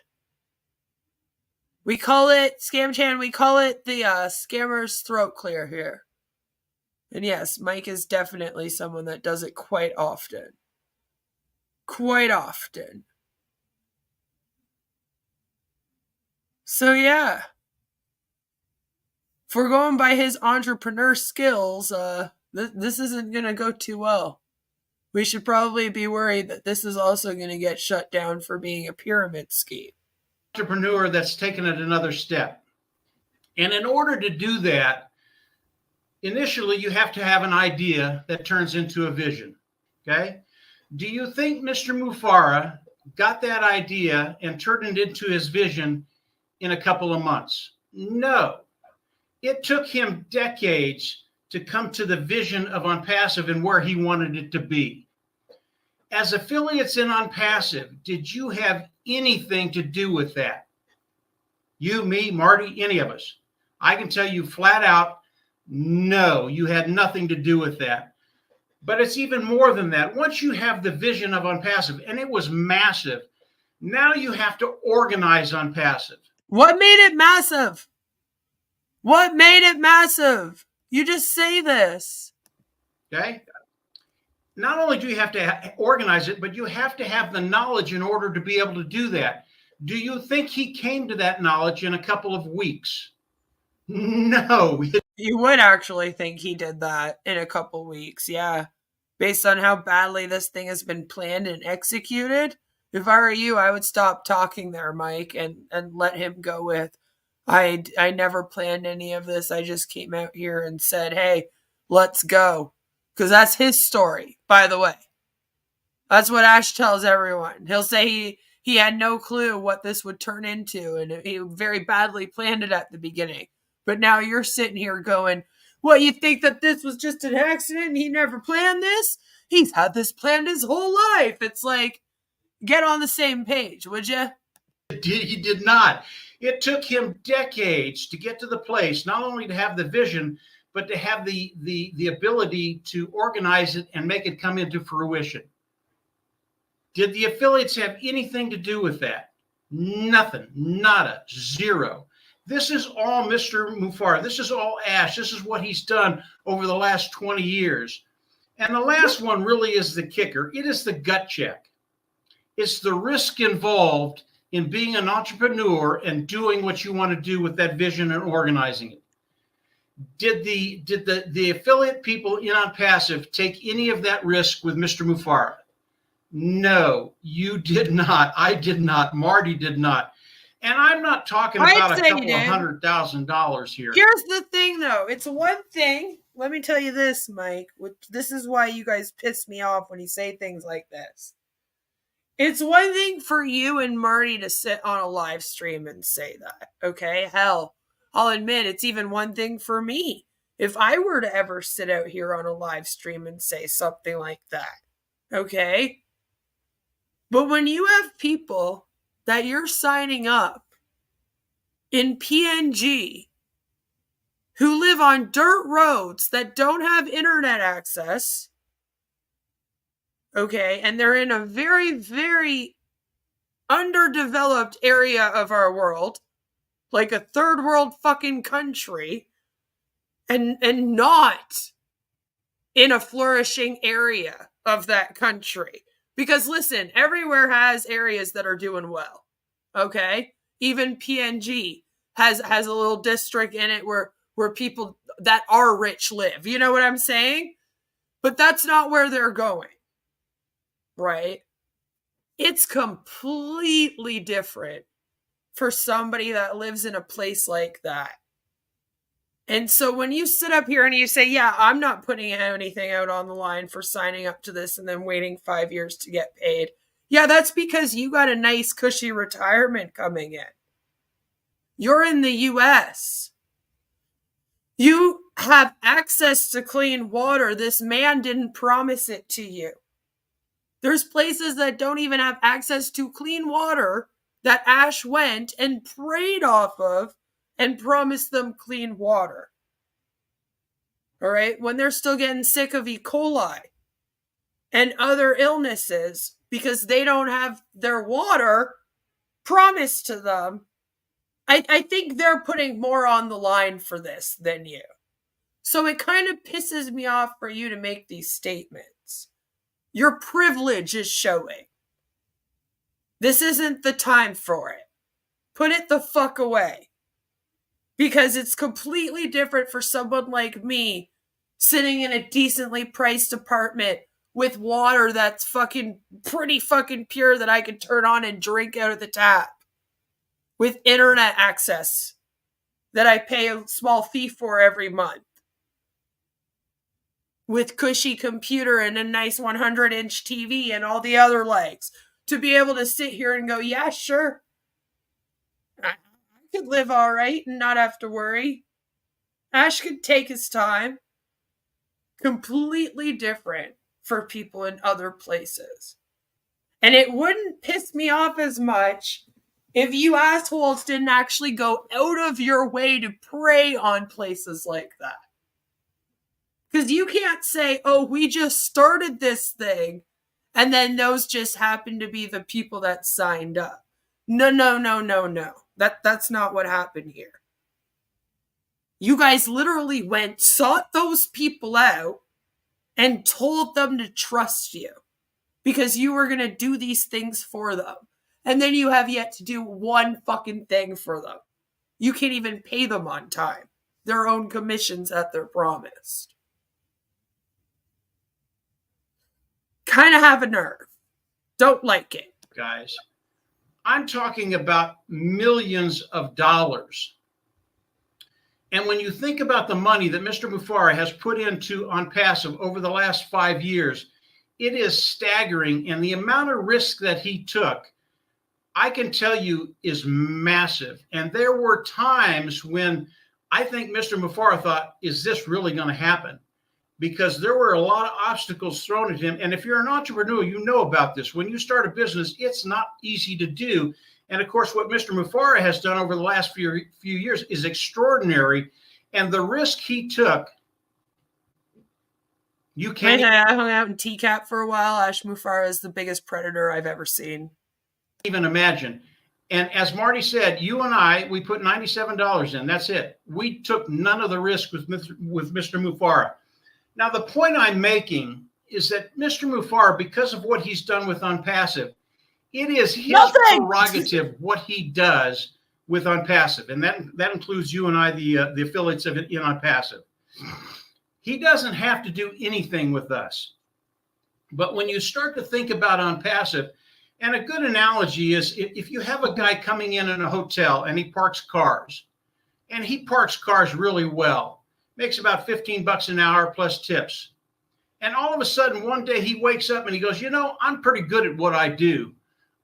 We call it, Scam Chan, we call it the scammer's throat clear here. And yes, Mike is definitely someone that does it quite often. Quite often. So yeah. If we're going by his entrepreneur skills, this isn't going to go too well. We should probably be worried that this is also going to get shut down for being a pyramid scheme. Entrepreneur that's taken it another step. And in order to do that, initially you have to have an idea that turns into a vision. Okay? Do you think Mr. Mufara got that idea and turned it into his vision in a couple of months? No. It took him decades to come to the vision of Onpassive and where he wanted it to be. As affiliates in Onpassive, did you have anything to do with that? You, me, Marty, any of us? I can tell you flat out, no, you had nothing to do with that. But it's even more than that. Once you have the vision of Onpassive, and it was massive, now you have to organize Onpassive. What made it massive? What made it massive? You just say this. Okay? Not only do you have to organize it, but you have to have the knowledge in order to be able to do that. Do you think he came to that knowledge in a couple of weeks? No. You would actually think he did that in a couple weeks, yeah. Based on how badly this thing has been planned and executed. If I were you, I would stop talking there, Mike, and let him go with, I never planned any of this. I just came out here and said, hey, let's go. Because that's his story, by the way. That's what Ash tells everyone. He'll say he had no clue what this would turn into, and he very badly planned it at the beginning. But now you're sitting here going, what, you think that this was just an accident and he never planned this? He's had this planned his whole life. It's like, get on the same page, would you? He did not. It took him decades to get to the place, not only to have the vision, but to have the ability to organize it and make it come into fruition. Did the affiliates have anything to do with that? Nothing. Nada. Zero. This is all Mr. Mufara. This is all Ash. This is what he's done over the last 20 years. And the last one really is the kicker. It is the gut check. It's the risk involved in being an entrepreneur and doing what you want to do with that vision and organizing it. Did the affiliate people in Onpassive take any of that risk with Mr. Mufara? No, you did not. I did not. Marty did not. And I'm not talking about a couple of $100,000 here. Here's the thing, though. It's one thing. Let me tell you this, Mike. This is why you guys piss me off when you say things like this. It's one thing for you and Marty to sit on a live stream and say that, okay? Hell, I'll admit it's even one thing for me. If I were to ever sit out here on a live stream and say something like that, okay? But when you have people that you're signing up in PNG who live on dirt roads that don't have internet access, okay, and they're in a very, very underdeveloped area of our world, like a third world fucking country, and not in a flourishing area of that country. Because listen, everywhere has areas that are doing well, okay? Even PNG has a little district in it where where people that are rich live. You know what I'm saying? But that's not where they're going, right? It's completely different for somebody that lives in a place like that. And so when you sit up here and you say, yeah, I'm not putting anything out on the line for signing up to this and then waiting 5 years to get paid. Yeah, that's because you got a nice cushy retirement coming in. You're in the US. You have access to clean water. This man didn't promise it to you. There's places that don't even have access to clean water that Ash went and prayed off of and promised them clean water. All right? When they're still getting sick of E. coli and other illnesses because they don't have their water promised to them, I think they're putting more on the line for this than you. So it kind of pisses me off for you to make these statements. Your privilege is showing. This isn't the time for it. Put it the fuck away. Because it's completely different for someone like me sitting in a decently priced apartment with water that's fucking pretty fucking pure that I can turn on and drink out of the tap. With internet access that I pay a small fee for every month. With cushy computer and a nice 100-inch TV and all the other legs. To be able to sit here and go, yeah, sure. I could live all right and not have to worry. Ash could take his time. Completely different for people in other places. And it wouldn't piss me off as much if you assholes didn't actually go out of your way to prey on places like that. Because you can't say, oh, we just started this thing, and then those just happen to be the people that signed up. No. That's not what happened here. You guys literally went, sought those people out, and told them to trust you. Because you were going to do these things for them. And then you have yet to do one fucking thing for them. You can't even pay them on time. Their own commissions that they're promised. Kind of have a nerve. Don't like it. Guys, I'm talking about millions of dollars. And when you think about the money that Mr. Mufara has put into Onpassive over the last 5 years, it is staggering. And the amount of risk that he took, I can tell you, is massive. And there were times when I think Mr. Mufara thought, is this really going to happen? Because there were a lot of obstacles thrown at him. And if you're an entrepreneur, you know about this. When you start a business, it's not easy to do. And of course, what Mr. Mufara has done over the last few years is extraordinary. And the risk he took, you can't. I hung out in TCAP for a while. Ash Mufara is the biggest predator I've ever seen. Even imagine. And as Marty said, you and I, we put $97 in. That's it. We took none of the risk with Mr. Mufara. Now, the point I'm making is that Mr. Mufara, because of what he's done with Onpassive, it is his prerogative what he does with Onpassive. And that includes you and I, the affiliates of it in Onpassive. He doesn't have to do anything with us. But when you start to think about Onpassive, and a good analogy is if you have a guy coming in a hotel and he parks cars, and he parks cars really well, makes about $15 an hour plus tips. And all of a sudden, one day he wakes up and he goes, you know, I'm pretty good at what I do.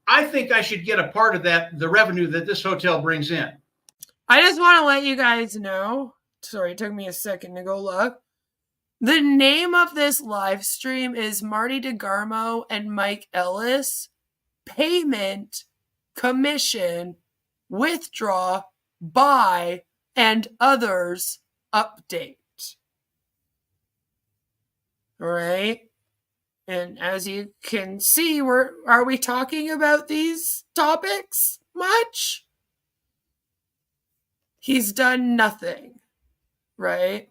I think I should get a part of that, the revenue that this hotel brings in. I just want to let you guys know, sorry, it took me a second to go look. The name of this live stream is Marty DeGarmo and Mike Ellis. Payment, commission, withdraw, buy, and others update. All right. And as you can see, are we talking about these topics much? He's done nothing, right?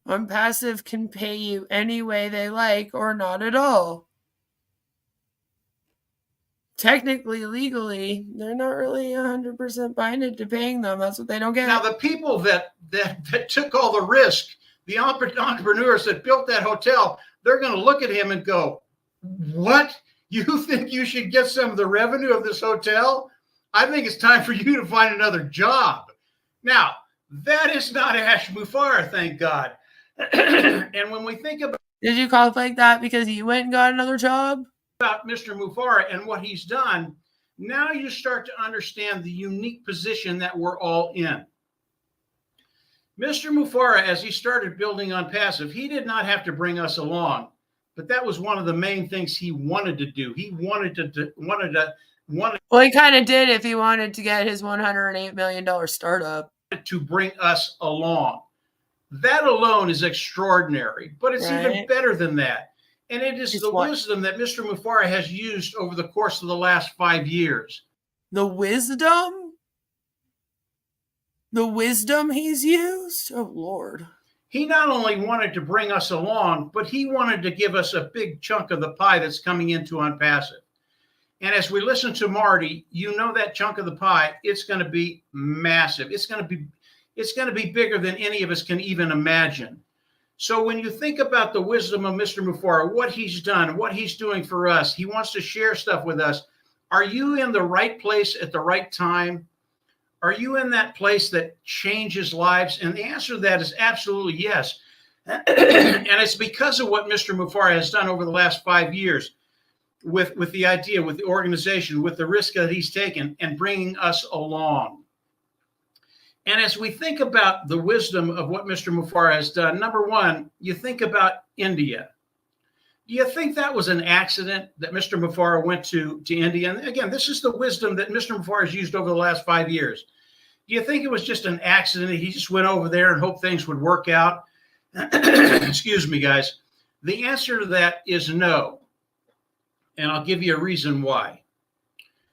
Onpassive can pay you any way they like or not at all. technically, legally, they're not really 100% binded to paying them. That's what they don't get. Now, the people that took all the risk, the entrepreneurs that built that hotel, they're going to look at him and go, what? You think you should get some of the revenue of this hotel? I think it's time for you to find another job. Now, that is not Ash Mufareh, thank God. And when we think about... Did you call it like that because you went and got another job? About Mr. Mufareh and what he's done, now you start to understand the unique position that we're all in. Mr. Mufareh, as he started building Onpassive, he did not have to bring us along, but that was one of the main things he wanted to do. He wanted to. Well, he kind of did if he wanted to get his $108 million startup. To bring us along. That alone is extraordinary, but it's even better than that. And it is the wisdom that Mr. Mufareh has used over the course of the last 5 years. The wisdom? The wisdom he's used? Oh, Lord. He not only wanted to bring us along, but he wanted to give us a big chunk of the pie that's coming into Onpassive. And as we listen to Marty, you know that chunk of the pie, it's going to be massive. It's going to be bigger than any of us can even imagine. So when you think about the wisdom of Mr. Mufareh, what he's done, what he's doing for us, he wants to share stuff with us. Are you in the right place at the right time? Are you in that place that changes lives? And the answer to that is absolutely yes. And it's because of what Mr. Mufareh has done over the last 5 years with the idea, with the organization, with the risk that he's taken and bringing us along. And as we think about the wisdom of what Mr. Mufareh has done, number one, you think about India. Do you think that was an accident that Mr. Mufareh went to India? And again, this is the wisdom that Mr. Mufareh has used over the last 5 years. Do you think it was just an accident? He just went over there and hoped things would work out? Excuse me, guys. The answer to that is no. And I'll give you a reason why.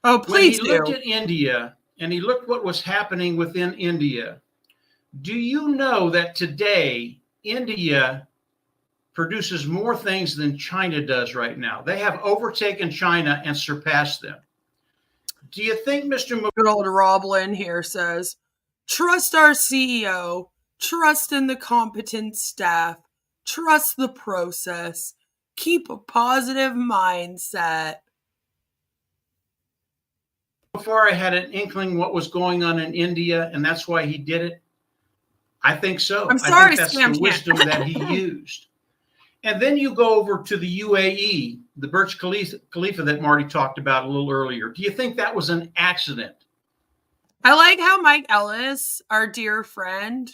Oh, please do. When he looked at India and he looked what was happening within India, do you know that today India produces more things than China does right now? They have overtaken China and surpassed them. Do you think Mr. Good old Rob Lynn here says, trust our CEO, trust in the competent staff, trust the process, keep a positive mindset. Before I had an inkling what was going on in India, and that's why he did it? I think so. I'm sorry, I think that's the wisdom that he used. And then you go over to the UAE, the Burj Khalifa that Marty talked about a little earlier. Do you think that was an accident? I like how Mike Ellis, our dear friend.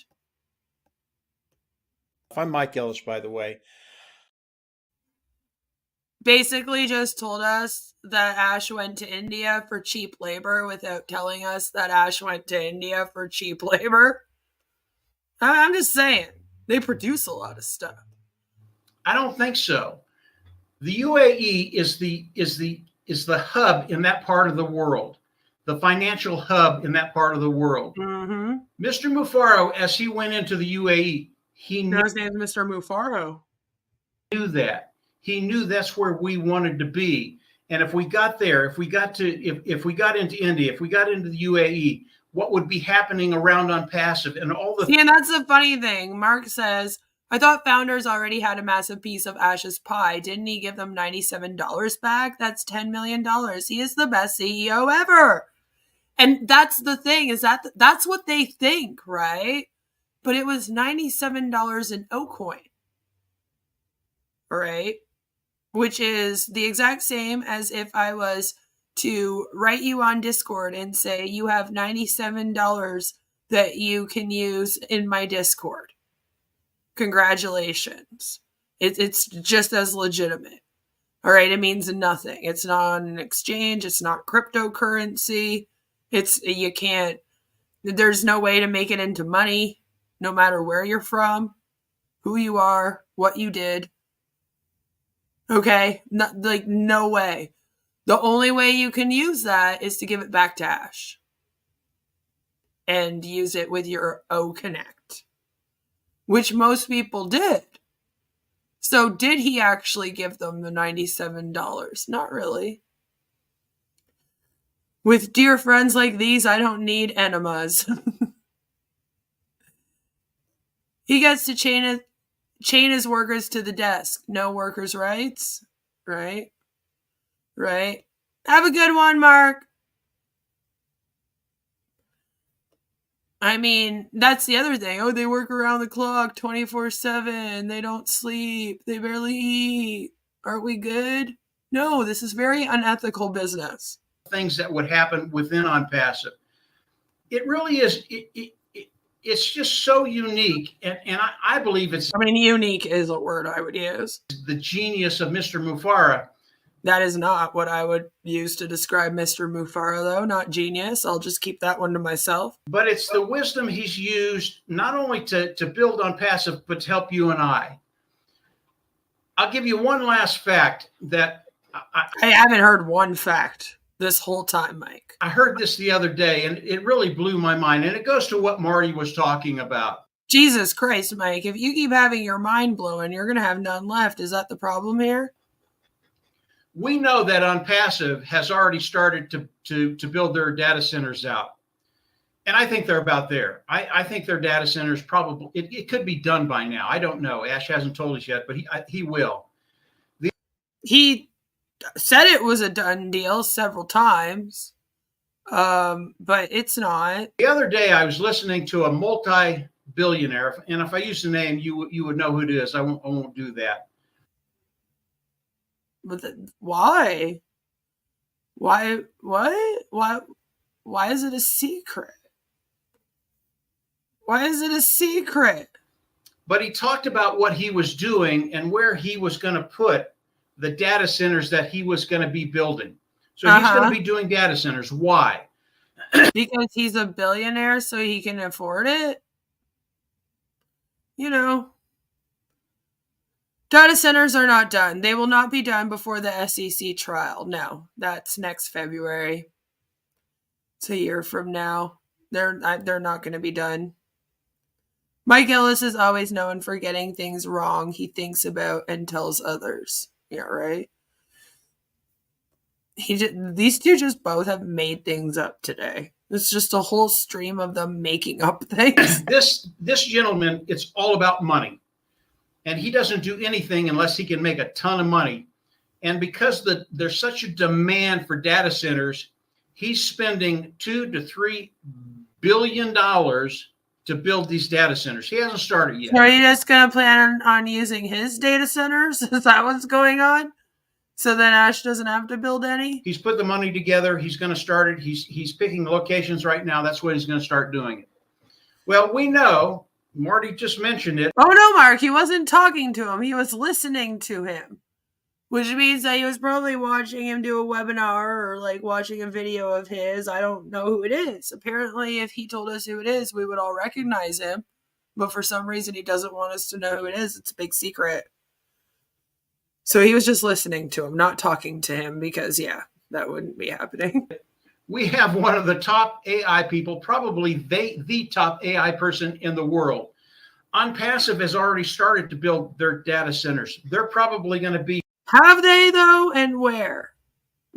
I'm Mike Ellis, by the way. Basically just told us that Ash went to India for cheap labor without telling us that Ash went to India for cheap labor. I'm just saying, they produce a lot of stuff. I don't think so. The UAE is the hub in that part of the world, the financial hub in that part of the world. Mm-hmm. Mr. Mufareh, as he went into the UAE, he knew his name is Mr. Mufareh. Knew that. He knew that's where we wanted to be. And if we got there, if we got into India, if we got into the UAE, what would be happening around Onpassive and all the... See, and that's the funny thing. Mark says, I thought founders already had a massive piece of Ash's pie. Didn't he give them $97 back? That's $10 million. He is the best CEO ever. And that's the thing, is that's what they think, right? But it was $97 in O-Coin. Right? Which is the exact same as if I was to write you on Discord and say, you have $97 that you can use in my Discord. Congratulations. It's just as legitimate. All right. It means nothing. It's not on an exchange. It's not cryptocurrency. There's no way to make it into money, no matter where you're from, who you are, what you did. Okay. No way. The only way you can use that is to give it back to Ash and use it with your O-Connect, which most people did. So did he actually give them the $97? Not really. With dear friends like these, I don't need enemas. He gets to chain his workers to the desk. No workers' rights. Right? Right? Have a good one, Mark. I mean, that's the other thing. Oh, they work around the clock 24/7. They don't sleep. They barely eat. Aren't we good? No, this is very unethical business. Things that would happen within Onpassive. It really is. It's just so unique. And I believe it's. I mean, unique is a word I would use. The genius of Mr. Mufara. That is not what I would use to describe Mr. Mufara, though. Not genius. I'll just keep that one to myself. But it's the wisdom he's used not only to build Onpassive, but to help you and I. I'll give you one last fact that I haven't heard one fact this whole time, Mike. I heard this the other day, and it really blew my mind. And it goes to what Marty was talking about. Jesus Christ, Mike. If you keep having your mind blowing, you're going to have none left. Is that the problem here? We know that Onpassive has already started to build their data centers out. And I think they're about there. I think their data centers probably, it could be done by now. I don't know. Ash hasn't told us yet, but he will. He said it was a done deal several times, but it's not. The other day, I was listening to a multi-billionaire, and if I use the name, you would know who it is. I won't do that. But why? Why? What? Why is it a secret? Why is it a secret? But he talked about what he was doing and where he was going to put the data centers that he was going to be building. So he's going to be doing data centers. Why? Because he's a billionaire, so he can afford it. You know. Data centers are not done. They will not be done before the SEC trial. No, that's next February. It's a year from now. They're not going to be done. Mike Ellis is always known for getting things wrong he thinks about and tells others. Yeah, right? These two just both have made things up today. It's just a whole stream of them making up things. This gentleman, it's all about money. And he doesn't do anything unless he can make a ton of money. And because there's such a demand for data centers, he's spending $2 to $3 billion to build these data centers. He hasn't started yet. So are you just going to plan on using his data centers? Is that what's going on? So then Ash doesn't have to build any? He's put the money together. He's going to start it. He's picking locations right now. That's when he's going to start doing it. Well, we know, Marty just mentioned it. Oh, no, Mark. He wasn't talking to him. He was listening to him. Which means that he was probably watching him do a webinar or like watching a video of his. I don't know who it is. Apparently, if he told us who it is, we would all recognize him. But for some reason, he doesn't want us to know who it is. It's a big secret. So he was just listening to him, not talking to him because, yeah, that wouldn't be happening. We have one of the top AI people, probably the top AI person in the world. Onpassive has already started to build their data centers. They're probably going to be. Have they, though, and where?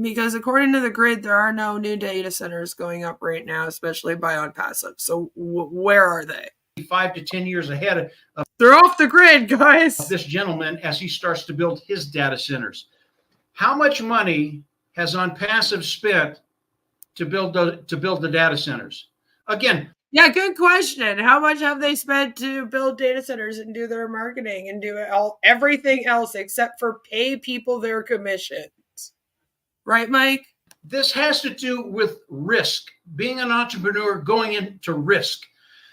Because according to the grid, there are no new data centers going up right now, especially by Onpassive. So where are they? 5 to 10 years ahead of. They're off the grid, guys. This gentleman as he starts to build his data centers. How much money has Onpassive spent to build the data centers? Again. Yeah, good question. How much have they spent to build data centers and do their marketing and do everything else except for pay people their commissions? Right, Mike? This has to do with risk. Being an entrepreneur, going into risk.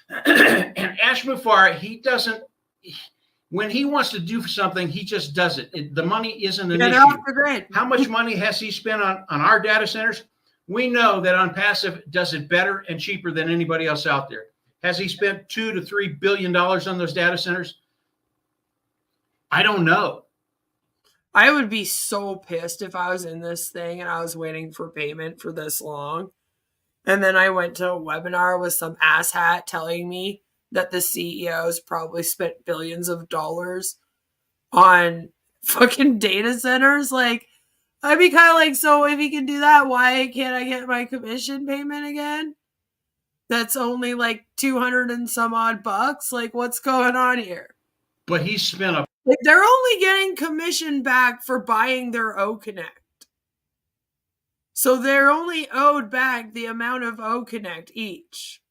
And Ash Mufara, when he wants to do something, he just does it. The money isn't an issue. Off the grid. How much money has he spent on our data centers? We know that Onpassive does it better and cheaper than anybody else out there. Has he spent $2 to $3 billion on those data centers? I don't know. I would be so pissed if I was in this thing and I was waiting for payment for this long. And then I went to a webinar with some asshat telling me that the CEOs probably spent billions of dollars on fucking data centers. Like, I'd be kind of like, so if he can do that, why can't I get my commission payment again? That's only like 200 and some odd bucks. Like, what's going on here? But he spent a Like, they're only getting commission back for buying their O Connect. So they're only owed back the amount of O Connect each.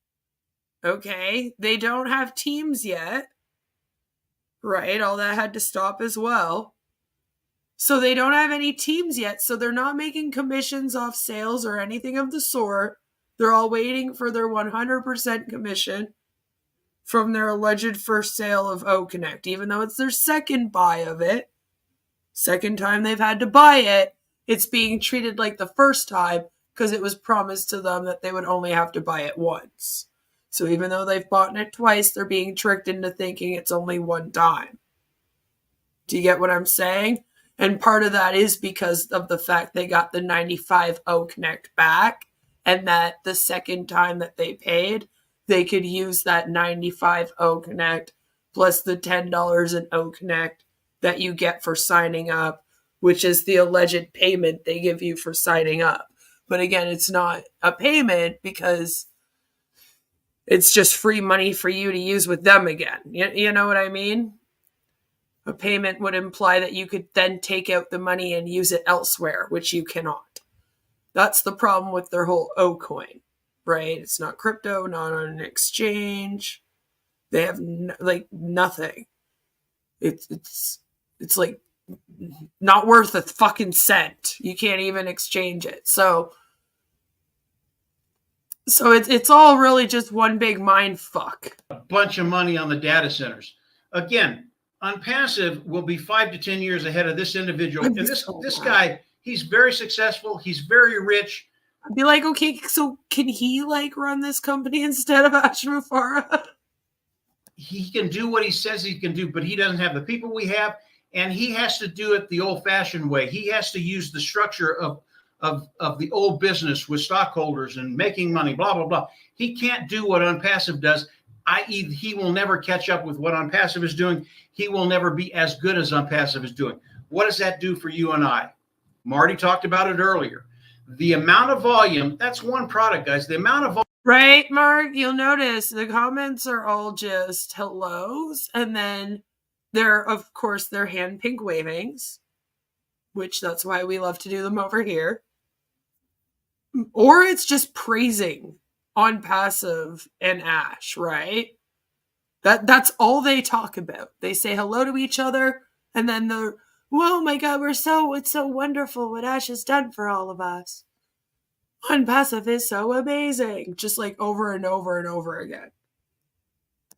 Okay? They don't have teams yet. Right? All that had to stop as well. So they don't have any teams yet. So they're not making commissions off sales or anything of the sort. They're all waiting for their 100% commission from their alleged first sale of O Connect, even though it's their second buy of it. Second time they've had to buy it, it's being treated like the first time because it was promised to them that they would only have to buy it once. So even though they've bought it twice, they're being tricked into thinking it's only one time. Do you get what I'm saying? And part of that is because of the fact they got the 95 O Connect back, and that the second time that they paid, they could use that 95 O Connect plus the $10 in O Connect that you get for signing up, which is the alleged payment they give you for signing up. But again, it's not a payment because it's just free money for you to use with them again. You know what I mean? A payment would imply that you could then take out the money and use it elsewhere, which you cannot. That's the problem with their whole O coin, right? It's not crypto, not on an exchange. They have nothing. It's like not worth a fucking cent. You can't even exchange it. So it's all really just one big mind fuck. a bunch of money on the data centers. Again, Onpassive will be 5 to 10 years ahead of this individual. And this guy, he's very successful. He's very rich. I'd be like, okay, so can he like run this company instead of Ash Mufara? He can do what he says he can do, but he doesn't have the people we have, and he has to do it the old-fashioned way. He has to use the structure of the old business with stockholders and making money, blah, blah, blah. He can't do what Onpassive does, i.e. he will never catch up with what Onpassive is doing. He will never be as good as Onpassive is doing. What does that do for you and I? Marty talked about it earlier. The amount of volume, that's one product, guys. The amount of volume. Right, Mark? You'll notice the comments are all just hellos. And then of course, they're hand pink wavings, which that's why we love to do them over here. Or it's just praising Onpassive and Ash, right? That's all they talk about. They say hello to each other, and then oh my God, it's so wonderful what Ash has done for all of us. Onpassive is so amazing. Just like over and over and over again.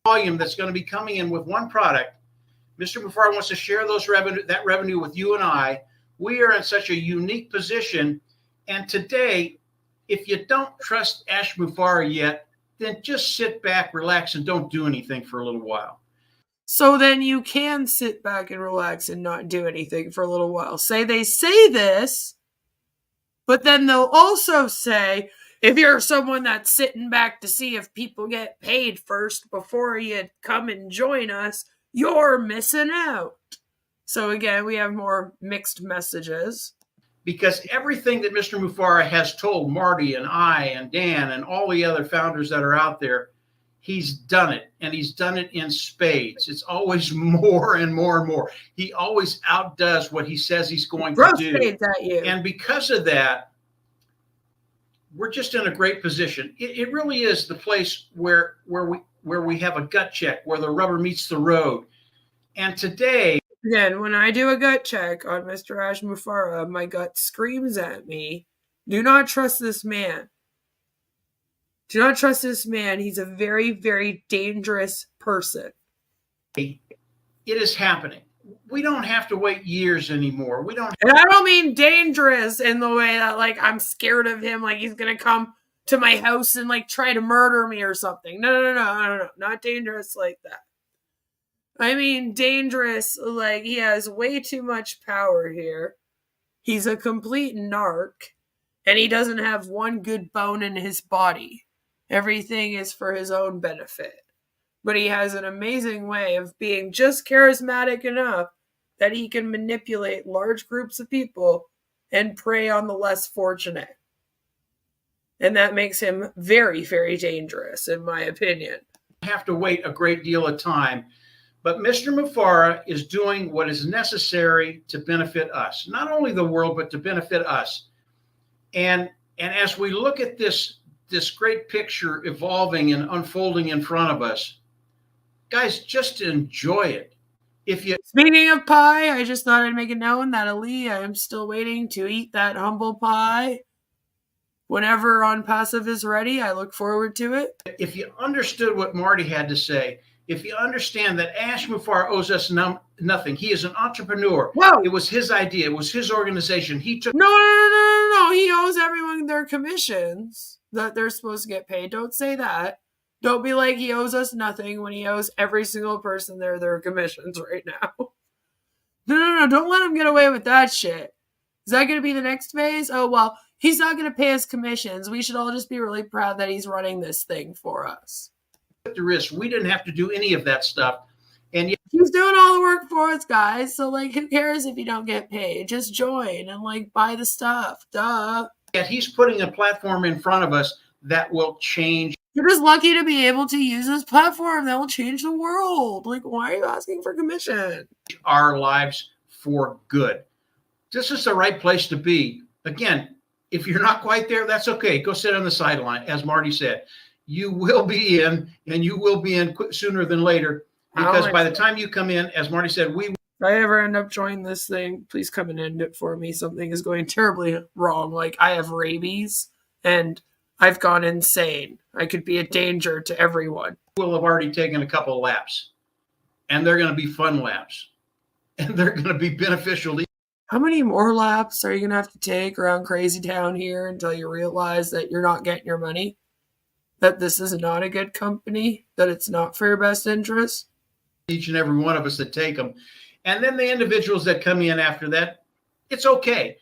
Volume that's going to be coming in with one product. Mr. Mufara wants to share that revenue with you and I. We are in such a unique position. And today, if you don't trust Ash Mufara yet, then just sit back, relax, and don't do anything for a little while. So then you can sit back and relax and not do anything for a little while. They say this, but then they'll also say, if you're someone that's sitting back to see if people get paid first before you come and join us, you're missing out. So again, we have more mixed messages. Because everything that Mr. Mufara has told Marty and I and Dan and all the other founders that are out there, he's done it, and he's done it in spades. It's always more and more and more. He always outdoes what he says he's going to do. Spades at you. And because of that, we're just in a great position. It really is the place where we have a gut check, where the rubber meets the road. And today, again, when I do a gut check on Mr. Ash Mufara, my gut screams at me, do not trust this man. Do not trust this man. He's a very, very dangerous person. It is happening. We don't have to wait years anymore. And I don't mean dangerous in the way that, like, I'm scared of him, like he's going to come to my house and, like, try to murder me or something. No. Not dangerous like that. I mean dangerous, like he has way too much power here. He's a complete narc, and he doesn't have one good bone in his body. Everything is for his own benefit. But he has an amazing way of being just charismatic enough that he can manipulate large groups of people and prey on the less fortunate. And that makes him very, very dangerous, in my opinion. Have to wait a great deal of time. But Mr. Mufareh is doing what is necessary to benefit us, not only the world, but to benefit us. And as we look at this great picture evolving and unfolding in front of us, guys, just enjoy it. Speaking of pie, I just thought I'd make it known that Ali, I am still waiting to eat that humble pie. Whenever Onpassive is ready, I look forward to it. If you understood what Marty had to say, if you understand that Ash Mufareh owes us nothing, he is an entrepreneur. Whoa. It was his idea. It was his organization. He took. No. He owes everyone their commissions that they're supposed to get paid. Don't say that. Don't be like he owes us nothing when he owes every single person their commissions right now. No. Don't let him get away with that shit. Is that going to be the next phase? Oh, well, he's not going to pay us commissions. We should all just be really proud that he's running this thing for us. The risk. We didn't have to do any of that stuff. And yet, he's doing all the work for us, guys. So, like, who cares if you don't get paid? Just join and, like, buy the stuff. Duh. Yet he's putting a platform in front of us that will change. You're just lucky to be able to use this platform that will change the world. Like, why are you asking for commission? Our lives for good. This is the right place to be. Again, if you're not quite there, that's okay. Go sit on the sideline, as Marty said. You will be in, and you will be in sooner than later, because by the time you come in, as Marty said, if I ever end up joining this thing, please come and end it for me. Something is going terribly wrong. Like, I have rabies, and I've gone insane. I could be a danger to everyone. We'll have already taken a couple of laps, and they're going to be fun laps, and they're going to be beneficial to you. How many more laps are you going to have to take around Crazy Town here until you realize that you're not getting your money? That this is not a good company? That it's not for your best interest? Each and every one of us that take them. And then the individuals that come in after that, it's okay.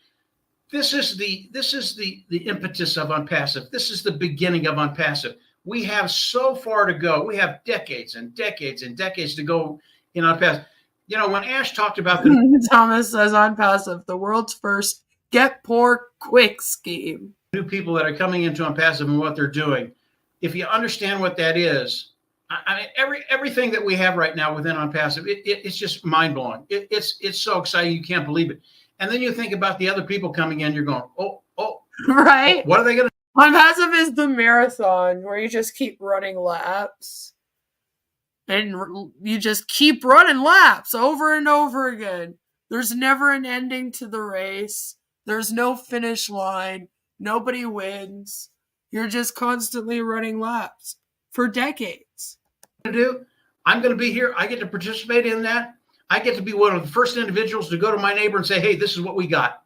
This is the impetus of Onpassive. This is the beginning of Onpassive. We have so far to go. We have decades and decades and decades to go in Onpassive. You know, when Ash talked about Thomas says Onpassive, the world's first get poor quick scheme. New people that are coming into Onpassive and what they're doing. If you understand what that is, I mean, everything that we have right now within Onpassive, it's just mind blowing. It's so exciting you can't believe it. And then you think about the other people coming in, you're going, oh, right? What are they going to? Onpassive is the marathon where you just keep running laps. And you just keep running laps over and over again. There's never an ending to the race. There's no finish line. Nobody wins. You're just constantly running laps for decades. I'm going to be here. I get to participate in that. I get to be one of the first individuals to go to my neighbor and say, hey, this is what we got.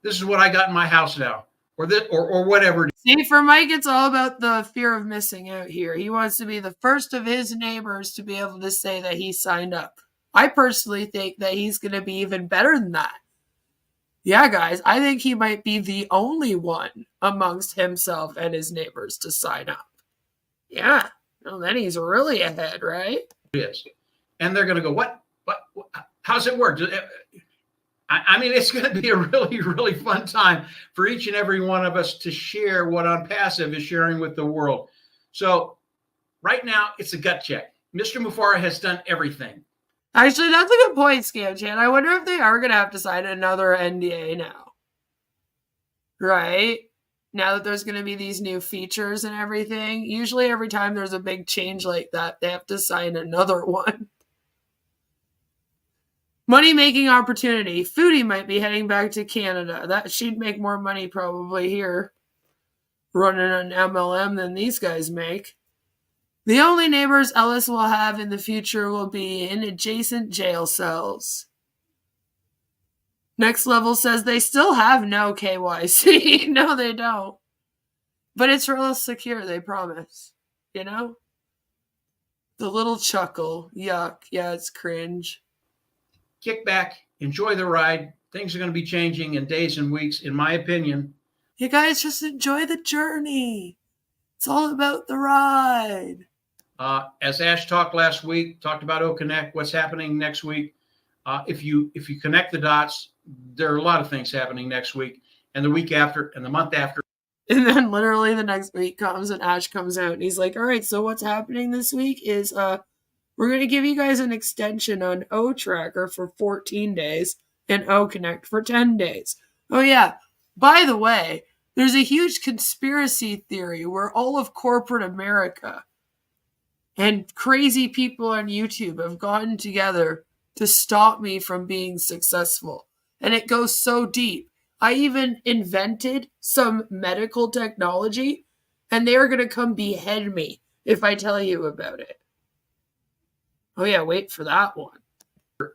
This is what I got in my house now. Or whatever. See, for Mike, it's all about the fear of missing out here. He wants to be the first of his neighbors to be able to say that he signed up. I personally think that he's going to be even better than that. Yeah, guys, I think he might be the only one amongst himself and his neighbors to sign up. Yeah, well, then he's really ahead, right? It is. And they're going to go, what? How's it work? I mean, it's going to be a really, really fun time for each and every one of us to share what Onpassive is sharing with the world. So right now, it's a gut check. Mr. Mufareh has done everything. Actually, that's a good point, Scam Chan. I wonder if they are going to have to sign another NDA now. Right? Now that there's going to be these new features and everything. Usually every time there's a big change like that, they have to sign another one. Money-making opportunity. Foodie might be heading back to Canada. That she'd make more money probably here running an MLM than these guys make. The only neighbors Ellis will have in the future will be in adjacent jail cells. Next Level says they still have no KYC. No, they don't. But it's real secure, they promise. You know? The little chuckle. Yuck. Yeah, it's cringe. Kick back, enjoy the ride. Things are going to be changing in days and weeks, in my opinion. You guys just enjoy the journey. It's all about the ride. As Ash talked last week, talked about O-Connect, what's happening next week. If you connect the dots, there are a lot of things happening next week and the week after and the month after. And then literally the next week comes and Ash comes out and he's like, all right, so what's happening this week is we're going to give you guys an extension on O Tracker for 14 days and O Connect for 10 days. Oh, yeah. By the way, there's a huge conspiracy theory where all of corporate America and crazy people on YouTube have gotten together to stop me from being successful. And it goes so deep. I even invented some medical technology, and they're going to come behead me if I tell you about it. Oh, yeah, wait for that one.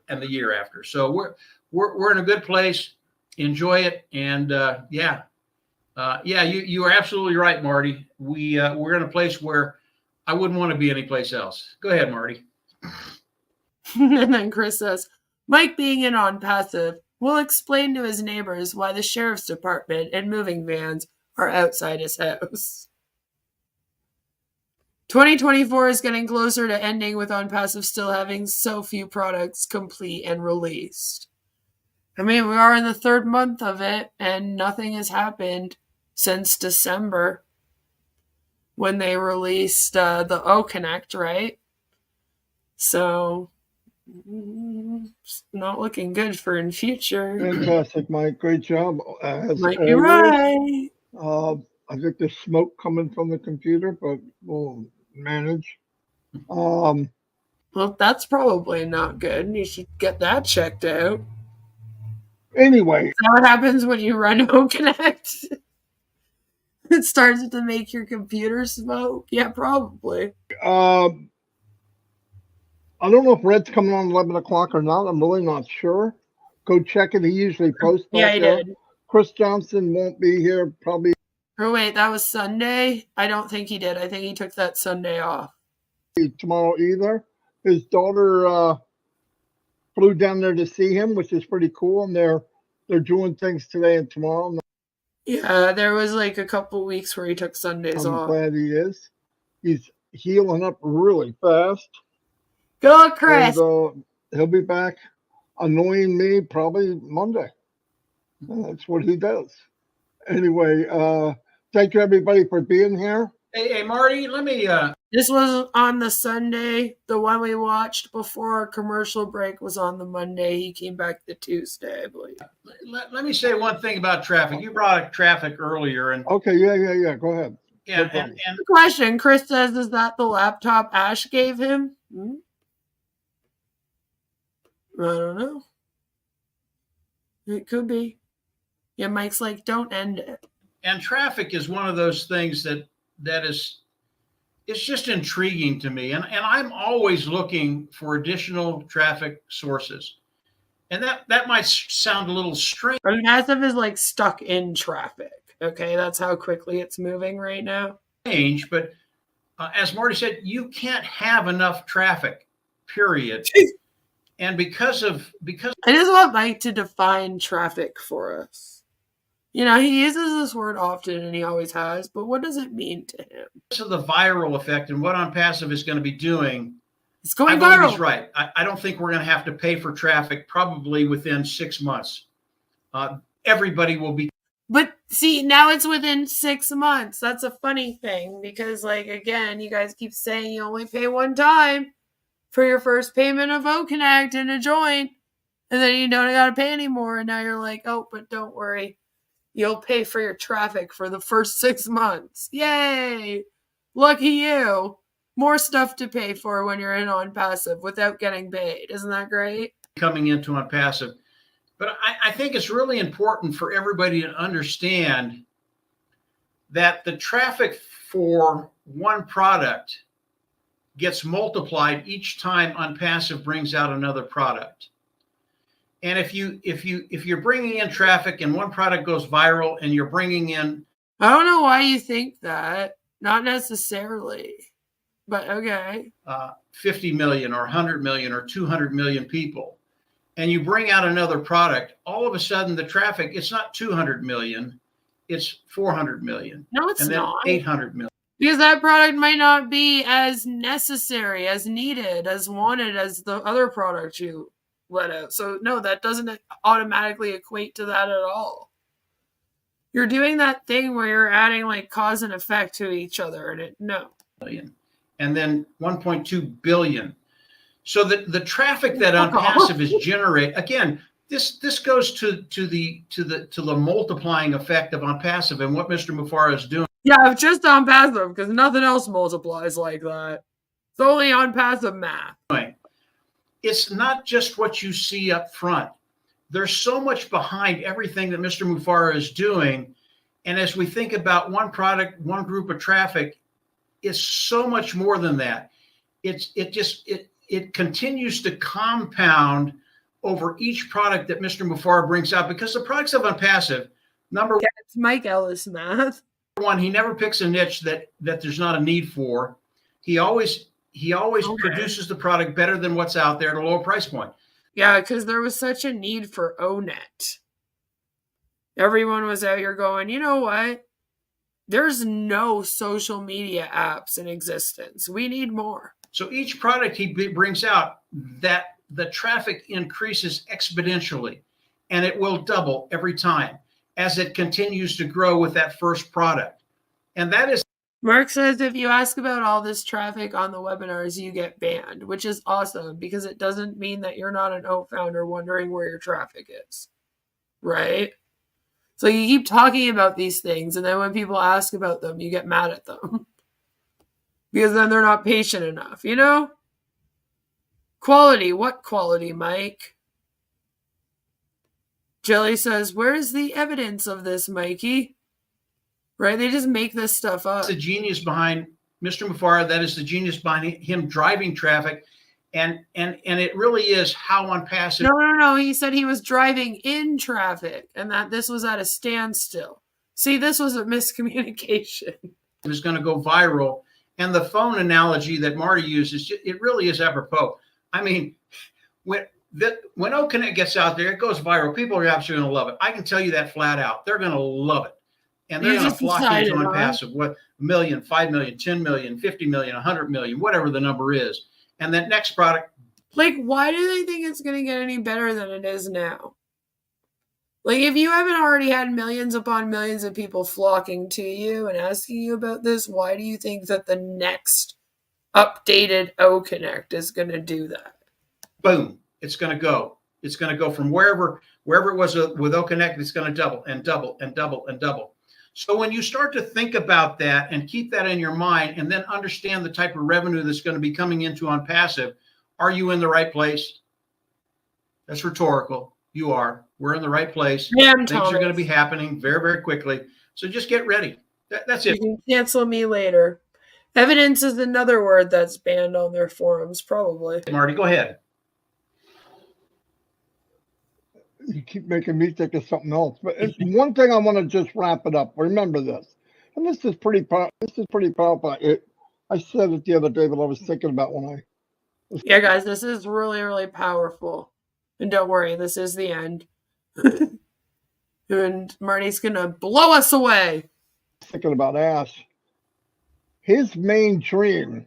And the year after. So we're in a good place. Enjoy it. And you are absolutely right, Marty. We're in a place where I wouldn't want to be anyplace else. Go ahead, Marty. And then Chris says, Mike being in Onpassive will explain to his neighbors why the sheriff's department and moving vans are outside his house. 2024 is getting closer to ending with Onpassive still having so few products complete and released. I mean, we are in the 3rd month of it, and nothing has happened since December when they released the O Connect, right? So, it's not looking good for in future. Fantastic, Mike. Great job. Might be right. I think there's smoke coming from the computer, but we'll manage. Well, that's probably not good. You should get that checked out. Anyway. Is that what happens when you run O Connect? It starts to make your computer smoke? Yeah, probably. I don't know if Red's coming on 11 o'clock or not. I'm really not sure. Go check it. He usually posts Yeah, he there. did. Chris Johnson won't be here probably. Oh, wait, that was Sunday? I don't think he did. I think he took that Sunday off. Tomorrow either. His daughter flew down there to see him, which is pretty cool. And they're doing things today and tomorrow. Yeah, there was like a couple weeks where he took Sundays I'm off. glad he is. He's healing up really fast. Go, Chris. And, he'll be back annoying me probably Monday. That's what he does. Anyway, thank you everybody for being here. Hey, Marty, let me. This was on the Sunday. The one we watched before our commercial break was on the Monday. He came back the Tuesday, I believe. Let me say one thing about traffic. You brought up traffic earlier, and okay, yeah. Go ahead. Yeah, No and the question Chris says, is that the laptop Ash gave him? I don't know. It could be. Yeah, Mike's like, don't end it. And traffic is one of those things that is, it's just intriguing to me. And I'm always looking for additional traffic sources. And that might sound a little strange. Onpassive is like stuck in traffic. Okay, that's how quickly it's moving right now. But as Marty said, you can't have enough traffic, period. And because I just want Mike to define traffic for us. You know, he uses this word often and he always has, but what does it mean to him? So the viral effect and what Onpassive is going to be doing. It's going viral. I believe viral. he's right. I don't think we're going to have to pay for traffic probably within 6 months. Everybody will be. But see, now it's within 6 months. That's a funny thing because, like, again, you guys keep saying you only pay one time for your first payment of O Connect and a join, and then you don't got to pay anymore. And now you're like, oh, but don't worry. You'll pay for your traffic for the first 6 months. Yay! Lucky you. More stuff to pay for when you're in Onpassive without getting paid. Isn't that great? Coming into Onpassive. But I think it's really important for everybody to understand that the traffic for one product gets multiplied each time Onpassive brings out another product. And if you're bringing in traffic and one product goes viral and you're bringing in, I don't know why you think that. Not necessarily, but okay. 50 million or 100 million or 200 million people, and you bring out another product, all of a sudden the traffic, it's not 200 million, it's 400 million. No, it's and then not. 800 million. Because that product might not be as necessary, as needed, as wanted as the other product you let out. So no, that doesn't automatically equate to that at all. You're doing that thing where you're adding like cause and effect to each other, and and then 1.2 billion. So the traffic that Onpassive is generate, again, this goes to the multiplying effect of Onpassive and what Mr. Mufara is doing. Yeah, just Onpassive, because nothing else multiplies like that. It's only Onpassive math. It's not just what you see up front. There's so much behind everything that Mr. Mufara is doing. And as we think about one product, one group of traffic, it's so much more than that. It continues to compound over each product that Mr. Mufara brings out, because the products of Onpassive, it's Mike Ellis math. One, he never picks a niche that there's not a need for. He always produces the product better than what's out there at a lower price point. Yeah, because there was such a need for ONET. Everyone was out here going, you know what? There's no social media apps in existence. We need more. So each product he brings out, that the traffic increases exponentially, and it will double every time as it continues to grow with that first product. And that is... Mark says if you ask about all this traffic on the webinars, you get banned, which is awesome because it doesn't mean that you're not an oat founder wondering where your traffic is, right? So you keep talking about these things, and then when people ask about them, you get mad at them because then they're not patient enough, you know? Quality. What quality, Mike? Jelly says, where's the evidence of this, Mikey? Right? They just make this stuff up. That's the genius behind Mr. Mufara. That is the genius behind him driving traffic. And it really is how Onpassive... No. He said he was driving in traffic and that this was at a standstill. See, this was a miscommunication. It was going to go viral. And the phone analogy that Marty uses, it really is apropos. I mean, when OConnect gets out there, it goes viral. People are absolutely going to love it. I can tell you that flat out. They're going to love it. And they're going to flock into Onpassive. What, 1 million, 5 million, 10 million, 50 million, 100 million, whatever the number is. And that next product. Like, why do they think it's going to get any better than it is now? Like, if you haven't already had millions upon millions of people flocking to you and asking you about this, why do you think that the next updated OConnect is going to do that? Boom. It's going to go. It's going to go from wherever it was with OConnect, it's going to double and double and double and double. So when you start to think about that and keep that in your mind and then understand the type of revenue that's going to be coming into Onpassive, are you in the right place? That's rhetorical. You are. We're in the right place. Things are going to be happening very, very quickly. So just get ready. That's it. You can cancel me later. Evidence is another word that's banned on their forums, probably. Marty, go ahead. You keep making me think of something else. But one thing I want to just wrap it up. Remember this, and this is pretty powerful. I said it the other day, but I was thinking about when I. Yeah, guys, this is really, really powerful. And don't worry, this is the end. And Marty's gonna blow us away. Thinking about Ash. His main dream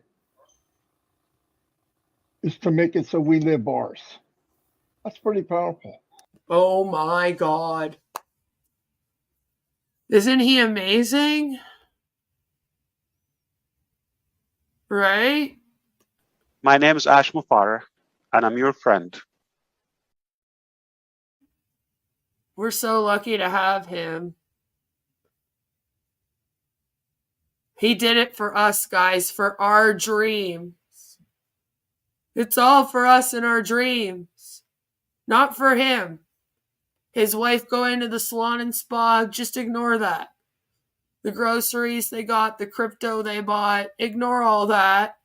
is to make it so we live ours. That's pretty powerful. Oh my God. Isn't he amazing? Right? My name is Ash Mufara, and I'm your friend. We're so lucky to have him. He did it for us, guys, for our dreams. It's all for us and our dreams, not for him. His wife going to the salon and spa, just ignore that. The groceries they got, the crypto they bought, ignore all that.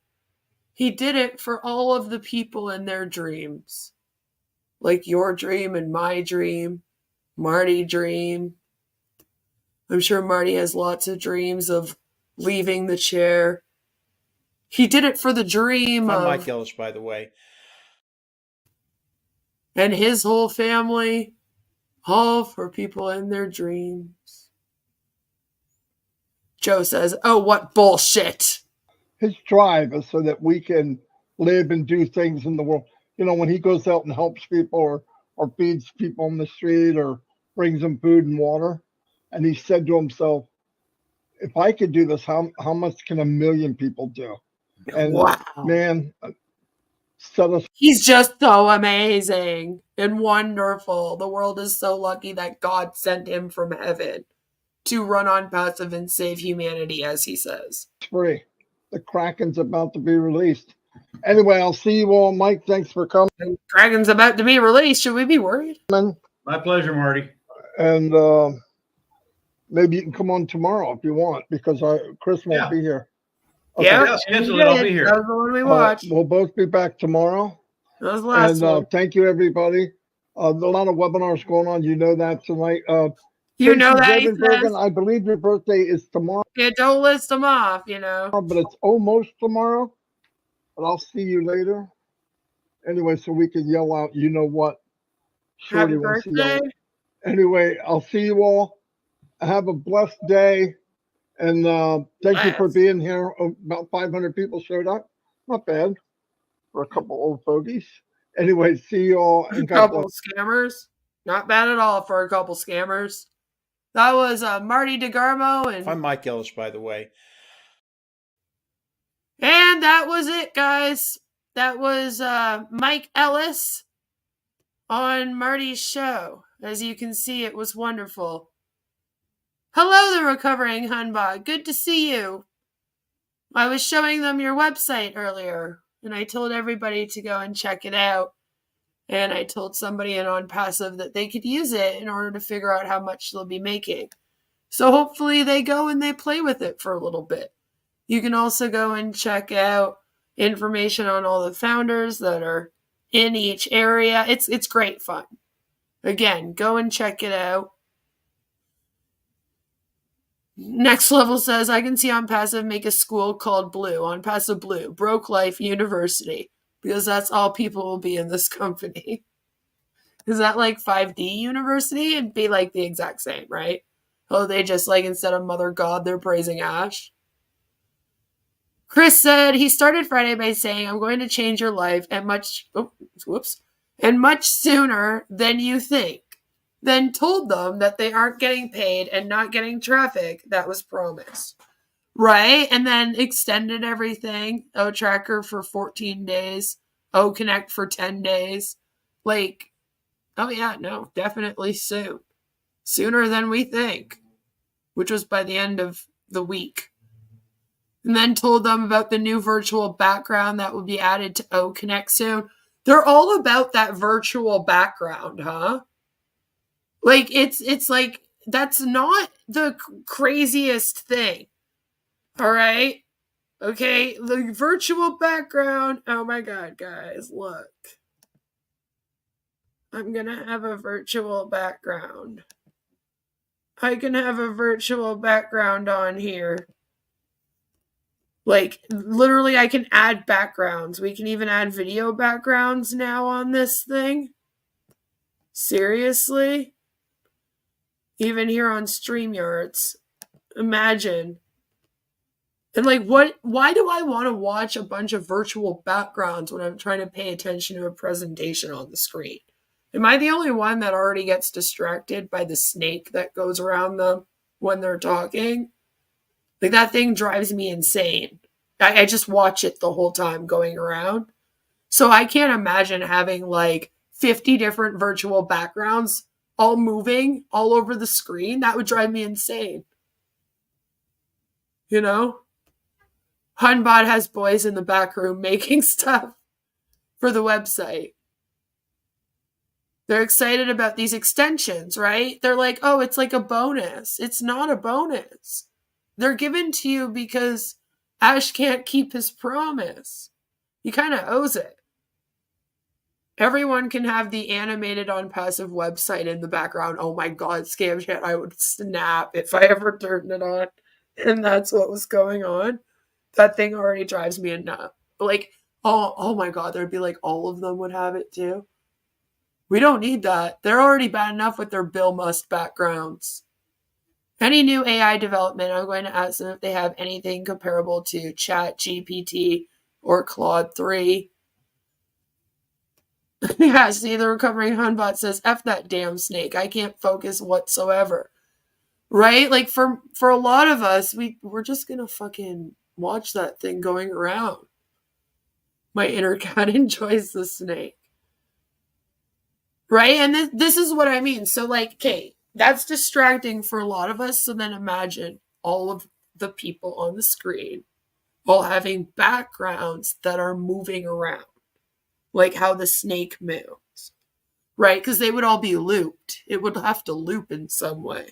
He did it for all of the people in their dreams. Like your dream and my dream, Marty dream. I'm sure Marty has lots of dreams of leaving the chair. He did it for the dream of Mike Ellis, by the way. And his whole family, all for people in their dreams. Joe says, oh, what bullshit. His drive is so that we can live and do things in the world. when he goes out and helps people or feeds people on the street or brings them food and water. And he said to himself, if I could do this, how much can 1 million people do? And Wow. man, set us. He's just so amazing and wonderful. The world is so lucky that God sent him from heaven to run Onpassive and save humanity, as he says. Free. The Kraken's about to be released. Anyway, I'll see you all. Mike, thanks for coming. Kraken's about to be released. Should we be worried? My pleasure, Marty. And maybe you can come on tomorrow if you want, because Chris won't be here. Okay. Yeah, schedule it. I'll be here. That was the one we watched. We'll both be back tomorrow. That was the last one. Thank you, everybody. A lot of webinars going on. You know that tonight. You know that, he Bergen, says. I believe your birthday is tomorrow. Yeah, don't list them off, But it's almost tomorrow. But I'll see you later. Anyway, so we can yell out, you know what? Happy wants to birthday. yell. Anyway, I'll see you all. Have a blessed day. And thank you for being here. About 500 people showed up. Not bad for a couple old fogies. Anyway, see you all. A couple scammers. Not bad at all for a couple scammers. That was Marty DeGarmo. And I'm Mike Ellis, by the way. And that was it, guys. That was Mike Ellis on Marty's show. As you can see, it was wonderful. Hello, the recovering Hunbot. Good to see you. I was showing them your website earlier, and I told everybody to go and check it out. And I told somebody in Onpassive that they could use it in order to figure out how much they'll be making. So hopefully they go and they play with it for a little bit. You can also go and check out information on all the founders that are in each area. It's great fun. Again, go and check it out. Next Level says, I can see Onpassive make a school called Blue, Onpassive Blue, Broke Life University, because that's all people will be in this company. Is that like 5D University? It'd be like the exact same, right? Oh, they just like, instead of Mother God, they're praising Ash. Chris said he started Friday by saying, I'm going to change your life and much sooner than you think. Then told them that they aren't getting paid and not getting traffic that was promised. Right? And then extended everything. O Tracker for 14 days. O Connect for 10 days. Like, oh yeah, no, definitely soon. Sooner than we think. Which was by the end of the week. And then told them about the new virtual background that will be added to O Connect soon. They're all about that virtual background, huh? Like, it's like, that's not the craziest thing. All right? Okay? The virtual background. Oh my God, guys, look. I'm gonna have a virtual background. I can have a virtual background on here. Like, literally, I can add backgrounds. We can even add video backgrounds now on this thing. Seriously? Even here on StreamYards. Imagine. And like, why do I want to watch a bunch of virtual backgrounds when I'm trying to pay attention to a presentation on the screen? Am I the only one that already gets distracted by the snake that goes around them when they're talking? Like, that thing drives me insane. I just watch it the whole time going around. So I can't imagine having like 50 different virtual backgrounds all moving all over the screen. That would drive me insane. You know? Hunbot has boys in the back room making stuff for the website. They're excited about these extensions, right? They're like, oh, it's like a bonus. It's not a bonus. They're given to you because Ash can't keep his promise. He kind of owes it. Everyone can have the animated Onpassive website in the background. Oh my God, scam chat. I would snap if I ever turned it on. And that's what was going on. That thing already drives me nuts. Like, oh my God, there'd be like all of them would have it too. We don't need that. They're already bad enough with their Bill Must backgrounds. Any new AI development, I'm going to ask them if they have anything comparable to ChatGPT or Claude 3. Yeah, see, the recovering Hunbot says, F that damn snake. I can't focus whatsoever. Right? Like, for a lot of us, we're just gonna fucking watch that thing going around. My inner cat enjoys the snake. Right? And this is what I mean. So, like, okay, that's distracting for a lot of us. So then imagine all of the people on the screen all having backgrounds that are moving around. Like how the snake moves. Right? Because they would all be looped. It would have to loop in some way.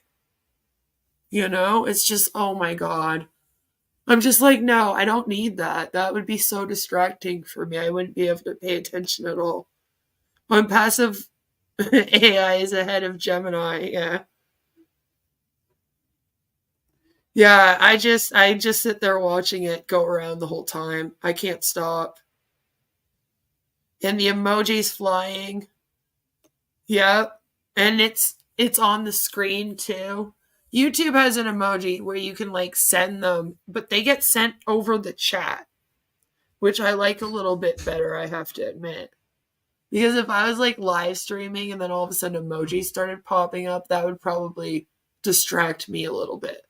You know? It's just, oh my God. I'm just like, no, I don't need that. That would be so distracting for me. I wouldn't be able to pay attention at all. Onpassive AI is ahead of Gemini, yeah. Yeah, I just sit there watching it go around the whole time. I can't stop. And the emojis flying. Yep. And it's on the screen too. YouTube has an emoji where you can like send them, but they get sent over the chat, which I like a little bit better, I have to admit. Because if I was like live streaming and then all of a sudden emojis started popping up, that would probably distract me a little bit.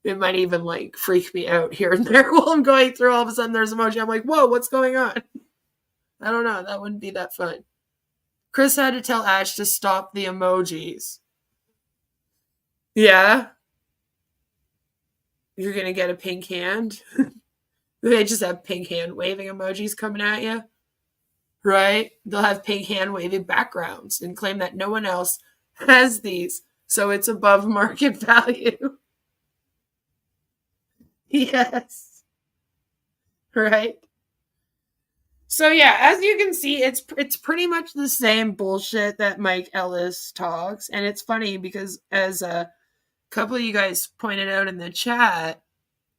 It might even like freak me out here and there while I'm going through. All of a sudden there's emoji. I'm like, whoa, what's going on? I don't know. That wouldn't be that fun. Chris had to tell Ash to stop the emojis. Yeah? You're going to get a pink hand? They just have pink hand waving emojis coming at you. Right? They'll have pink hand waving backgrounds and claim that no one else has these. So it's above market value. Yes. Right? So yeah, as you can see, it's pretty much the same bullshit that Mike Ellis talks. And it's funny because as a couple of you guys pointed out in the chat,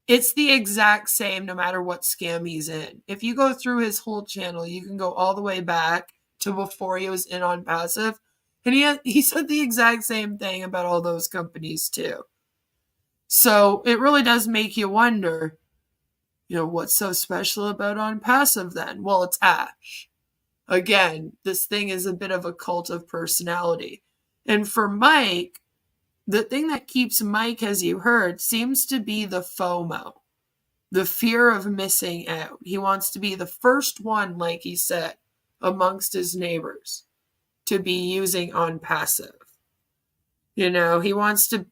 it's the exact same no matter what scam he's in. If you go through his whole channel, you can go all the way back to before he was in Onpassive. And he said the exact same thing about all those companies too. So it really does make you wonder, you know, what's so special about Onpassive then? Well, it's Ash. Again, this thing is a bit of a cult of personality. And for Mike, the thing that keeps Mike, as you heard, seems to be the FOMO, the fear of missing out. He wants to be the first one, like he said, amongst his neighbors to be using Onpassive. You know, he wants to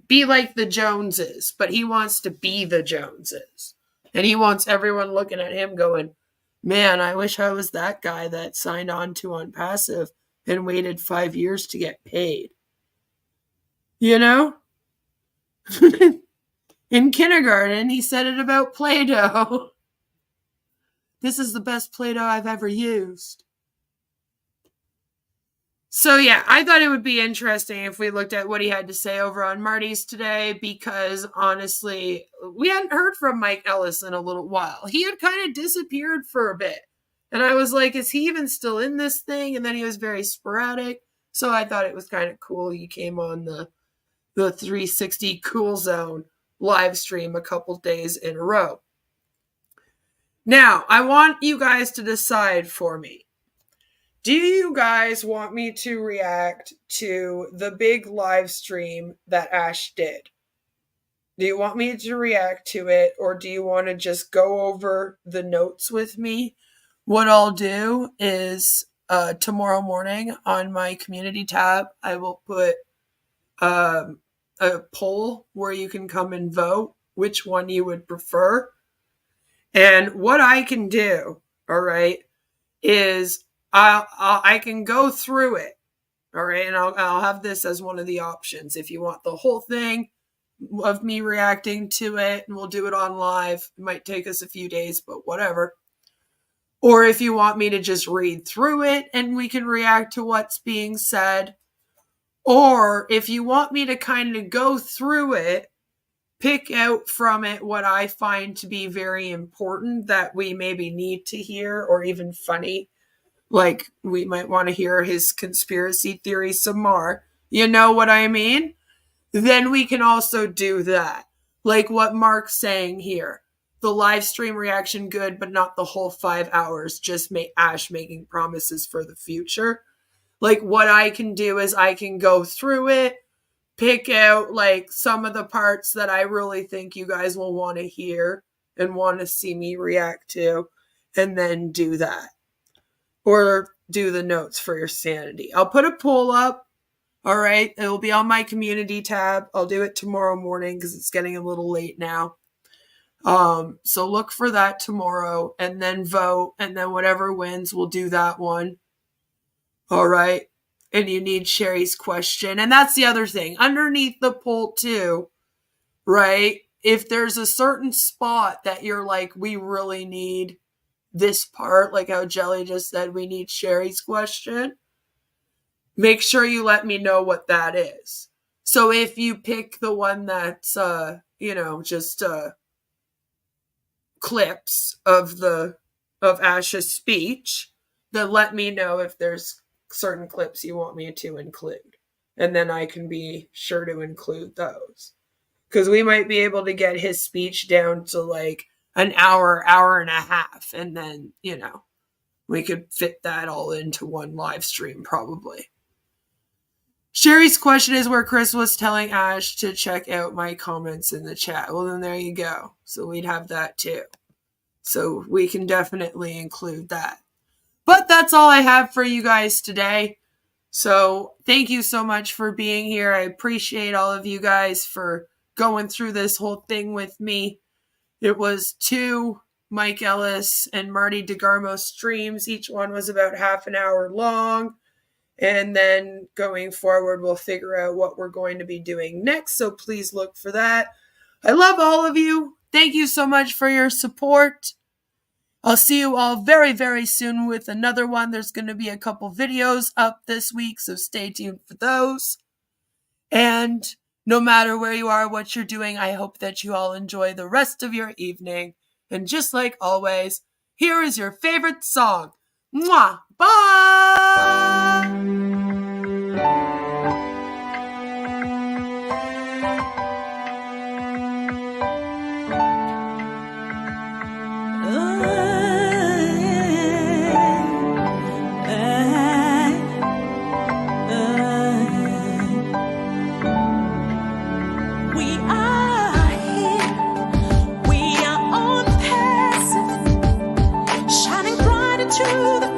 be like the Joneses, but he wants to be the Joneses. And he wants everyone looking at him going, man, I wish I was that guy that signed on to Onpassive and waited 5 years to get paid. You know? In kindergarten, he said it about Play-Doh. This is the best Play-Doh I've ever used. So yeah, I thought it would be interesting if we looked at what he had to say over on Marty's today, because honestly, we hadn't heard from Mike Ellis in a little while. He had kind of disappeared for a bit. And I was like, is he even still in this thing? And then he was very sporadic. So I thought it was kind of cool. He came on the 360 Cool Zone live stream a couple days in a row. Now, I want you guys to decide for me. Do you guys want me to react to the big live stream that Ash did? Do you want me to react to it, or do you want to just go over the notes with me? What I'll do is tomorrow morning on my community tab, I will put a poll where you can come and vote which one you would prefer. And what I can do, all right, is I can go through it, all right, and I'll have this as one of the options. If you want the whole thing of me reacting to it, and we'll do it on live. It might take us a few days, but whatever. Or if you want me to just read through it and we can react to what's being said. Or if you want me to kind of go through it, pick out from it what I find to be very important that we maybe need to hear, or even funny. Like, we might want to hear his conspiracy theory some more. You know what I mean? Then we can also do that. Like what Mark's saying here. the live stream reaction good, but not the whole 5 hours, just Ash making promises for the future. Like, what I can do is I can go through it, pick out like some of the parts that I really think you guys will want to hear and want to see me react to, and then do that. Or do the notes for your sanity. I'll put a poll up. All right. It will be on my community tab. I'll do it tomorrow morning because it's getting a little late now. So look for that tomorrow and then vote. And then whatever wins, we'll do that one. All right. And you need Sherry's question. And that's the other thing. Underneath the poll too, right? If there's a certain spot that you're like, we really need this part, like how Jelly just said, we need Sherry's question, make sure you let me know what that is. So if you pick the one that's, just clips of Ash's speech, then let me know if there's certain clips you want me to include. And then I can be sure to include those. Because we might be able to get his speech down to like an hour and a half. And then, we could fit that all into one live stream probably. Sherry's question is where Chris was telling Ash to check out my comments in the chat. Well, then there you go. So we'd have that too. So we can definitely include that. But that's all I have for you guys today. So thank you so much for being here. I appreciate all of you guys for going through this whole thing with me. It was 2 Mike Ellis and Marty DeGarmo streams. Each one was about half an hour long. And then going forward, we'll figure out what we're going to be doing next. So please look for that. I love all of you. Thank you so much for your support. I'll see you all very, very soon with another one. There's going to be a couple videos up this week, so stay tuned for those. And no matter where you are, what you're doing, I hope that you all enjoy the rest of your evening. And just like always, here is your favorite song. Mwah! Bye! We are here, we are Onpassive, shining bright into the